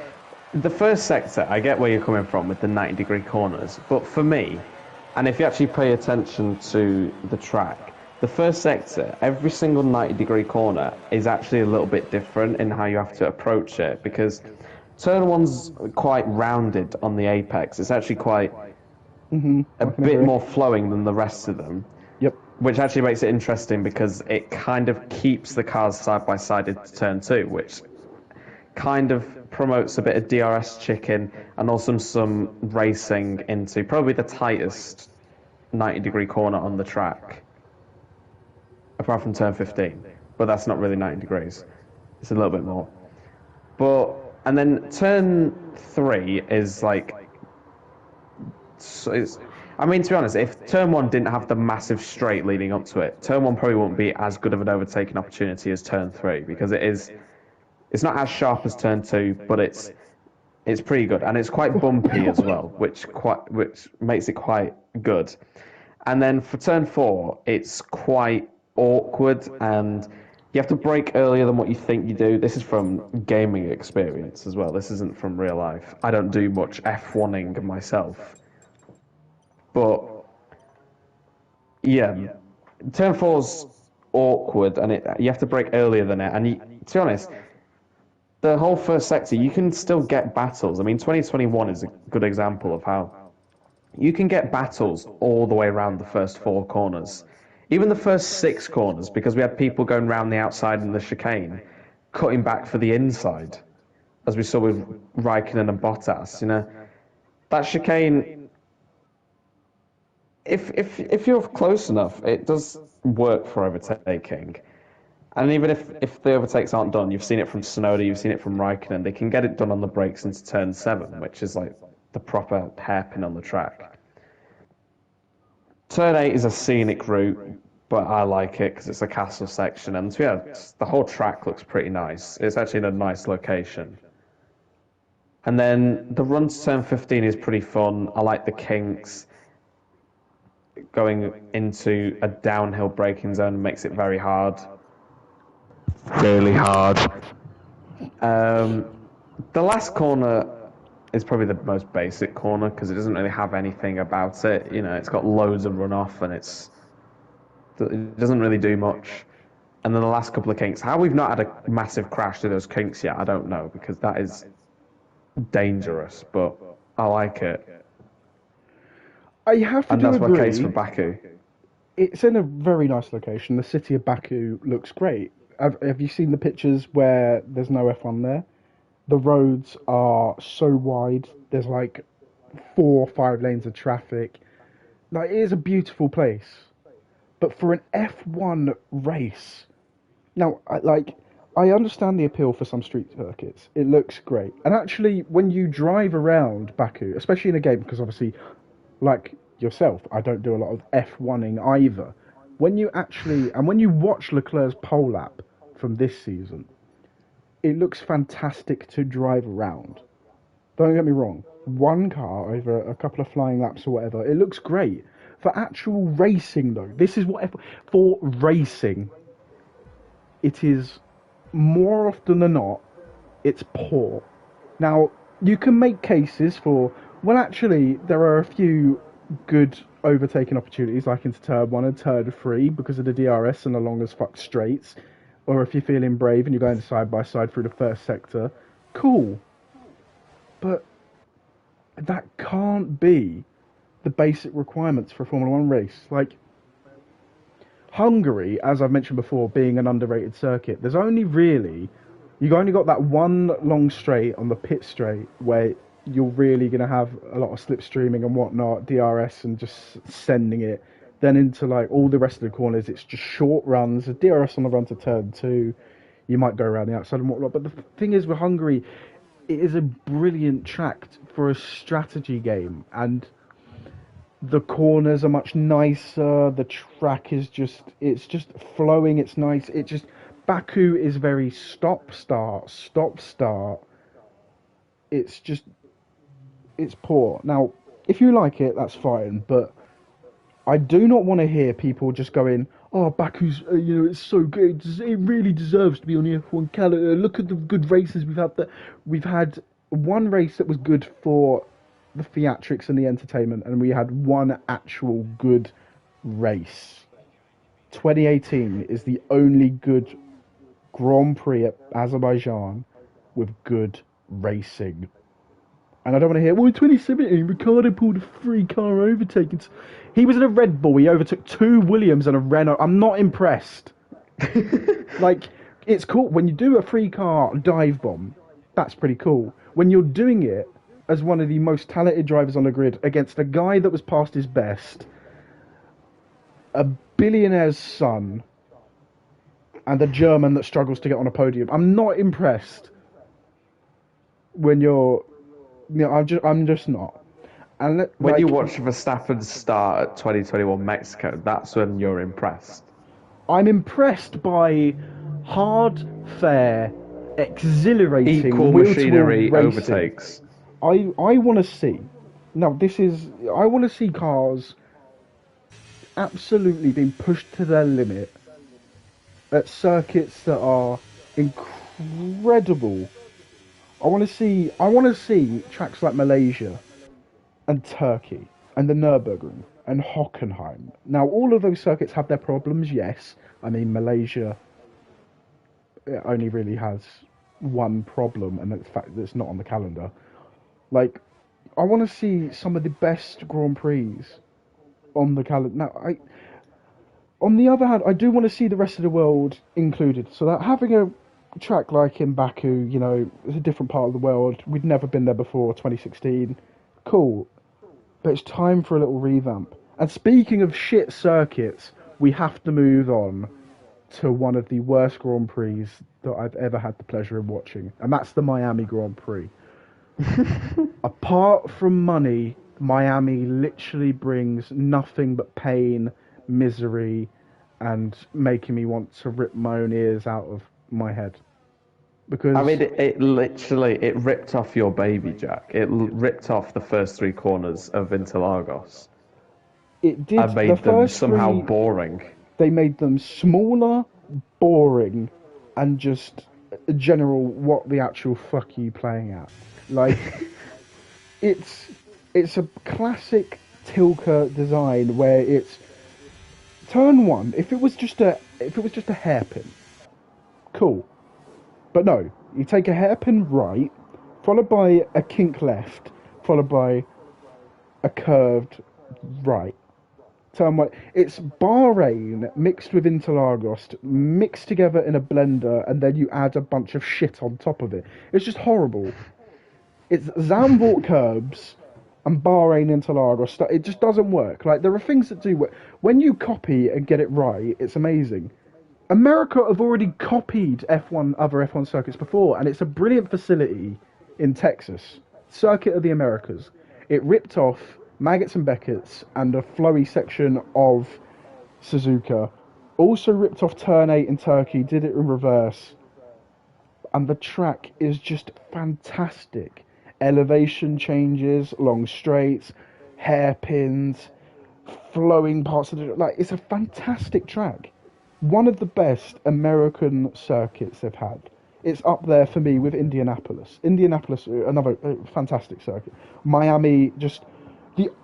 the first sector, I get where you're coming from with the 90-degree corners, but for me, and if you actually pay attention to the track, the first sector, every single 90-degree corner is actually a little bit different in how you have to approach it, because turn one's quite rounded on the apex. It's actually quite a bit more flowing than the rest of them. Yep. Which actually makes it interesting because it kind of keeps the cars side by side into turn 2, which kind of promotes a bit of DRS chicken and also some racing into probably the tightest 90-degree corner on the track, apart from turn 15. But that's not really 90 degrees. It's a little bit more. And then turn 3 is like... I mean, to be honest, if turn 1 didn't have the massive straight leading up to it, turn 1 probably wouldn't be as good of an overtaking opportunity as turn 3, because it's not as sharp as turn 2, but it's pretty good, and it's quite bumpy as well, which makes it quite good. And then for turn 4, it's quite awkward, and you have to brake earlier than what you think you do. This is from gaming experience as well. This isn't from real life. I don't do much F1ing myself. But, yeah, turn 4's awkward, and you have to brake earlier than it. And to be honest, the whole first sector, you can still get battles. I mean, 2021 is a good example of how you can get battles all the way around the first 4 corners. Even the first 6 corners, because we had people going around the outside in the chicane, cutting back for the inside, as we saw with Raikkonen and Bottas. You know, that chicane... If you're close enough, it does work for overtaking. And even if the overtakes aren't done, you've seen it from Tsunoda, you've seen it from Raikkonen, they can get it done on the brakes into turn 7, which is like the proper hairpin on the track. Turn 8 is a scenic route, but I like it because it's a castle section, and yeah, the whole track looks pretty nice. It's actually in a nice location. And then the run to turn 15 is pretty fun. I like the kinks. Going into a downhill braking zone makes it very hard. Really hard. The last corner is probably the most basic corner because it doesn't really have anything about it. You know, it's got loads of runoff and it doesn't really do much. And then the last couple of kinks. How we've not had a massive crash to those kinks yet, I don't know, because that is dangerous, but I like it. I have to and that's agree. my case for Baku. It's in a very nice location. The city of Baku looks great. Have you seen the pictures where there's no F1 there? The roads are so wide. There's like 4 or 5 lanes of traffic. Like, it is a beautiful place. But for an F1 race, now, I understand the appeal for some street circuits. It looks great. And actually, when you drive around Baku, especially in a game, because obviously, like yourself, I don't do a lot of F1ing either. When you watch Leclerc's pole lap from this season, it looks fantastic to drive around. Don't get me wrong. One car over a couple of flying laps or whatever, it looks great. For actual racing, though, this is what... For racing, it is, more often than not, it's poor. Now, you can make cases for... Well, actually, there are a few good overtaking opportunities, like into turn 1 and turn 3, because of the DRS and the long as fuck straights. Or if you're feeling brave and you're going side by side through the first sector, cool. But that can't be the basic requirements for a Formula 1 race. Like, Hungary, as I've mentioned before, being an underrated circuit, there's only really... You've only got that one long straight on the pit straight where you're really going to have a lot of slipstreaming and whatnot, DRS and just sending it. Then into like all the rest of the corners, it's just short runs, a DRS on the run to turn 2. You might go around the outside and whatnot. But the thing is with Hungary, it is a brilliant track for a strategy game. And the corners are much nicer. The track is it's just flowing. It's nice. Baku is very stop, start. It's poor. Now, if you like it, that's fine, but I do not want to hear people just going, oh, Baku's, it's so good. It really deserves to be on the F1 calendar. Look at the good races we've had. We've had one race that was good for the theatrics and the entertainment, and we had one actual good race. 2018 is the only good Grand Prix at Azerbaijan with good racing. And I don't want to hear, well, in 2017, Ricardo pulled a free car overtaking. He was in a Red Bull, he overtook two Williams and a Renault. I'm not impressed. Like, it's cool. When you do a free car dive bomb, that's pretty cool. When you're doing it as one of the most talented drivers on the grid against a guy that was past his best, a billionaire's son, and a German that struggles to get on a podium, I'm not impressed. When I'm just not. And When you watch Verstappen start at 2021 Mexico, that's when you're impressed. I'm impressed by hard, fair, exhilarating Equal machinery overtakes. I want to see. Now, I want to see cars absolutely being pushed to their limit at circuits that are incredible. I want to see tracks like Malaysia and Turkey and the Nürburgring and Hockenheim. Now, all of those circuits have their problems, yes. I mean, Malaysia only really has one problem, and it's the fact that it's not on the calendar. Like, I want to see some of the best Grand Prix on the calendar. Now, on the other hand, I do want to see the rest of the world included. So that having a track like in Baku, it's a different part of the world. We'd never been there before, 2016. Cool. But it's time for a little revamp. And speaking of shit circuits, we have to move on to one of the worst Grand Prix that I've ever had the pleasure of watching. And that's the Miami Grand Prix. Apart from money, Miami literally brings nothing but pain, misery, and making me want to rip my own ears out of my head. Because I mean, it literally ripped off your baby, Jack. It ripped off the first three corners of Interlagos. It did. And made them somehow boring. They made them smaller, boring, and just general. What the actual fuck are you playing at? Like, it's a classic Tilke design where it's turn one. If it was just a hairpin, cool. But no, you take a hairpin right, followed by a kink left, followed by a curved right. Turn right. It's Bahrain mixed with Interlagos, mixed together in a blender, and then you add a bunch of shit on top of it. It's just horrible. It's Zandvoort curbs and Bahrain Interlagos. It just doesn't work. Like, there are things that do work. When you copy and get it right, it's amazing. America have already copied other F1 circuits before, and it's a brilliant facility in Texas. Circuit of the Americas. It ripped off Maggots and Beckett's and a flowy section of Suzuka. Also ripped off Turn 8 in Turkey, did it in reverse. And the track is just fantastic. Elevation changes, long straights, hairpins, flowing parts of the... Like, it's a fantastic track. One of the best American circuits they've had. It's up there for me with Indianapolis. Indianapolis, another fantastic circuit. Miami,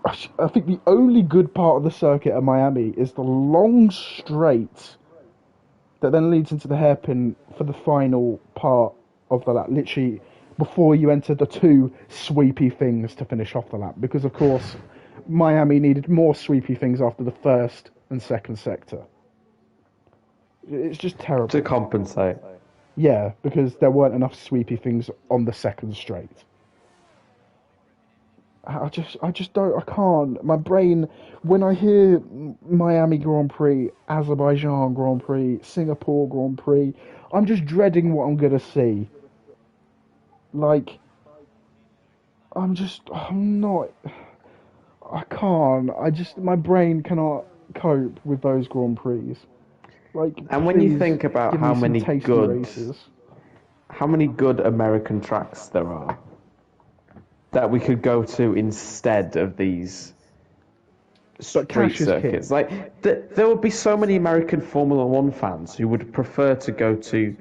I think the only good part of the circuit at Miami is the long straight that then leads into the hairpin for the final part of the lap. Literally, before you enter the two sweepy things to finish off the lap. Because, of course, Miami needed more sweepy things after the first and second sector. It's just terrible. To compensate. Yeah, because there weren't enough sweepy things on the second straight. I can't. My brain, when I hear Miami Grand Prix, Azerbaijan Grand Prix, Singapore Grand Prix, I'm just dreading what I'm going to see. Like, I can't. My brain cannot cope with those Grand Prix. Like, and when you think about how many good American tracks there are that we could go to instead of these street circuits, like there would be so many American Formula One fans who would prefer to go to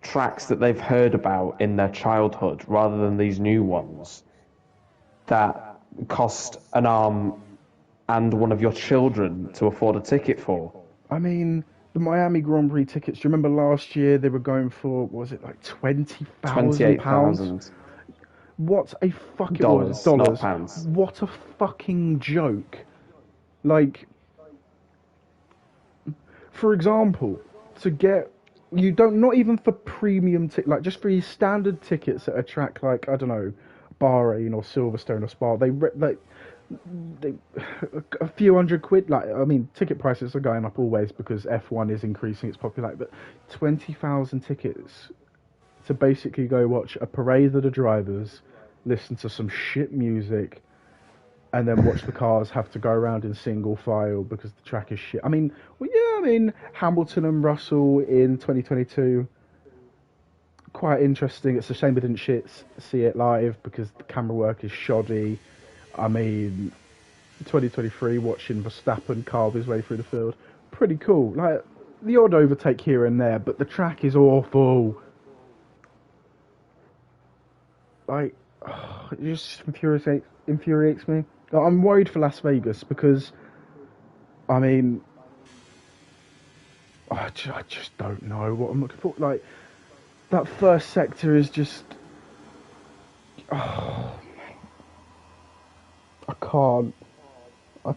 tracks that they've heard about in their childhood rather than these new ones that cost an arm and one of your children to afford a ticket for. I mean, the Miami Grand Prix tickets. Do you remember last year they were going for? What was it like £20,000? $28,000. What a fucking Dollars, not pounds. What a fucking joke! Like, for example, to get you don't not even for premium like just for your standard tickets at a track like I don't know, Bahrain or Silverstone or Spa, they a few £100. Like I mean, ticket prices are going up always because F1 is increasing its popularity. But 20,000 tickets to basically go watch a parade of the drivers, listen to some shit music, and then watch the cars have to go around in single file because the track is shit. I mean, well, yeah, I mean, Hamilton and Russell in 2022, quite interesting. It's a shame we didn't see it live because the camera work is shoddy. I mean, 2023, watching Verstappen carve his way through the field, pretty cool. Like, the odd overtake here and there, but the track is awful. Like, it just infuriates me. Like, I'm worried for Las Vegas because, I mean, I just don't know what I'm looking for. Like, that first sector is just, oh, I can't, I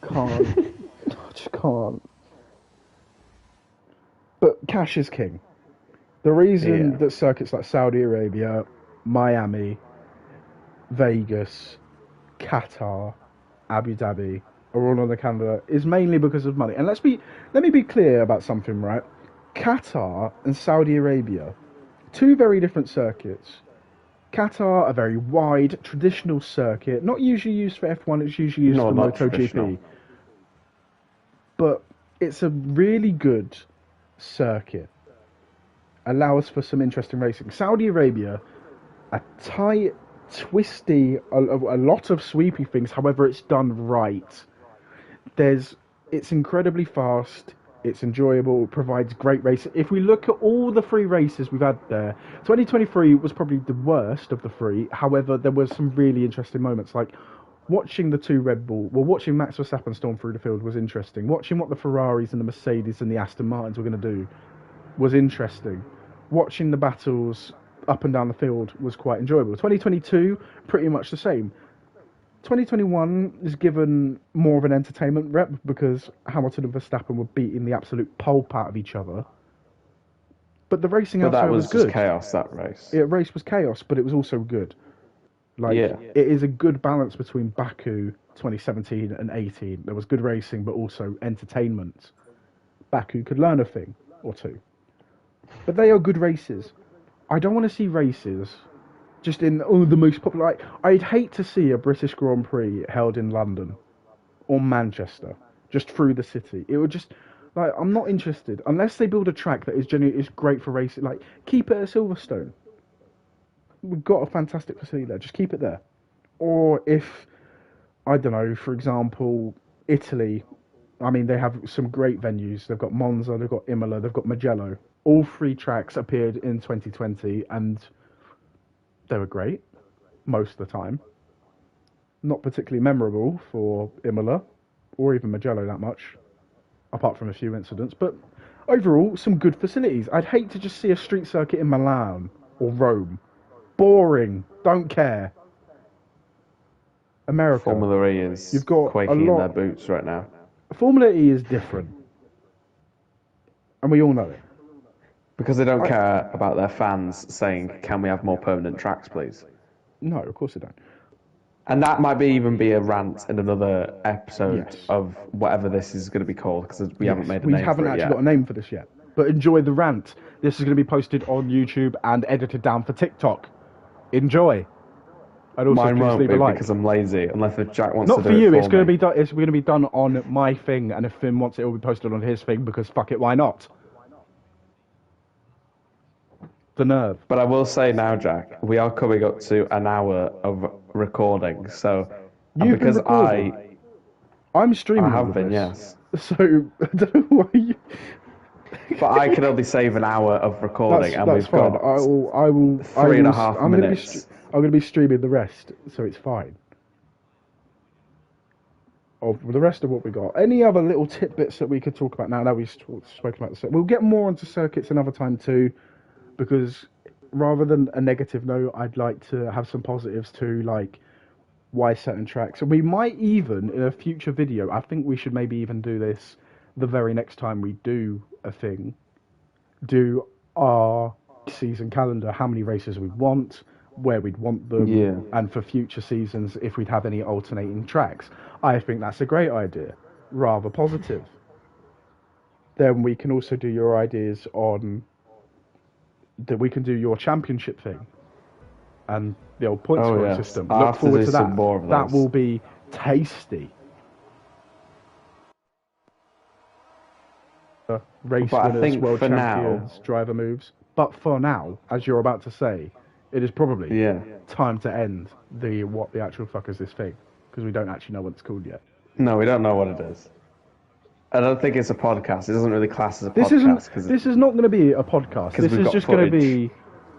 just can't. But cash is king. The reason that circuits like Saudi Arabia, Miami, Vegas, Qatar, Abu Dhabi are all on the calendar is mainly because of money. And let me be clear about something, right? Qatar and Saudi Arabia, two very different circuits. Qatar, a very wide, traditional circuit, not usually used for F1, it's usually used for MotoGP. But it's a really good circuit. Allows for some interesting racing. Saudi Arabia, a tight, twisty, a lot of sweepy things, however it's done right. It's incredibly fast, it's enjoyable, it provides great racing. If we look at all the three races we've had there, 2023 was probably the worst of the three, however there was some really interesting moments, like watching watching Max Verstappen storm through the field was interesting, watching what the Ferraris and the Mercedes and the Aston Martins were going to do was interesting, watching the battles up and down the field was quite enjoyable. 2022, pretty much the same. 2021 is given more of an entertainment rep because Hamilton and Verstappen were beating the absolute pulp out of each other. But the racing outside was good. Just chaos, that race. Yeah, race was chaos, but it was also good. Like, it is a good balance between Baku 2017 and 18. There was good racing, but also entertainment. Baku could learn a thing or two. But they are good races. I don't want to see races just in the most popular. Like, I'd hate to see a British Grand Prix held in London or Manchester, just through the city. It would just, like, I'm not interested unless they build a track that is great for racing. Like, keep it at Silverstone. We've got a fantastic facility there. Just keep it there. Or if, I don't know, for example, Italy. I mean, they have some great venues. They've got Monza, they've got Imola, they've got Mugello. All three tracks appeared in 2020, and they were great most of the time. Not particularly memorable for Imola, or even Mugello that much, apart from a few incidents. But overall, some good facilities. I'd hate to just see a street circuit in Milan or Rome. Boring. Don't care. America. Formula E is you've got quaking in their boots right now. Formula E is different. And we all know it. Because they don't care about their fans saying, can we have more permanent tracks, please? No, of course they don't. And that might even be a rant in another episode of whatever this is going to be called, because we haven't made a name for it yet. We haven't actually got a name for this yet. But enjoy the rant. This is going to be posted on YouTube and edited down for TikTok. Enjoy. And also mine won't leave be a like. because I'm lazy, unless if Jack wants Not to do for you, it it's going to be done. It's going to be done on my thing, and if Finn wants it, it'll be posted on his thing because fuck it, why not? The nerve. But I will say now, Jack, we are coming up to an hour of recording, so because I'm streaming. I have been, yes. So I don't know why you. But I can only save an hour of recording, and That's we've fine. got I will. 3.5 I'm minutes. I'm gonna be streaming the rest, so it's fine. Of the rest of what we got. Any other little tidbits that we could talk about now? Now we've spoken about the circuit. We'll get more onto circuits another time too, because rather than a negative note, I'd like to have some positives too, like why certain tracks. And we might even, in a future video, I think we should maybe even do this the very next time we do a thing, do our season calendar, how many races we want, where we'd want them, Yeah. and for future seasons if we'd have any alternating tracks. I think that's a great idea, rather positive. Then we can also do your ideas on that. We can do your championship thing and the old point scoring yes. system. I'll Look have to forward do to some that. more of That those. will be tasty. Race But I winners, think world for champions, driver moves. But for now, as you're about to say, it is probably Yeah. time to end the what the actual fuck is this thing, because we don't actually know what it's called yet. No, we don't know what it is. I don't think it's a podcast. It doesn't really class as a This podcast. isn't. This is not going to be a podcast. 'Cause This we've is got just going to footage. be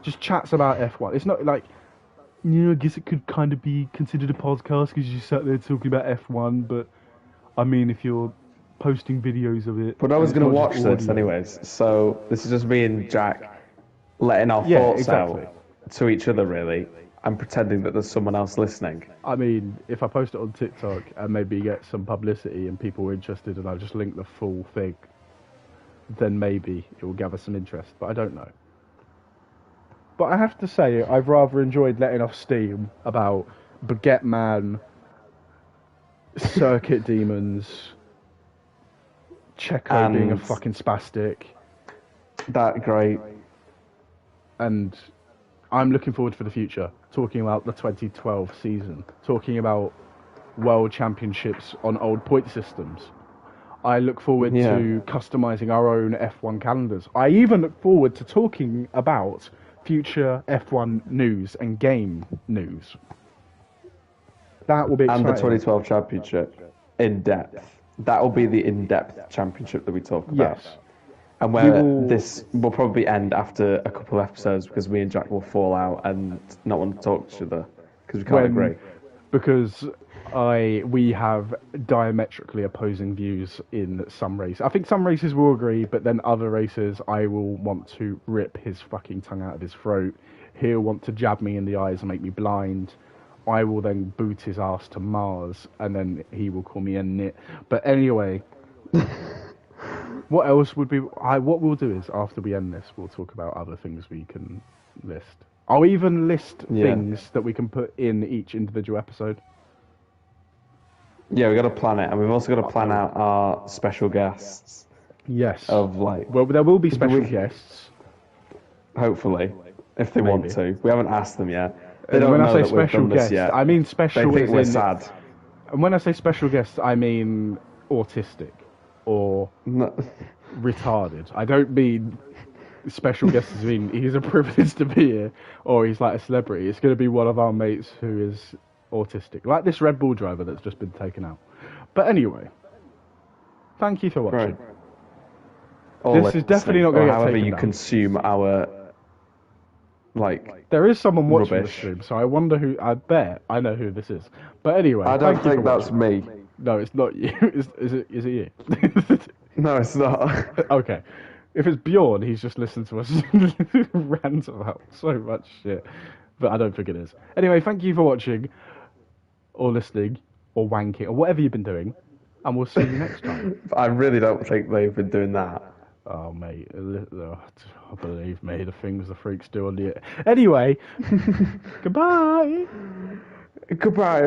just chats about F1. It's not like, I guess it could kind of be considered a podcast because you sat there talking about F1. But I mean, if you're posting videos of it, But I was and it's going to not watch just this audio- anyways. So this is just me and Jack letting our Yeah, thoughts exactly. out to each other, really, and pretending that there's someone else listening. I mean, if I post it on TikTok and maybe get some publicity and people are interested, and I just link the full thing, then maybe it will gather some interest. But I don't know. But I have to say, I've rather enjoyed letting off steam about Baguette Man, Circuit Demons, Checo being a And- fucking spastic, That great. and I'm looking forward for the future, talking about the 2012 season, talking about world championships on old point systems. I look forward Yeah. to customizing our own F1 calendars. I even look forward to talking about future F1 news and game news. That will be exciting. And the 2012 championship in depth. That will be the in-depth championship that we talk about. Yes. And where will- this will probably end after a couple of episodes because me and Jack will fall out and not want to talk to each other because we can't agree. Because we have diametrically opposing views in some races. I think some races will agree, but then other races I will want to rip his fucking tongue out of his throat. He'll want to jab me in the eyes and make me blind. I will then boot his ass to Mars, and then he will call me a nit. But anyway, what else would be? What we'll do is after we end this, we'll talk about other things we can list. I'll even list Yeah. things that we can put in each individual episode. Yeah, we've got to plan it, and we've also got to plan out our special guests Yes. of like, Well, there will be we- special guests. hopefully, if they Maybe. want to. We haven't asked them yet. They And don't when know I say that we've special done this guests, yet. I mean They special think as we're in. sad. And when I say special guests, I mean autistic or No. retarded. I don't mean special guests as mean he's a privilege to be here or he's like a celebrity. It's going to be one of our mates who is autistic, like this Red Bull driver that's just been taken out. But anyway, thank you for watching. Right. Or This is definitely not listening, gonna or get however taken you down. consume our like. There is someone watching the Rubbish. stream, so I wonder who. I bet I know who this is. But anyway, I don't thank you think for that's watching. me. No, it's not you. Is it you? No, it's not. Okay. If it's Bjorn, he's just listened to us rant about so much shit. But I don't think it is. Anyway, thank you for watching, or listening, or wanking, or whatever you've been doing. And we'll see you next time. I really don't think they've been doing that. Oh, mate. Believe me, the things the freaks do on the... Anyway, goodbye. Goodbye.